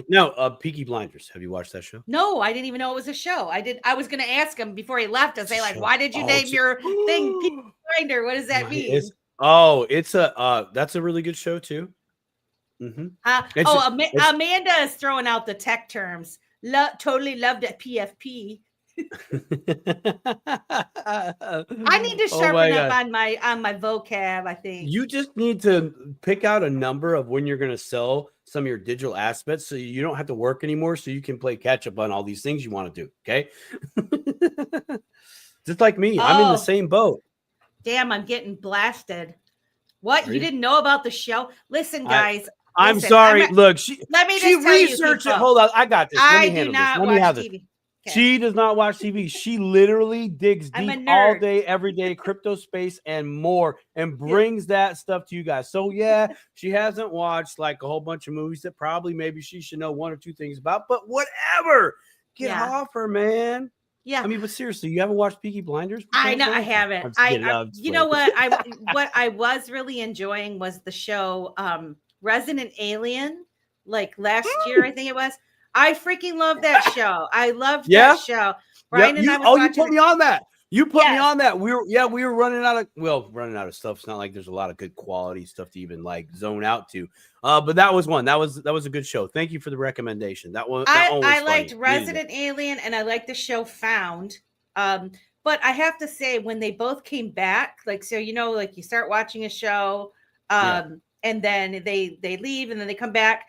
no, Peaky Blinders. Have you watched that show? No, I didn't even know it was a show. I was going to ask him before he left to say like, why did you name your thing Peaky Blinder? What does that mean? That's a really good show too. Mm-hmm. Amanda is throwing out the tech terms. Totally loved it. PFP. I need to sharpen up on my vocab. I think you just need to pick out a number of when you're going to sell some of your digital assets, so you don't have to work anymore, so you can play catch up on all these things you want to do. Okay, just like me, I'm in the same boat. Damn, I'm getting blasted. What? You didn't know about the show? Listen, guys. I'm sorry. Look, let me just researched it. Hold on, I got this. I do not watch TV. Okay. She does not watch TV. She literally digs deep all day, every day, crypto space and more, and brings that stuff to you guys. So yeah, she hasn't watched like a whole bunch of movies that probably maybe she should know 1 or 2 things about, but whatever. Get off her, man. Yeah. I mean, but seriously, you haven't watched Peaky Blinders? I know I haven't. You know what? What I was really enjoying was the show Resident Alien, like last year, I think it was. I freaking love that show. I loved that show. Brian and I was you put me on that. You put me on that. We were running out of stuff. It's not like there's a lot of good quality stuff to even like zone out to. But that was one. That was a good show. Thank you for the recommendation. That one was I liked Resident Alien and I liked the show Found. But I have to say when they both came back, like so like you start watching a show, and then they leave and then they come back.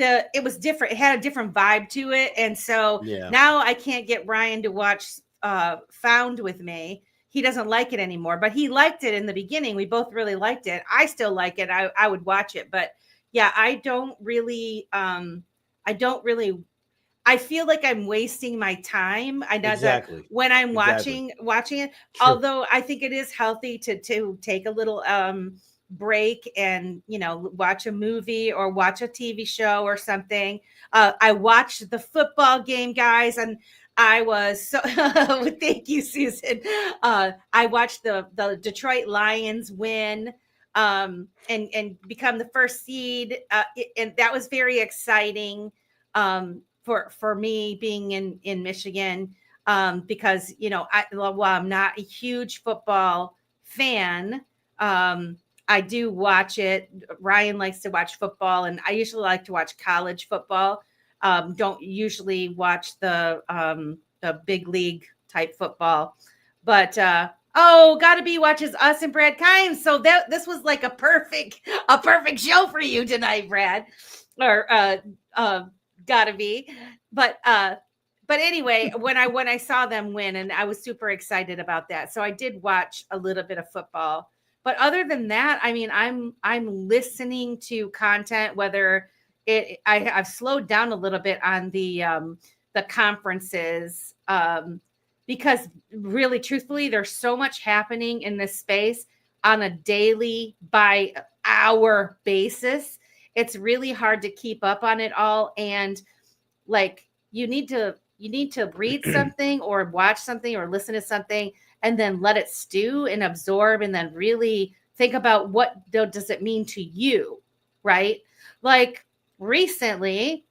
It was different. It had a different vibe to it. And so now I can't get Ryan to watch Found with me. He doesn't like it anymore, but he liked it in the beginning. We both really liked it. I still like it. I would watch it, but yeah, I don't really, I feel like I'm wasting my time. I know that when I'm watching it, although I think it is healthy to take a little, break and watch a movie or watch a TV show or something. I watched the football game, guys, and I was so thank you, Susan. I watched the Detroit Lions win and become the first seed, and that was very exciting for me being in Michigan because I'm not a huge football fan. I do watch it. Ryan likes to watch football, and I usually like to watch college football. Don't usually watch the big league type football, but Gotta Be watches us and Brad Kimes. So this was like a perfect show for you tonight, Brad, or Gotta Be. But anyway, when I saw them win, and I was super excited about that, so I did watch a little bit of football. But other than that, I mean, I'm listening to content. Whether I've slowed down a little bit on the conferences because really, truthfully, there's so much happening in this space on a daily by hour basis, it's really hard to keep up on it all. And like, you need to read something or watch something or listen to something and then let it stew and absorb, and then really think about what does it mean to you, right? Like recently,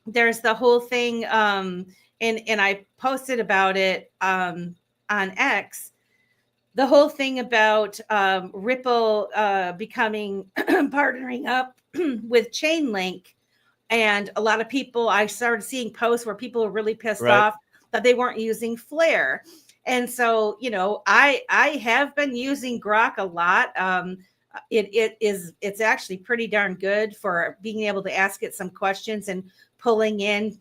there's the whole thing, and I posted about it on X, the whole thing about Ripple becoming partnering up with Chainlink. And a lot of people, I started seeing posts where people were really pissed off that they weren't using Flare. And so, I have been using Grok a lot. It's actually pretty darn good for being able to ask it some questions and pulling in,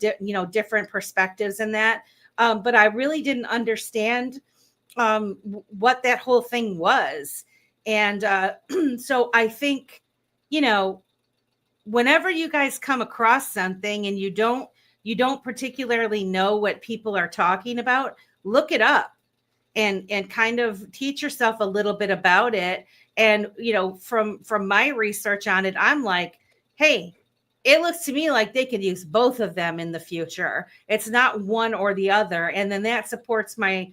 different perspectives in that. But I really didn't understand what that whole thing was. And so I think, whenever you guys come across something and you don't particularly know what people are talking about, look it up and kind of teach yourself a little bit about it. And, from my research on it, I'm like, hey, it looks to me like they could use both of them in the future. It's not one or the other. And then that supports my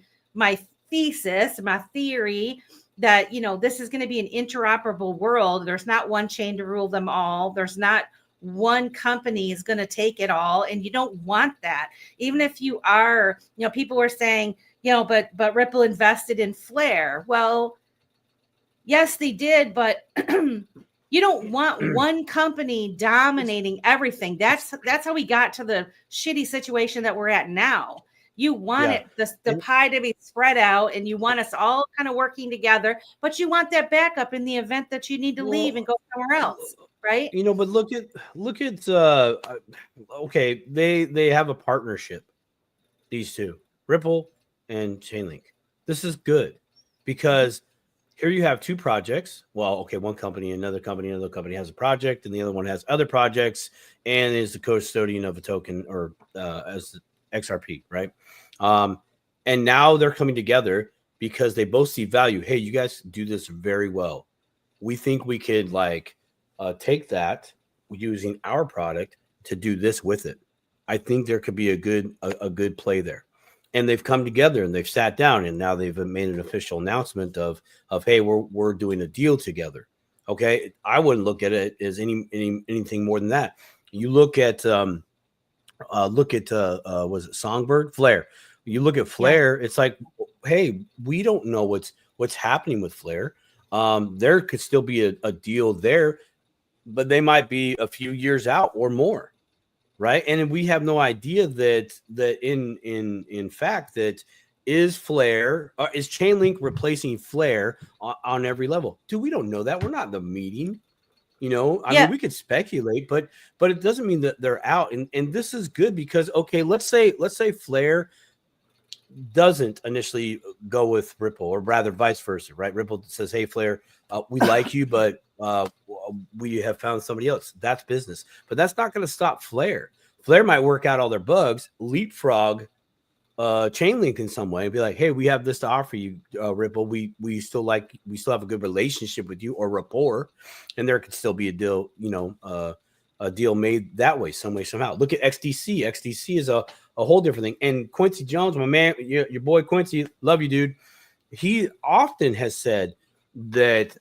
thesis, my theory that, this is going to be an interoperable world. There's not one chain to rule them all. There's not one company is going to take it all. And you don't want that. Even if you are, people were saying, but Ripple invested in Flare. Well, yes, they did, but you don't want one company dominating everything. That's how we got to the shitty situation that we're at now. You want the pie to be spread out, and you want us all kind of working together, but you want that backup in the event that you need to leave and go somewhere else, right? But look at okay, they have a partnership, these two, Ripple and Chainlink. This is good because here you have two projects. Well, okay, one company, another company has a project, and the other one has other projects and is the custodian of a token, or as the XRP, right? And now they're coming together because they both see value. Hey, you guys do this very well. We think we could take that using our product to do this with it. I think there could be a good play there. And they've come together and they've sat down, and now they've made an official announcement of hey, we're doing a deal together. Okay, I wouldn't look at it as anything more than that. You look at was it Songbird? Flare. You look at Flare, it's like, hey, we don't know what's happening with Flare. There could still be a deal there, but they might be a few years out or more, right? And we have no idea that in fact that is Flare, is Chainlink replacing Flare on every level? Dude, we don't know that. We're not in the meeting. I mean, we could speculate, but it doesn't mean that they're out. And this is good because, okay, let's say Flare doesn't initially go with Ripple, or rather vice versa, right? Ripple says, hey, Flare, we like you, but we have found somebody else. That's business. But that's not going to stop Flare. Flare might work out all their bugs, leapfrog Chainlink in some way, and be like, hey, we have this to offer you, Ripple. We still have a good relationship with you, or rapport, and there could still be a deal, a deal made that way, some way, somehow. Look at XDC. XDC is a whole different thing. And Quincy Jones, my man, your boy Quincy, love you, dude. He often has said that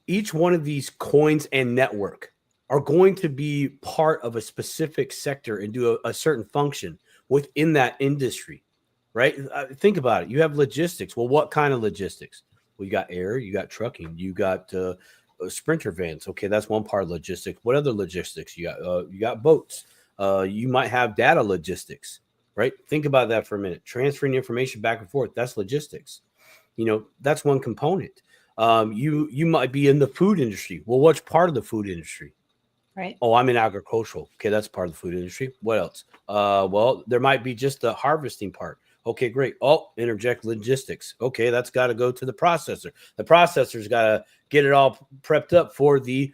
each one of these coins and network are going to be part of a specific sector and do a certain function within that industry, right? Think about it. You have logistics. Well, what kind of logistics? Well, you got air, you got trucking, you got sprinter vans. Okay, that's one part of logistics. What other logistics? You got boats. You might have data logistics, right? Think about that for a minute. Transferring information back and forth, that's logistics. That's one component. You might be in the food industry. Well, what's part of the food industry? Right. Oh, I'm in agricultural. Okay, that's part of the food industry. What else? Well, there might be just the harvesting part. Okay, great. Oh, interject logistics. Okay, that's got to go to the processor. The processor's got to get it all prepped up for the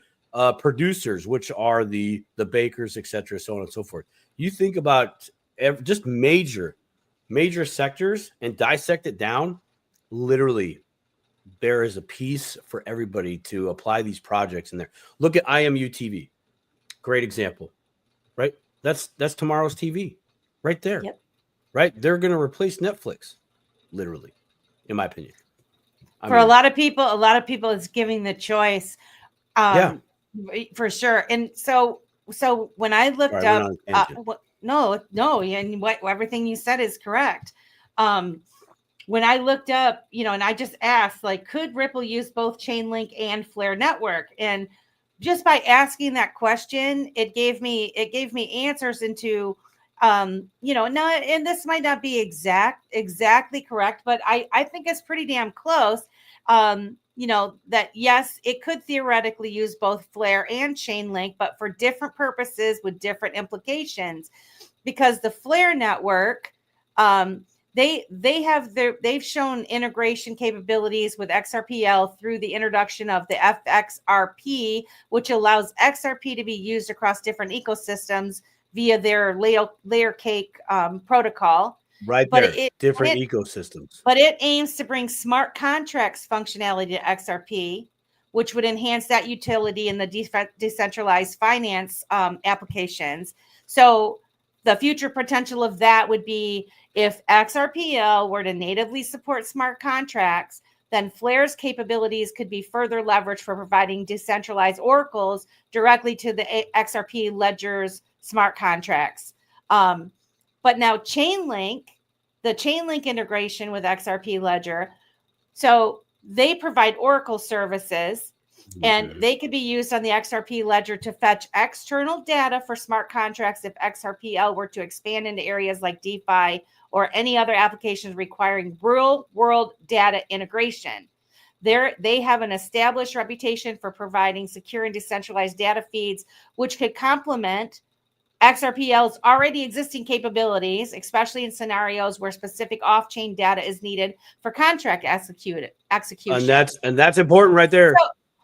producers, which are the bakers, etc., so on and so forth. You think about just major sectors and dissect it down. Literally, there is a piece for everybody to apply these projects in there. Look at IMU TV. Great example, right? That's tomorrow's TV right there. Yep. Right? They're going to replace Netflix, literally, in my opinion. A lot of people, it's giving the choice. For sure. And so when I looked up, and everything you said is correct. When I looked up, and I just asked, like, could Ripple use both Chainlink and Flare Network? And just by asking that question, it gave me answers into, and this might not be exactly correct, but I think it's pretty damn close. That yes, it could theoretically use both Flare and Chainlink, but for different purposes with different implications, because the Flare network, they've shown integration capabilities with XRPL through the introduction of the XRP, which allows XRP to be used across different ecosystems via their layer cake protocol. Right there, different ecosystems. But it aims to bring smart contracts functionality to XRP, which would enhance that utility in the decentralized finance applications. So the future potential of that would be if XRPL were to natively support smart contracts, then Flare's capabilities could be further leveraged for providing decentralized oracles directly to the XRP ledger's smart contracts. But now the Chainlink integration with XRP Ledger, so they provide Oracle services, and they could be used on the XRP Ledger to fetch external data for smart contracts if XRPL were to expand into areas like DeFi or any other applications requiring real-world data integration. They have an established reputation for providing secure and decentralized data feeds, which could complement XRPL's already existing capabilities, especially in scenarios where specific off-chain data is needed for contract execution. And that's important right there.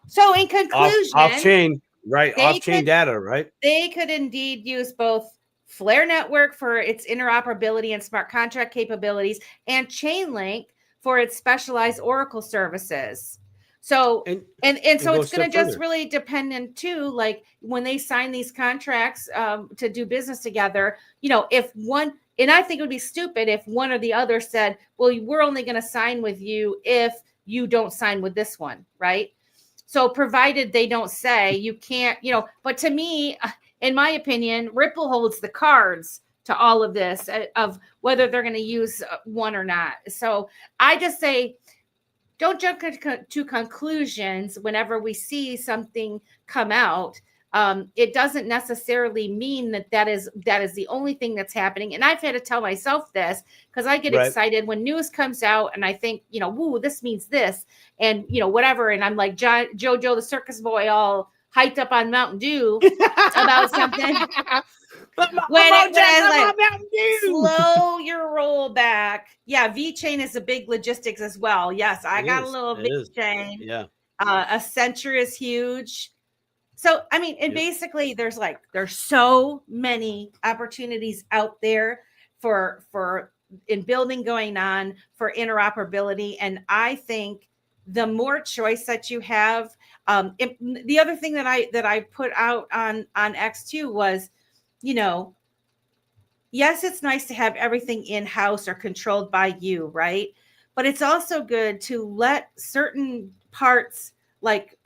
So in conclusion, off-chain, right? Off-chain data, right? They could indeed use both Flare Network for its interoperability and smart contract capabilities, and Chainlink for its specialized Oracle services. So so it's going to just really depend too, like when they sign these contracts to do business together, if one, and I think it would be stupid if one or the other said, well, we're only going to sign with you if you don't sign with this one, right? So provided they don't say you can't, but to me, in my opinion, Ripple holds the cards to all of this of whether they're going to use one or not. So I just say, don't jump to conclusions whenever we see something come out. It doesn't necessarily mean that is the only thing that's happening. And I've had to tell myself this because I get excited when news comes out and I think, woo, this means this and, whatever. And I'm like Jojo, the circus boy, all hyped up on Mountain Dew about something. Slow your roll back. Yeah, VeChain is a big logistics as well. Yes, I got a little VeChain. Yeah. Accenture is huge. So, I mean, and basically there's so many opportunities out there for in building going on for interoperability. And I think the more choice that you have, the other thing that I put out on X2 was, yes, it's nice to have everything in-house or controlled by you, right? But it's also good to let certain parts, like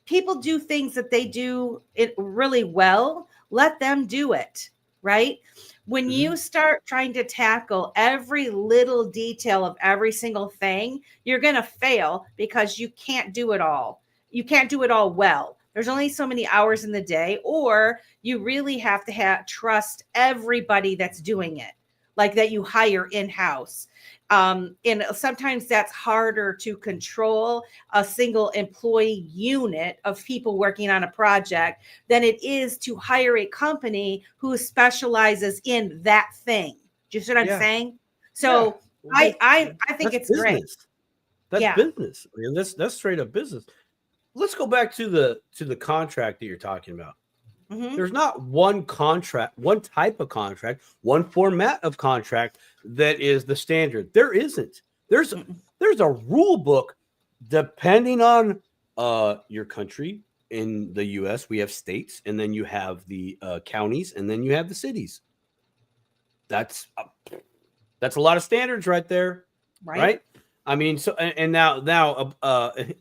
people do things that they do it really well, let them do it, right? When you start trying to tackle every little detail of every single thing, you're going to fail because you can't do it all. You can't do it all well. There's only so many hours in the day, or you really have to trust everybody that's doing it, like that you hire in-house. And sometimes that's harder to control a single employee unit of people working on a project than it is to hire a company who specializes in that thing. Do you see what I'm saying? So I think it's business. Great. That's business. I mean, that's straight up business. Let's go back to the contract that you're talking about. There's not one contract, one type of contract, one format of contract that is the standard. There isn't. There's a rule book Depending on your country, in the U.S., we have states, and then you have the counties, and then you have the cities. That's a lot of standards right there, right? I mean, so and now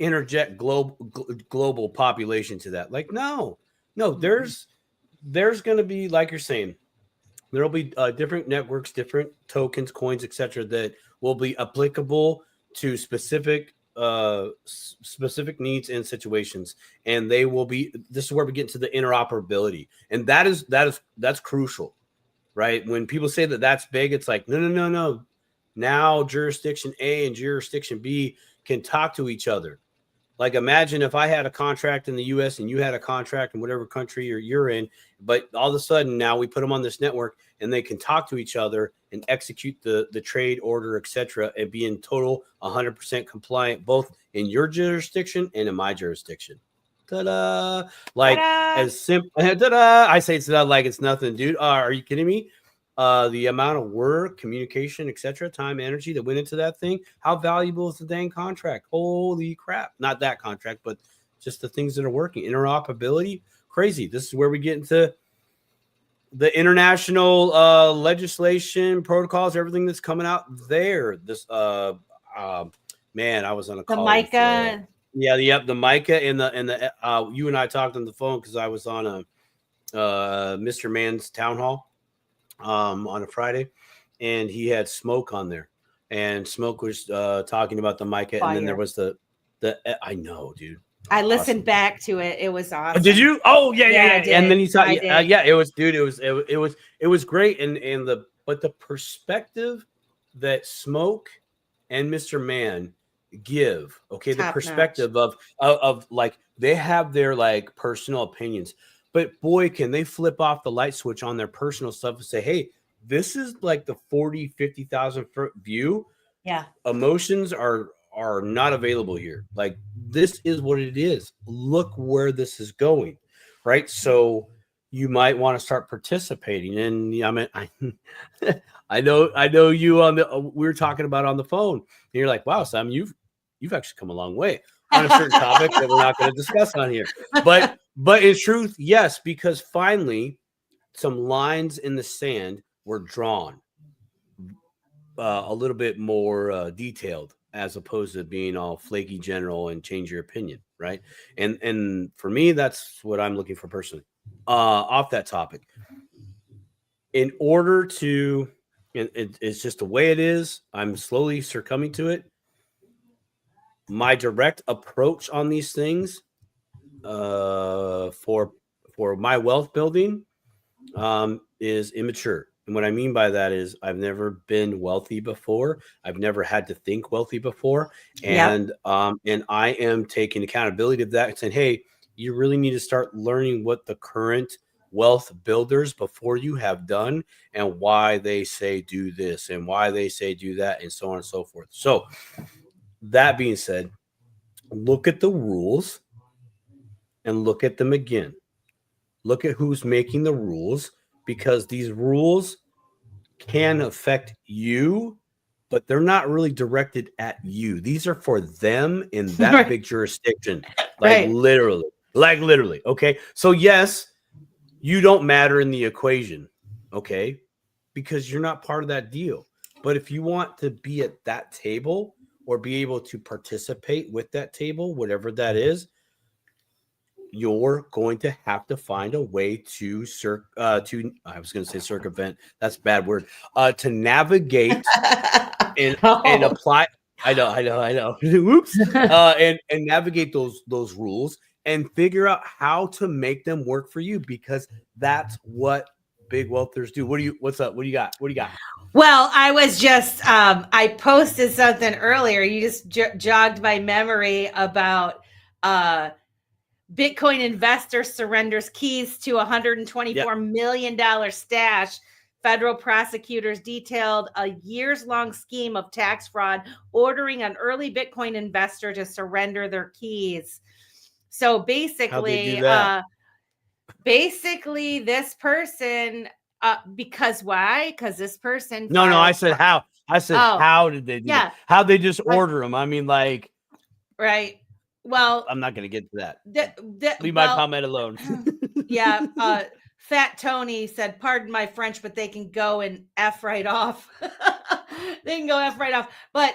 interject global population to that. Like, no, there's going to be, like you're saying, there'll be different networks, different tokens, coins, etc., that will be applicable to specific needs and situations, and they will be. This is where we get into the interoperability, and that's crucial, right? When people say that that's big, it's like no. Now jurisdiction A and jurisdiction B can talk to each other. Like, imagine if I had a contract in the U.S. and you had a contract in whatever country you're in, but all of a sudden now we put them on this network and they can talk to each other and execute the trade order, etc., and be in total 100% compliant, both in your jurisdiction and in my jurisdiction. Ta-da! Like, ta-da! As simple. Ta-da! I say ta-da like it's nothing, dude. Are you kidding me? The amount of work, communication, etc., time, energy that went into that thing. How valuable is the dang contract? Holy crap. Not that contract, but just the things that are working. Interoperability, crazy. This is where we get into the international legislation, protocols, everything that's coming out there. This man, I was on a call. The MICA. The MICA and the you and I talked on the phone because I was on a Mr. Mann's town hall on a Friday, and he had Smoke on there, and Smoke was talking about the MICA. Fire. And then there was the I know, dude. I listened back to it. It was awesome. Did you? Oh yeah. And then he saw, it was, dude. It was great. And the perspective that Smoke and Mr. Mann give, okay, top the perspective of like, they have their like personal opinions, but boy, can they flip off the light switch on their personal stuff and say, hey, this is like the 50,000 foot view. Yeah. Emotions are not available here. Like, this is what it is. Look where this is going, right? So you might want to start participating. And I mean, I know you we were talking about on the phone. And you're like, wow, Sam, you've actually come a long way on a certain topic that we're not going to discuss on here. But in truth, yes, because finally some lines in the sand were drawn a little bit more detailed, as opposed to being all flaky general and change your opinion, right? And for me, that's what I'm looking for personally. Off that topic, in order to, it's just the way it is. I'm slowly succumbing to it. My direct approach on these things for my wealth building is immature. And what I mean by that is I've never been wealthy before. I've never had to think wealthy before. And and I am taking accountability of that and saying, hey, you really need to start learning what the current wealth builders before you have done and why they say do this and why they say do that and so on and so forth. So that being said, look at the rules and look at them again. Look at who's making the rules, because these rules can affect you, but they're not really directed at you. These are for them in that big jurisdiction. Like literally. Okay. So yes, you don't matter in the equation. Okay. Because you're not part of that deal. But if you want to be at that table or be able to participate with that table, whatever that is, you're going to have to find a way to circumvent. That's a bad word. To navigate and apply. I know. Oops. And navigate those rules and figure out how to make them work for you, because that's what big wealthers do. What's up? What do you got? Well, I was just, I posted something earlier. You just jogged my memory about, Bitcoin investor surrenders keys to $124 million stash. Federal prosecutors detailed a years-long scheme of tax fraud, ordering an early Bitcoin investor to surrender their keys. So basically, this person, because why? Because this person. No, I said how. I said, how did they do that? How'd they just order them? I mean, like. Right. Well, I'm not going to get to that. Leave my comment alone. Yeah. Fat Tony said, pardon my French, but they can go and F right off. They can go F right off. But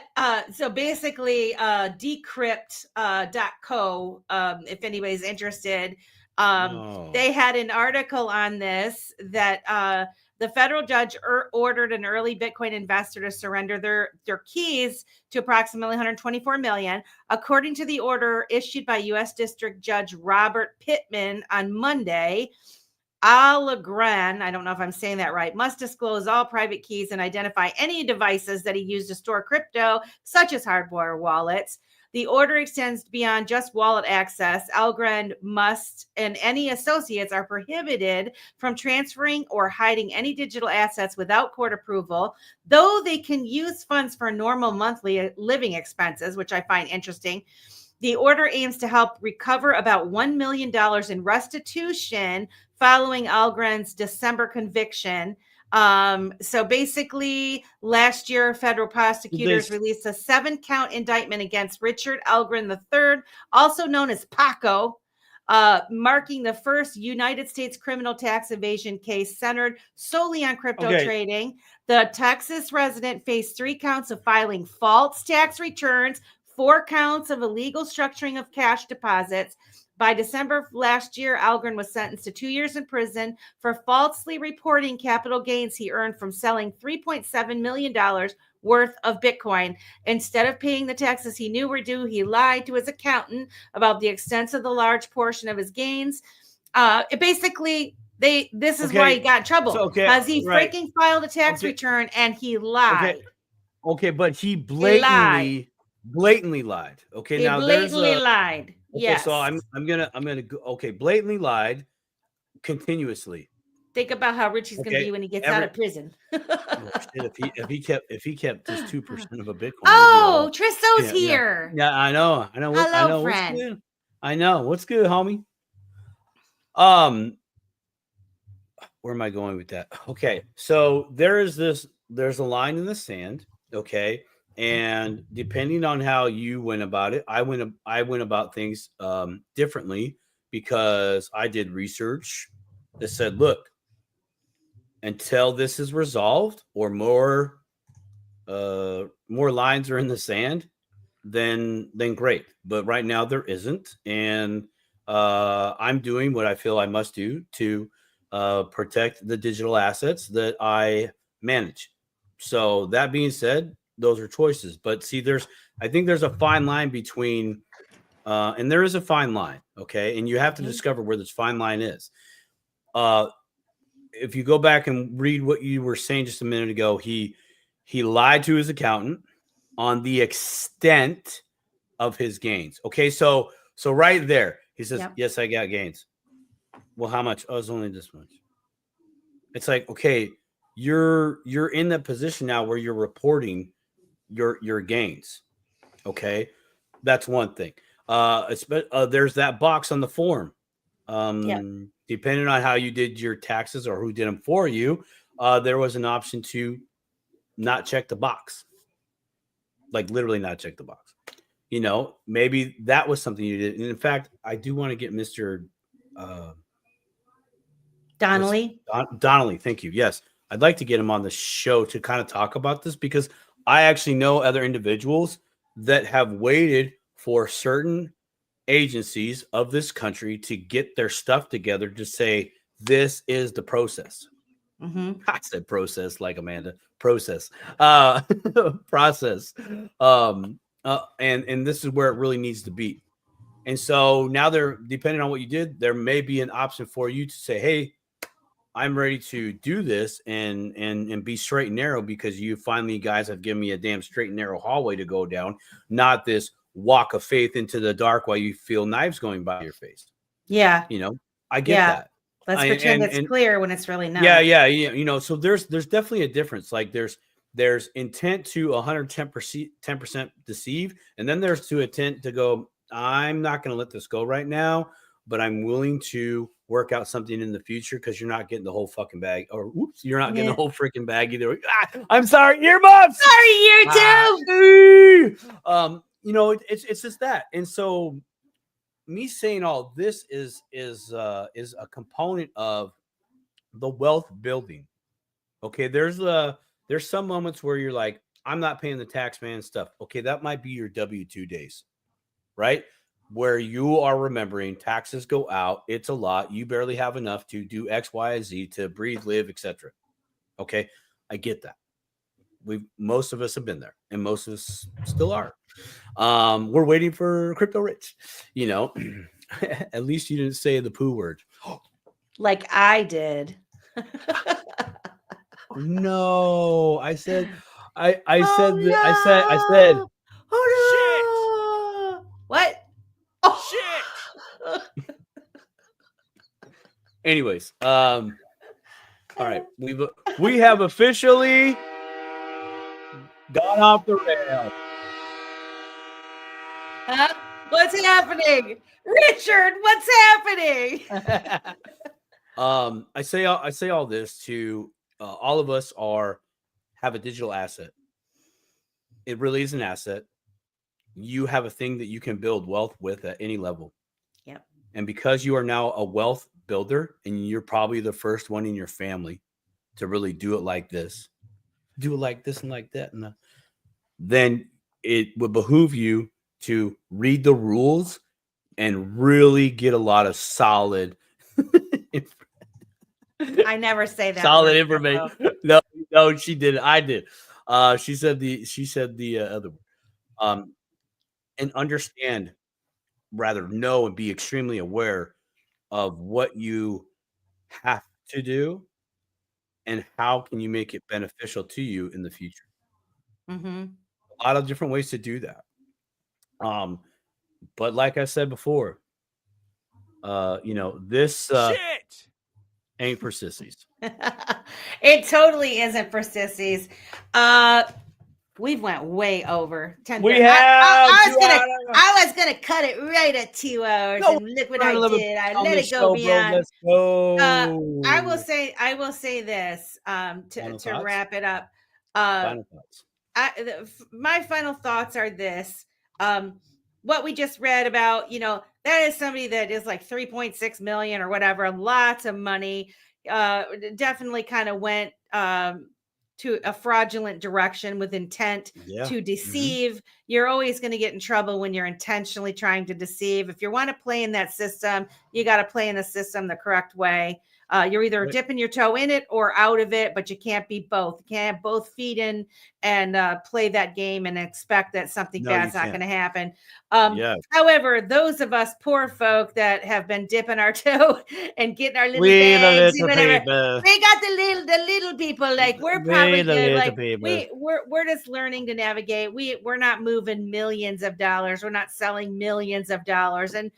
so basically, decrypt.co, if anybody's interested, they had an article on this that the federal judge ordered an early Bitcoin investor to surrender their keys to approximately 124 million. According to the order issued by U.S. District Judge Robert Pittman on Monday, Algren, I don't know if I'm saying that right, must disclose all private keys and identify any devices that he used to store crypto, such as hardware wallets. The order extends beyond just wallet access. Algren must, and any associates are prohibited from transferring or hiding any digital assets without court approval, though they can use funds for normal monthly living expenses, which I find interesting. The order aims to help recover about $1 million in restitution following Algren's December conviction. So basically, last year, federal prosecutors released a 7-count indictment against Richard Algren III, also known as Paco, marking the first United States criminal tax evasion case centered solely on crypto trading. The Texas resident faced 3 counts of filing false tax returns, 4 counts of illegal structuring of cash deposits. By December of last year, Algren was sentenced to 2 years in prison for falsely reporting capital gains he earned from selling $3.7 million worth of Bitcoin. Instead of paying the taxes he knew were due, he lied to his accountant about the extent of the large portion of his gains. This is why he got in trouble, because he freaking filed a tax return and he lied. Okay, but he blatantly lied. Okay, he blatantly lied. Okay, yes. So I'm gonna go. Okay, blatantly lied continuously. Think about how rich he's gonna be when he gets out of prison. if he kept just 2% of a Bitcoin. Oh, Trisso's here. Yeah, I know. Hello, friend. What's good? I know what's good, homie. Where am I going with that? Okay, so there's a line in the sand. Okay. And depending on how you went about it, I went about things differently, because I did research that said, look, until this is resolved or more lines are in the sand, then great. But right now there isn't, and I'm doing what I feel I must do to protect the digital assets that I manage. So that being said, those are choices. But see, I think there's a fine line between, and there is a fine line, okay? And you have to discover where this fine line is. If you go back and read what you were saying just a minute ago, he lied to his accountant on the extent of his gains. Okay, so right there, he says, yes, I got gains. Well, how much? Oh, it's only this much. It's like, okay, you're in that position now where you're reporting your gains. Okay, that's one thing. There's that box on the form. Depending on how you did your taxes or who did them for you, there was an option to not check the box, like literally not check the box. Maybe that was something you did. And in fact, I do want to get Mr. Donnelly. Donnelly, thank you. Yes, I'd like to get him on the show to kind of talk about this, because I actually know other individuals that have waited for certain agencies of this country to get their stuff together to say, this is the process. I said process like Amanda. Process. Process. And this is where it really needs to be. And so now depending on what you did, there may be an option for you to say, hey, I'm ready to do this and be straight and narrow, because you finally guys have given me a damn straight and narrow hallway to go down, not this walk of faith into the dark while you feel knives going by your face. Yeah. I get that. Let's pretend it's clear when it's really not. Yeah. So there's definitely a difference. Like there's intent to 110% deceive, and then there's to intent to go, I'm not going to let this go right now, but I'm willing to work out something in the future, because you're not getting the whole fucking bag, or whoops, you're not getting the whole freaking bag either. I'm sorry, earmuffs. Sorry, you too. it's just that. And so me saying all this is a component of the wealth building. Okay, there's some moments where you're like, I'm not paying the tax man stuff. Okay, that might be your W-2 days, right? Where you are remembering taxes go out, it's a lot. You barely have enough to do X, Y, Z to breathe, live, etc. Okay, I get that. Most of us have been there, and most of us still are. We're waiting for crypto rich, At least you didn't say the poo word. Like I did. No, I said, I said, oh, no. What? Oh, shit. Anyways, all right, we have officially gone off the rail. What's happening, Richard? What's happening? I say all this to all of us have a digital asset. It really is an asset. You have a thing that you can build wealth with at any level. Yep. And because you are now a wealth builder, and you're probably the first one in your family to really do it like this and like that, and then it would behoove you to read the rules and really get a lot of solid I never say that. Solid information. No, she did. I did. She said the other one. And understand, rather know and be extremely aware of what you have to do and how can you make it beneficial to you in the future. Mm-hmm. A lot of different ways to do that. But like I said before, this shit ain't for sissies. It totally isn't for sissies. We've went way over 10. We have. I was gonna cut it right at 2 hours, and look what I did. I let it go beyond. Let's go. I will say this to wrap it up. Final thoughts. My final thoughts are this. What we just read about, that is somebody that is like 3.6 million or whatever, lots of money. Definitely kind of went to a fraudulent direction with intent to deceive. Mm-hmm. You're always going to get in trouble when you're intentionally trying to deceive. If you want to play in that system, you got to play in the system the correct way. You're either dipping your toe in it or out of it, but you can't be both. You can't both feed in and play that game and expect that something bad's not going to happen. However, those of us poor folk that have been dipping our toe and getting our little bags and whatever, we got the little people. Like we're probably good. Like we're just learning to navigate. We're not moving millions of dollars. We're not selling millions of dollars. And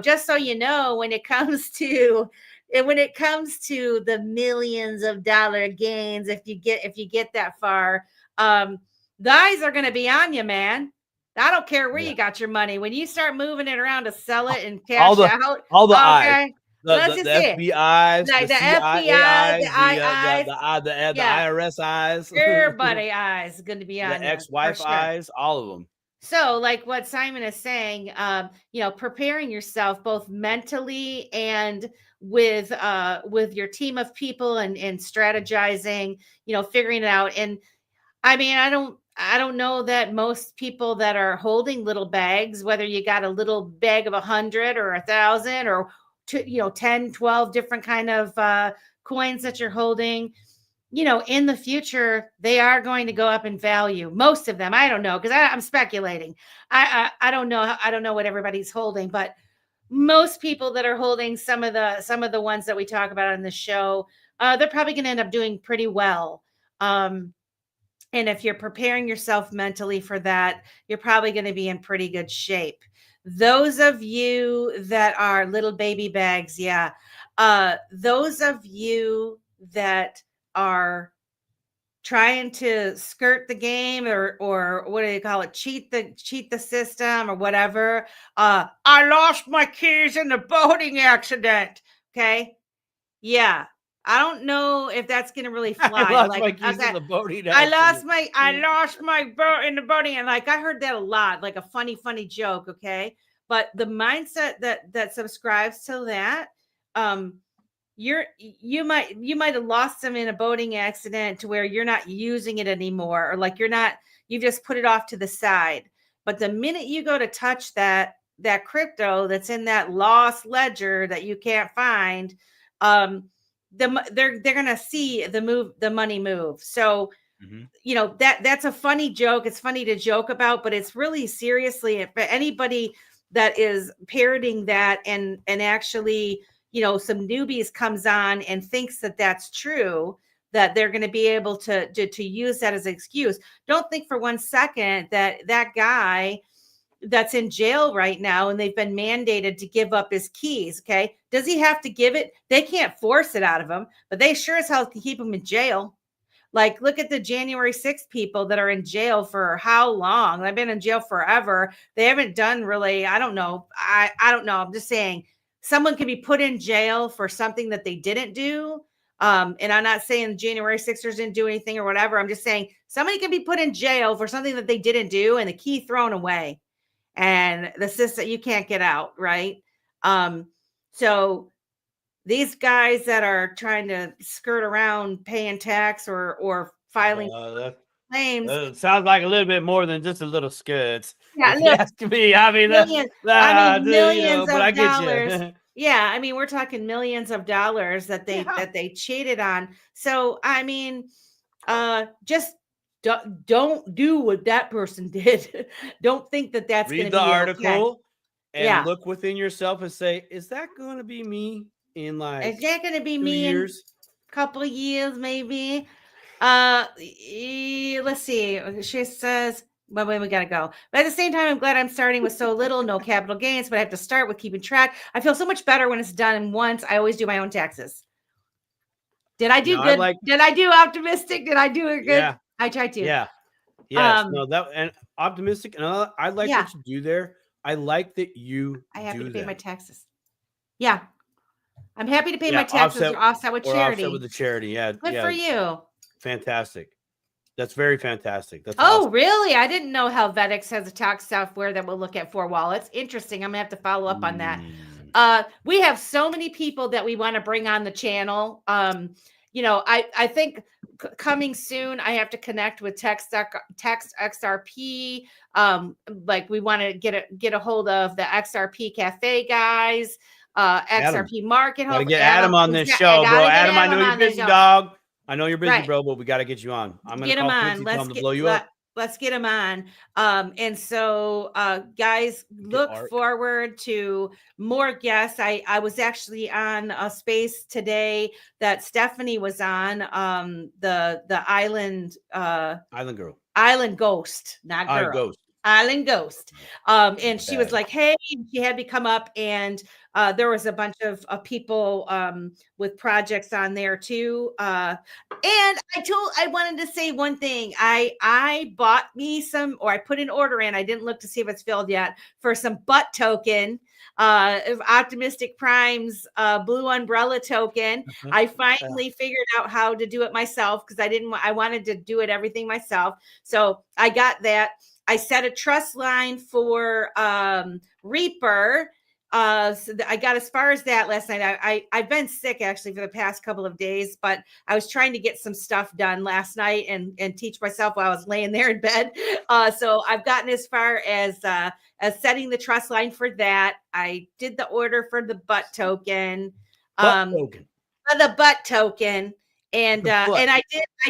just so you know, when it comes to the millions of dollar gains, if you get that far, the eyes are going to be on you, man. I don't care where you got your money. When you start moving it around to sell it and cash out, all the eyes, the FBI's, like the FBI, the IRS eyes, everybody eyes is going to be on the ex-wife eyes, all of them. So like what Simon is saying, preparing yourself both mentally and with your team of people and strategizing, figuring it out. And I mean, I don't know that most people that are holding little bags, whether you got a little bag of 100 or 1,000 or 10, 12 different kind of coins that you're holding, in the future, they are going to go up in value. Most of them, I don't know, because I'm speculating. I don't know. I don't know what everybody's holding, but most people that are holding some of the ones that we talk about on the show, they're probably going to end up doing pretty well. And if you're preparing yourself mentally for that, you're probably going to be in pretty good shape. Those of you that are little baby bags, those of you that are trying to skirt the game or what do they call it? Cheat the system or whatever. I lost my keys in the boating accident. Okay. Yeah. I don't know if that's gonna really fly. I lost my keys in the boating. I lost my boat in the boating, and like I heard that a lot, like a funny joke. Okay, but the mindset that subscribes to that, you might have lost them in a boating accident to where you're not using it anymore, or like you've just put it off to the side. But the minute you go to touch that crypto that's in that lost ledger that you can't find, they're gonna see the money move. So that's a funny joke. It's funny to joke about, but it's really seriously, if anybody that is parroting that and actually some newbies comes on and thinks that that's true, that they're going to be able to use that as an excuse. Don't think for 1 second that guy that's in jail right now and they've been mandated to give up his keys. Okay. Does he have to give it? They can't force it out of him, but they sure as hell can keep him in jail. Like, look at the January 6th people that are in jail for how long? They've been in jail forever. They haven't done really, I don't know. I don't know. I'm just saying someone can be put in jail for something that they didn't do. And I'm not saying January 6ers didn't do anything or whatever. I'm just saying somebody can be put in jail for something that they didn't do and the key thrown away. And the system, you can't get out, right? So these guys that are trying to skirt around paying tax or filing claims. It sounds like a little bit more than just a little skirts. Yeah, if you ask me, I mean, millions of I get dollars. You. Yeah, I mean, we're talking millions of dollars that they cheated on. So, I mean, just don't do what that person did. Don't think that that's going to be read the article and look within yourself and say, is that going to be me in like? Is that going to be me years? in a couple of years, maybe? Let's see. She says, well, we gotta go. But at the same time, I'm glad I'm starting with so little, no capital gains, but I have to start with keeping track. I feel so much better when it's done once. I always do my own taxes. Did I do good? Did I do optimistic? Did I do it good? Yeah. I tried to. Yeah. Yes. No, that and optimistic. And I like what you do there. I like that you. I have to pay my taxes. Yeah. I'm happy to pay my taxes or offset with charity. Offset with the charity. Yeah. Good for you. Fantastic. That's very fantastic. That's awesome. Really? I didn't know Helvetics has a tax software that will look at for wallets. Interesting. I'm gonna have to follow up on that. We have so many people that we want to bring on the channel. I think coming soon, I have to connect with Text XRP. Like we want to get a hold of the XRP Cafe guys, XRP Market. Gotta get Adam on this show, bro. Adam, I know you're busy, dog. I know you're busy, bro, but we got to get you on. I'm going to call Quincy, tell him to blow you up. Let's get him on. And so, guys, look forward to more guests. I was actually on a space today that Stephanie was on, the Island Girl. Island Ghost, not girl. Ghost. Island Ghost. And she was like, hey, she had me come up, and there was a bunch of people with projects on there too. And I wanted to say one thing. I bought me some, or I put an order in. I didn't look to see if it's filled yet, for some butt token, of Optimistic Prime's blue umbrella token. I finally figured out how to do it myself, because I wanted to do it everything myself. So I got that. I set a trust line for Reaper. So I got as far as that last night. I've been sick actually for the past couple of days, but I was trying to get some stuff done last night and teach myself while I was laying there in bed. So I've gotten as far as setting the trust line for that. I did the order for the butt token. The butt token. And I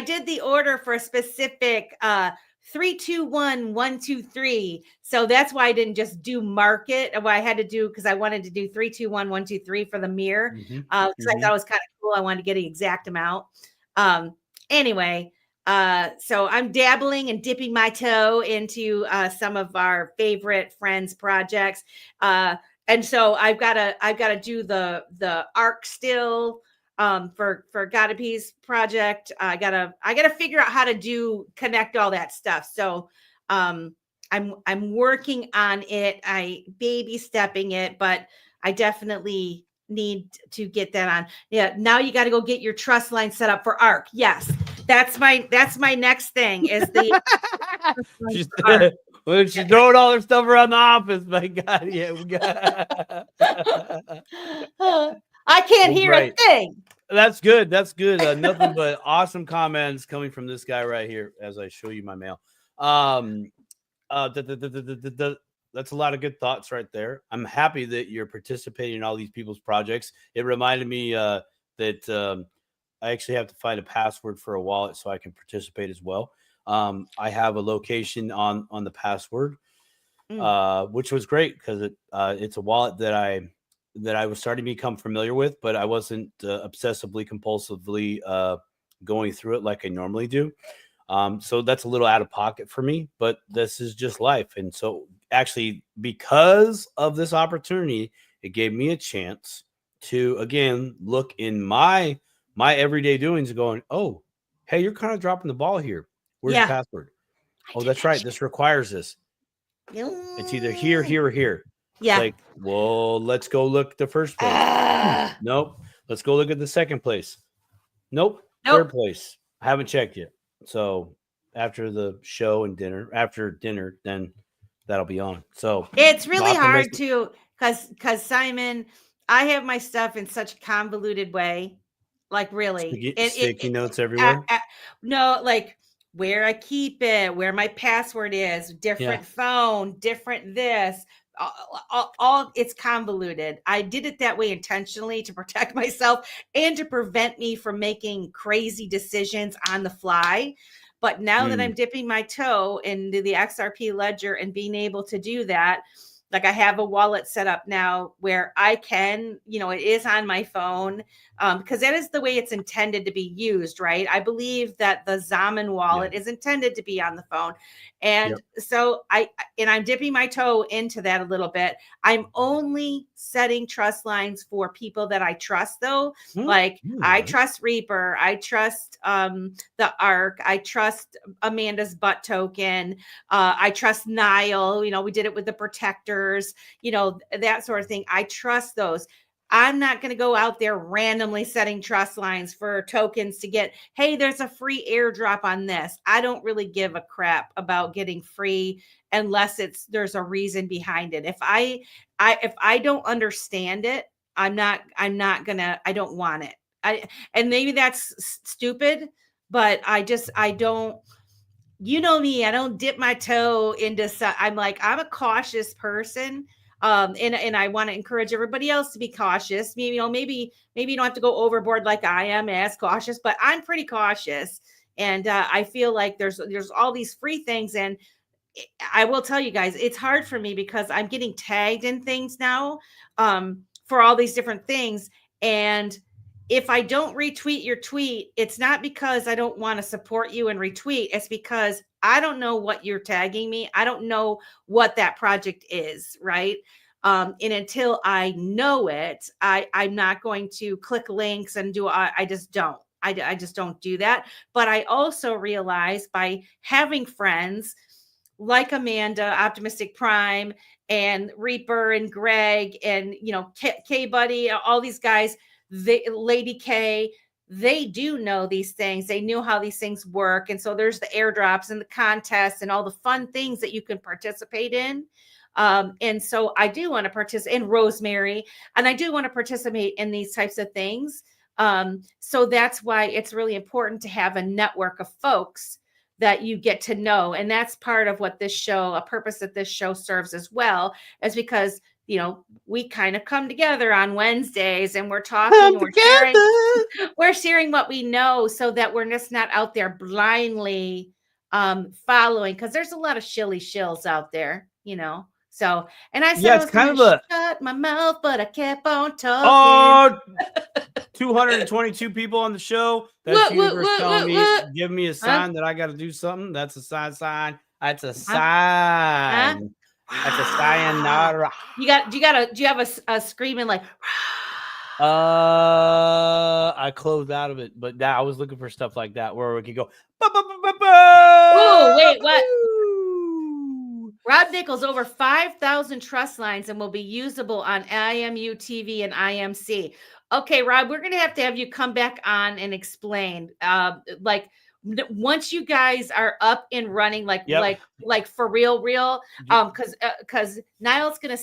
did the order for a specific 3-2-1-1-2-3. So that's why I didn't just do market. What I had to do, because I wanted to do 3-2-1-1-2-3 for the mirror. Because I thought it was kind of cool. I wanted to get an exact amount. Anyway, so I'm dabbling and dipping my toe into some of our favorite friends' projects. And so I've got to do the ARC still. For Gottapee's project, I gotta figure out how to connect all that stuff. So, I'm working on it. I baby stepping it, but I definitely need to get that on. Yeah. Now you got to go get your trust line set up for ARC. Yes. That's my next thing is the when she's throwing all her stuff around the office. My God, yeah, we got. I can't hear a thing. That's good. That's good. Nothing but awesome comments coming from this guy right here as I show you my mail. That's a lot of good thoughts right there. I'm happy that you're participating in all these people's projects. It reminded me that I actually have to find a password for a wallet so I can participate as well. I have a location on the password, which was great because it's a wallet that I was starting to become familiar with, but I wasn't obsessively compulsively going through it like I normally do. So that's a little out of pocket for me, but this is just life. And so actually, because of this opportunity, it gave me a chance to, again, look in my everyday doings and going, oh, hey, you're kind of dropping the ball here. Where's your password? Oh, that's right. This requires this. It's either here, here, or here. Yeah. It's like, well, let's go look at the first place. Nope. Let's go look at the second place. Nope. Third place. I haven't checked yet. So after the show and after dinner, then that'll be on. So it's really hard to, because Simon, I have my stuff in such a convoluted way. Like really, sticky notes everywhere. No, like where I keep it, where my password is, different phone, different this. All it's convoluted. I did it that way intentionally to protect myself and to prevent me from making crazy decisions on the fly. But now that I'm dipping my toe into the XRP ledger and being able to do that, like I have a wallet set up now where I can, it is on my phone because that is the way it's intended to be used, right? I believe that the Zaman wallet is intended to be on the phone. And so I'm dipping my toe into that a little bit. I'm only setting trust lines for people that I trust though. I trust Reaper. I trust the ARC. I trust Amanda's butt token. I trust Nile. We did it with the protectors, that sort of thing. I trust those. I'm not going to go out there randomly setting trust lines for tokens to get, hey, there's a free airdrop on this. I don't really give a crap about getting free unless there's a reason behind it. If I don't understand it, I don't want it. And maybe that's stupid, but I don't, me, I don't dip my toe into, I'm a cautious person. And I want to encourage everybody else to be cautious. Maybe you don't have to go overboard like I am as cautious, but I'm pretty cautious. And I feel like there's all these free things. And I will tell you guys, it's hard for me because I'm getting tagged in things now for all these different things. And if I don't retweet your tweet, it's not because I don't want to support you and retweet. It's because I don't know what you're tagging me. I don't know what that project is, right? And until I know it, I'm not going to click links and I just don't. I just don't do that. But I also realize by having friends like Amanda, Optimistic Prime, and Reaper and Greg and, K Buddy, all these guys, Lady K, they do know these things. They knew how these things work. And so there's the airdrops and the contests and all the fun things that you can participate in. And so I do want to participate in Rosemary, and I do want to participate in these types of things. So that's why it's really important to have a network of folks that you get to know. And that's part of what a purpose that this show serves as well, is because we kind of come together on Wednesdays and we're talking, we're sharing what we know so that we're just not out there blindly following, because there's a lot of shills out there, So, and I said, it's kind of shut my mouth, but I kept on talking. Oh, 222 people on the show. That's universe telling me, give me a sign that I got to do something. That's a sign. That's a sign. That's a sayonara. Do you have a screaming like? I closed out of it, but I was looking for stuff like that where we could go. Oh, wait, what? Rob Nichols, over 5,000 trust lines and will be usable on IMU TV and IMC. Okay, Rob, we're going to have you come back on and explain. Once you guys are up and running, like for real, because Niall's going to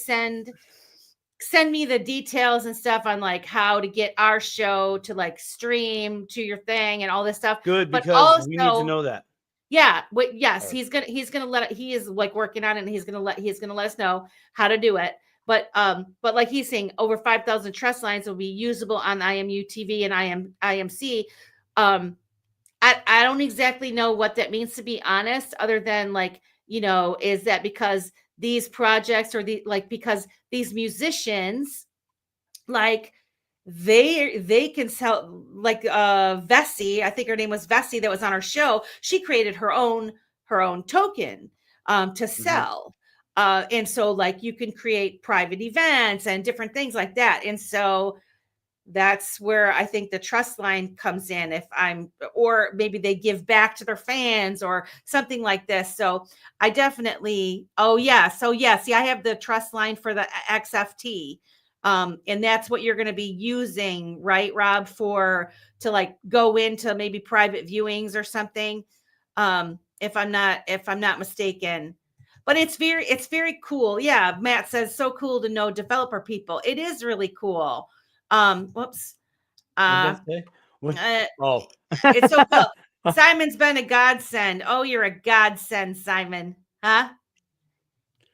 send me the details and stuff on like how to get our show to like stream to your thing and all this stuff. Good, because we need to know that. Yeah. Yes, he's gonna let it. He is like working on it, and he's gonna let us know how to do it. But like he's saying, over 5,000 trust lines will be usable on IMU TV and IMC. I don't exactly know what that means, to be honest, other than like, is that because these projects or because these musicians, like they can sell, like Vessi, I think her name was Vessi, that was on our show. She created her own token to sell. And so like you can create private events and different things like that. And so that's where I think the trust line comes in, or maybe they give back to their fans or something like this. So I definitely, see, I have the trust line for the XFT. And that's what you're going to be using, right, Rob, to like go into maybe private viewings or something. If I'm not mistaken. But it's very cool. Yeah, Matt says so cool to know developer people. It is really cool. Whoops. It's so cool. Simon's been a godsend. Oh, you're a godsend, Simon. Huh?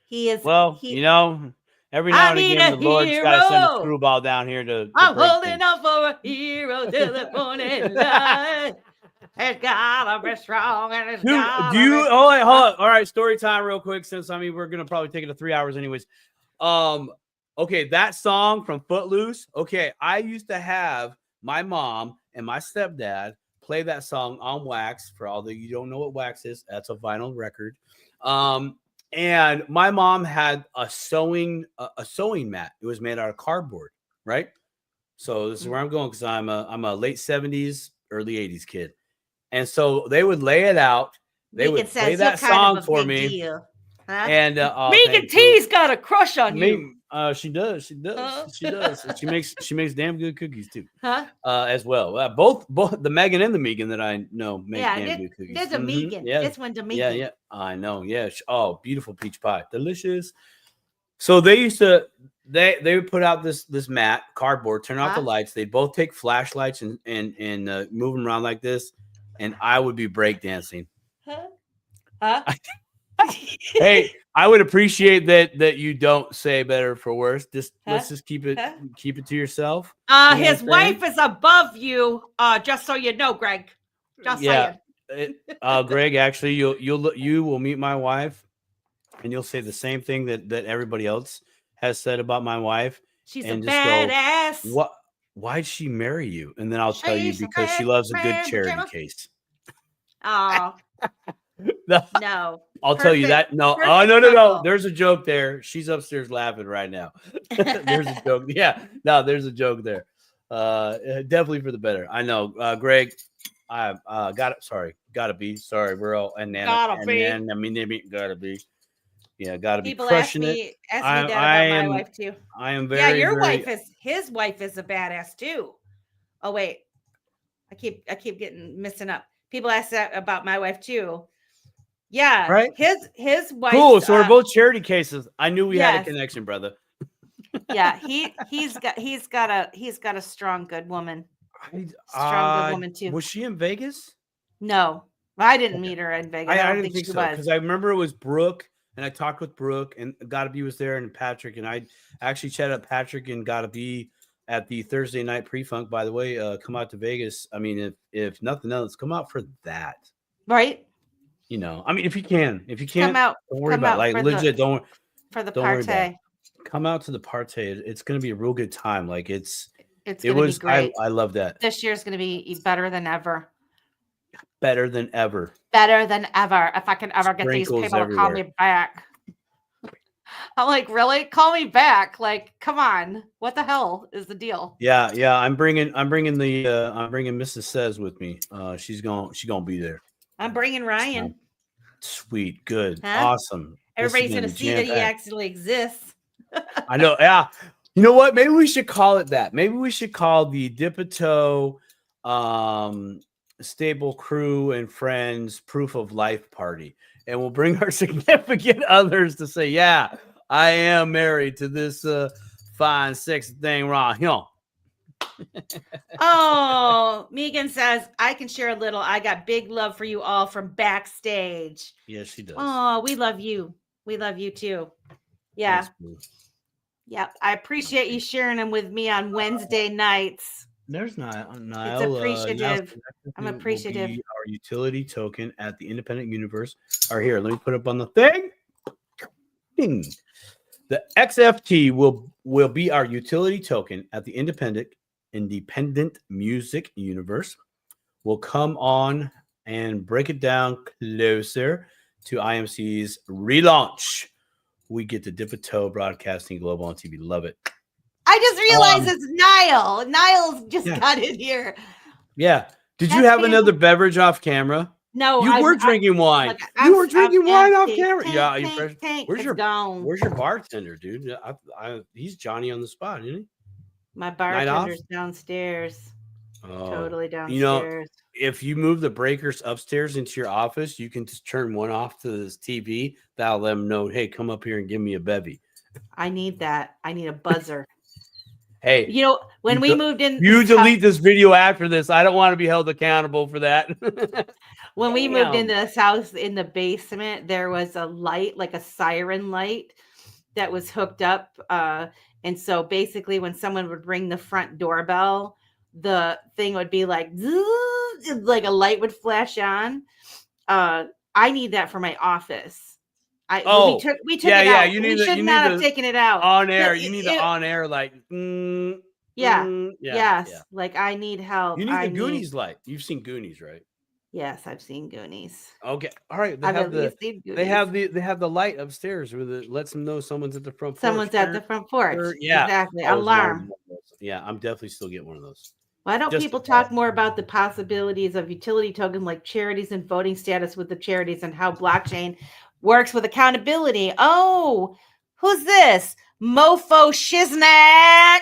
He is. Well, every now and again, the Lord's got to send a screwball down here to I'm holding out for a hero till the morning light. It's gotta be strong and it's gotta be hold on. All right, story time real quick, since we're gonna probably take it to 3 hours anyways. Okay, that song from Footloose. Okay, I used to have my mom and my stepdad play that song on wax. For all that you don't know what wax is, that's a vinyl record. And my mom had a sewing mat. It was made out of cardboard, right? So this is where I'm going, because I'm a late 70s, early 80s kid. And so they would lay it out. They would play that song for me. Deal. Huh? And Megan T's got a crush on you. She does. She does. She makes damn good cookies too. As well. Both the Megan and the Megan that I know make damn good cookies. There's a Megan. Yeah. This one's a Megan. Yeah. I know. Yeah. Oh, beautiful peach pie, delicious. So they used to they would put out this mat, cardboard, turn off the lights. They'd both take flashlights and move them around like this, and I would be breakdancing. Hey, I would appreciate that you don't say better for worse. Let's just keep it to yourself. His wife is above you. Just so you know, Greg. Just saying. Greg, actually, you will meet my wife, and you'll say the same thing that everybody else has said about my wife. She's a badass. What? Why'd she marry you? And then I'll tell you, because she loves a good charity case. Oh. No. I'll tell you that. No. Oh, no. There's a joke there. She's upstairs laughing right now. There's a joke. Yeah. No, there's a joke there. Definitely for the better. I know. Greg, I gotta be. Sorry, we're all and Nana. Gotta be. Yeah, gotta be crushing it. Ask me that about my wife too. I am very. Yeah, his wife is a badass too. Oh wait. I keep getting missing up. People ask that about my wife too. Yeah, right. His wife. Cool. So we're both charity cases. I knew we had a connection, brother. Yeah, he's got a strong, good woman. Strong, good woman too. Was she in Vegas? No, I didn't meet her in Vegas. I didn't think she was, because I remember it was Brooke, and I talked with Brooke, and Gotta Be was there, and Patrick, and I actually chatted up Patrick and Gotta Be at the Thursday night pre-funk. By the way, come out to Vegas. I mean, if nothing else, come out for that. Right. I mean, if you can't, come out, don't worry about it. Like legit, don't for the party. Come out to the party. It's going to be a real good time. Like it was great. I love that. This year's going to be better than ever. Better than ever. Better than ever. If I can ever get these people to call me back. I'm like, really? Call me back? Like, come on. What the hell is the deal? Yeah. I'm bringing Mrs. Says with me. She's gonna be there. I'm bringing Ryan. Sweet, good, awesome. Everybody's going to see that he actually exists. I know. Yeah. You know what? Maybe we should call it that. Maybe we should call the Dipito Stable Crew and Friends Proof of Life Party. And we'll bring our significant others to say, yeah, I am married to this fine, sexy thing, Ron. Oh, Megan says, I can share a little. I got big love for you all from backstage. Yes, she does. Oh, we love you. We love you too. Yeah. Yeah. I appreciate you sharing them with me on Wednesday nights. There's Niall. It's appreciative. I'm appreciative. Our utility token at the Independent Universe. All right, here, let me put up on the thing. Ding. The XFT will be our utility token at the Independent Music Universe. We'll come on and break it down closer to IMC's relaunch. We get the Dipito Broadcasting Global on TV. Love it. I just realized it's Niall. Niall's just got in here. Yeah. Did you have another beverage off camera? No, you were drinking wine. You were drinking wine off camera. Where's your bartender, dude? He's Johnny on the spot, isn't he? My bartender's downstairs. Totally downstairs. If you move the breakers upstairs into your office, you can just turn one off to this TV. That'll let them know, hey, come up here and give me a bevy. I need that. I need a buzzer. Hey, when we moved in, you delete this video after this. I don't want to be held accountable for that. When we moved into this house in the basement, there was a light, like a siren light that was hooked up. And so basically when someone would ring the front doorbell, the thing would be like a light would flash on. I need that for my office. We took it out. You should not have taken it out on air. You need the on air light. Yes. Like I need help. You need the Goonies light. You've seen Goonies, right? Yes, I've seen Goonies. Okay, all right. They have the light upstairs where it lets them know someone's at the front porch. Someone's at the front porch. Yeah, exactly. Alarm. Yeah, I'm definitely still getting one of those. Why don't people talk more about the possibilities of utility token like charities and voting status with the charities and how blockchain works with accountability? Oh, who's this? Mofo Shiznak.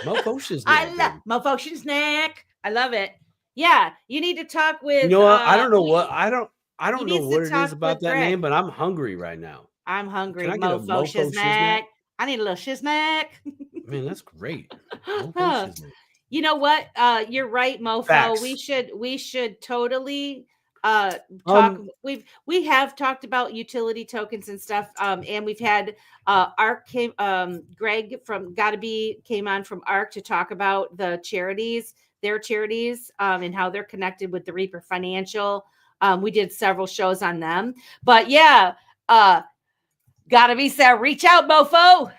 Mofo Shiznak. I love Mofo Shiznak. I love it. Yeah, you need to talk with. You know what? I don't know what I don't know what it is about that name, but I'm hungry right now. I'm hungry. Mofo Shiznak. I need a little Shiznak. Man, that's great. You know what? You're right, Mofo. Facts. We should totally talk. We have talked about utility tokens and stuff. And we've had ARC Greg from Gotta Be came on from ARC to talk about the charities, their charities, and how they're connected with the Reaper Financial. We did several shows on them. But yeah, Gotta Be said, reach out, Mofo.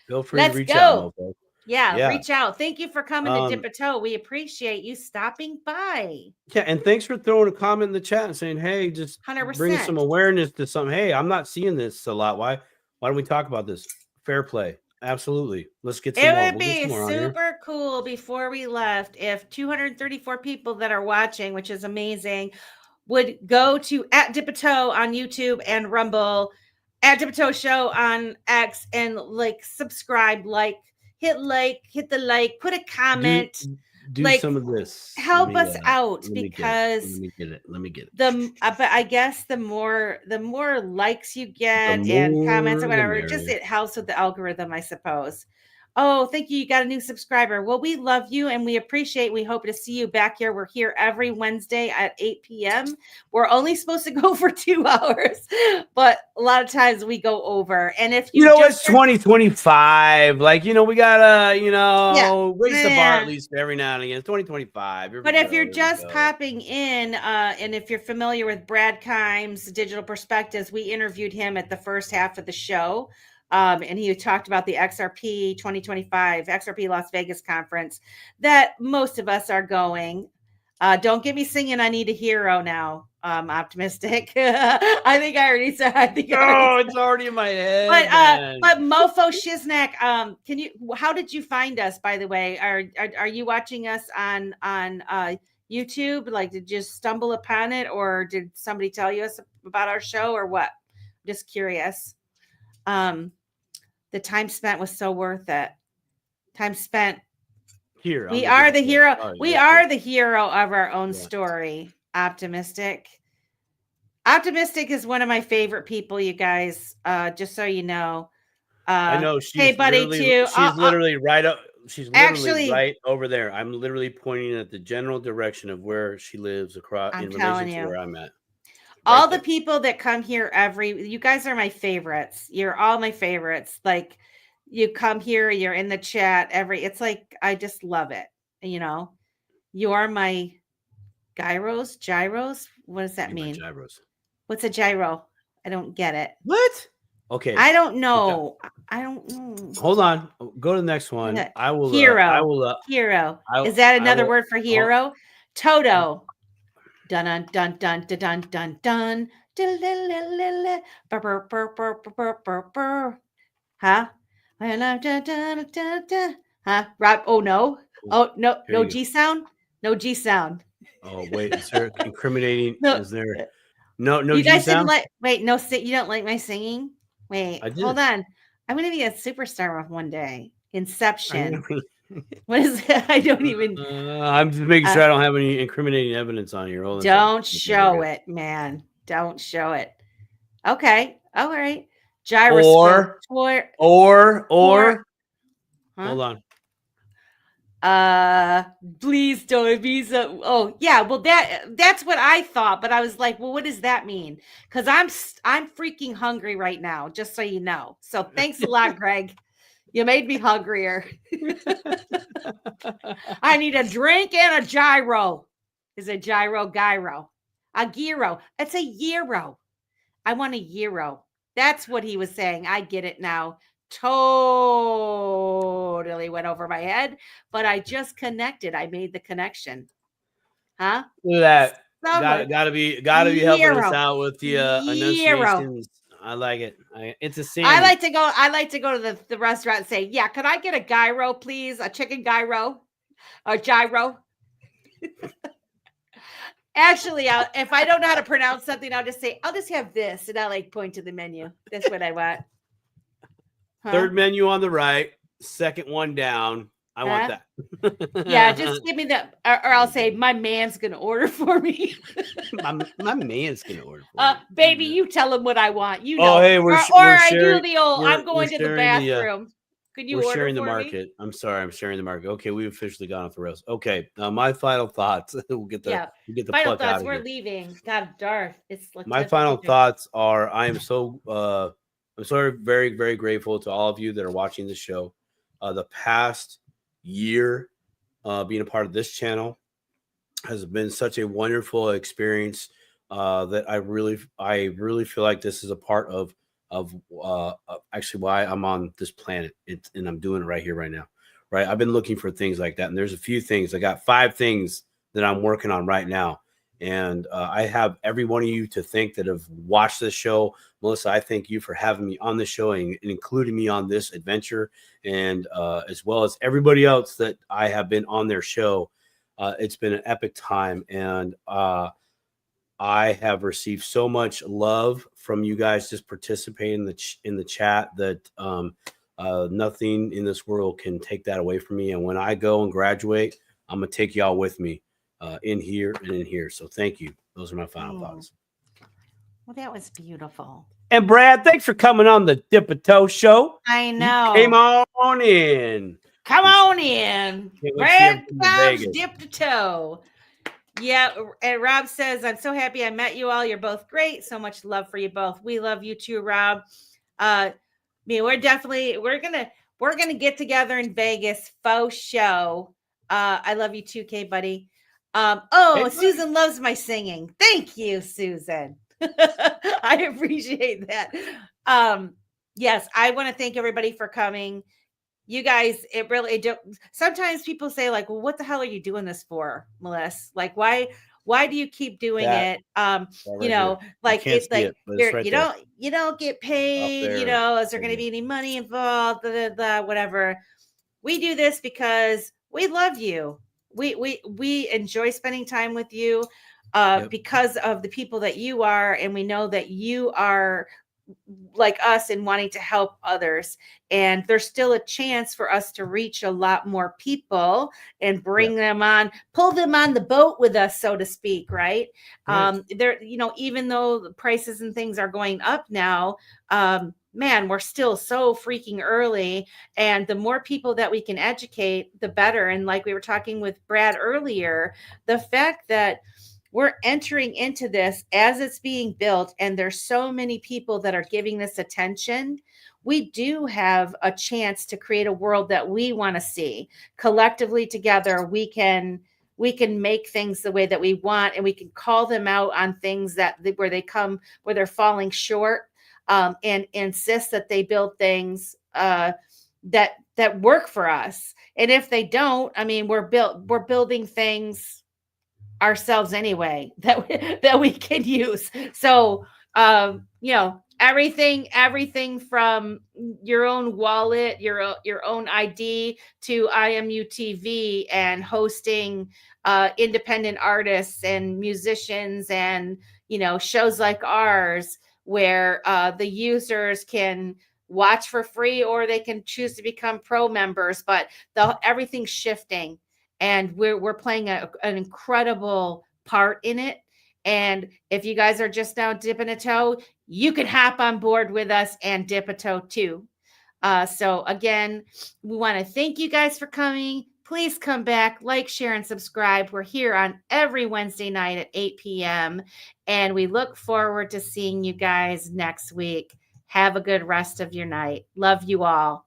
Feel free to reach out, Mofo. Yeah, reach out. Thank you for coming to Dip a Toe. We appreciate you stopping by. Yeah, and thanks for throwing a comment in the chat and saying, hey, just 100%. Bring some awareness to something. Hey, I'm not seeing this a lot. Why don't we talk about this? Fair play. Absolutely. Let's get some more. It would be super cool before we left if 234 people that are watching, which is amazing, would go to @Dip-a-Toe on YouTube and Rumble, @Dip-a-Toe Show on X, and subscribe, hit the like, put a comment. Do some of this. Help us out because let me get it. But I guess the more likes you get and comments or whatever, it helps with the algorithm, I suppose. Oh, thank you. You got a new subscriber. Well, we love you and we appreciate. We hope to see you back here. We're here every Wednesday at 8 p.m. We're only supposed to go for 2 hours, but a lot of times we go over. And if it's 2025, we gotta, raise the bar at least every now and again. It's 2025. But if you're just popping in, and if you're familiar with Brad Kimes' Digital Perspectives, we interviewed him at the first half of the show. And he talked about the XRP 2025, XRP Las Vegas conference that most of us are going. Don't get me singing I Need a Hero now. Optimistic. I think I already said. It's already in my head. But Mofo Shiznak, how did you find us, by the way? Are you watching us on YouTube? Did you stumble upon it, or did somebody tell you about our show, or what? Just curious. The time spent was so worth it. Time spent. Here, we are the hero. We are the hero of our own story. Optimistic. Optimistic is one of my favorite people, you guys. Just so you know. I know she's hey, buddy, too. She's literally right up. She's literally actually, right over there. I'm literally pointing at the general direction of where she lives across in relation to where I'm at. All the people that come here you guys are my favorites. You're all my favorites. Like, you come here, you're in the chat it's like, I just love it. You know, you are my gyros. What does that mean? Gyros. What's a gyro? I don't get it. What? Okay. I don't know. I don't know. Hold on. Go to the next one. I will. Hero. I will. Hero. Is that another word for hero? Toto. Dun dun dun dun dun dun dun. Huh? Huh? Rob? Oh no! Oh no! No G sound. No G sound. Oh wait, is there incriminating? Is there no you G guys sound? Didn't like. Wait, no. You don't like my singing? Wait, hold on. I'm gonna be a superstar one day. Inception. What is it? I don't even. I'm just making sure I don't have any incriminating evidence on here. Hold on. Don't show it, man. Don't show it. Okay. All right. Gyroscope. Or. Huh? Hold on. Please don't be so. Oh yeah. Well, that's what I thought, but I was like, well, what does that mean? Because I'm freaking hungry right now, just so you know. So thanks a lot, Greg. You made me hungrier. I need a drink and a gyro. Is a gyro? A gyro. It's a euro. I want a euro. That's what he was saying. I get it now. Totally went over my head, but I just connected. I made the connection. Huh? Look at that. Gotta be helping us out with the enunciations. I like it. It's a sandwich. I like to go to the restaurant and say, yeah, could I get a gyro, please? A chicken gyro? A gyro? Actually, if I don't know how to pronounce something, I'll just say, I'll just have this. And I'll like point to the menu. That's what I want. Huh? Third menu on the right, second one down. I want that. Yeah, just give me that, or I'll say my man's gonna order for me. my man's gonna order for me. Baby, you tell him what I want. You know. Oh, hey, we're I do the old. I'm going to the bathroom. Can you order for me? We're sharing the market. I'm sorry, I'm sharing the market. Okay, we've officially gone off the rails. Okay, my final thoughts. We'll get the final plug out thoughts. We're leaving. God darn, it's like my final thoughts are: I am so very, very grateful to all of you that are watching this show. The past year being a part of this channel has been such a wonderful experience that I really feel like this is a part of actually why I'm on this planet, and I'm doing it right here, right now. Right, I've been looking for things like that, and there's a few things. I got 5 things that I'm working on right now, and I have every one of you to thank that have watched this show. Melissa, I thank you for having me on the show and including me on this adventure, and as well as everybody else that I have been on their show. It's been an epic time, and I have received so much love from you guys just participating in the chat that nothing in this world can take that away from me. And when I go and graduate, I'm going to take y'all with me in here and in here. So thank you. Those are my final thoughts. Well, that was beautiful. And Brad, thanks for coming on the Dip a Toe Show. I know. You came on in. Come on in. Brad Bob's Dip a Toe. Yeah, and Rob says, I'm so happy I met you all. You're both great. So much love for you both. We love you too, Rob. I mean, we're gonna get together in Vegas, faux show. I love you too, Kay, buddy. Hey, Susan loves my singing. Thank you, Susan. I appreciate that. Yes, I want to thank everybody for coming. You guys, sometimes people say like, well, what the hell are you doing this for, Melissa? Like, why do you keep doing it? You know, like it's like you don't get paid, you know, is there going to be any money involved, whatever. We do this because we love you. We enjoy spending time with you because of the people that you are, and we know that you are like us and wanting to help others. And there's still a chance for us to reach a lot more people and bring them on, pull them on the boat with us, so to speak, right? There, you know, even though the prices and things are going up now, man, we're still so freaking early. And the more people that we can educate, the better. And like we were talking with Brad earlier, the fact that we're entering into this as it's being built, and there's so many people that are giving this attention, we do have a chance to create a world that we want to see. Collectively together, we can make things the way that we want, and we can call them out on things where they're falling short, and insist that they build things that work for us. And if they don't, I mean, we're building things ourselves anyway that we can use. So you know, everything from your own wallet, your own ID, to IMU TV and hosting independent artists and musicians, and you know, shows like ours where the users can watch for free, or they can choose to become pro members. But everything's shifting, and we're playing an incredible part in it. And if you guys are just now dipping a toe, you can hop on board with us and dip a toe too. So again, we want to thank you guys for coming. Please come back, like, share, and subscribe. We're here on every Wednesday night at 8 p.m. And we look forward to seeing you guys next week. Have a good rest of your night. Love you all.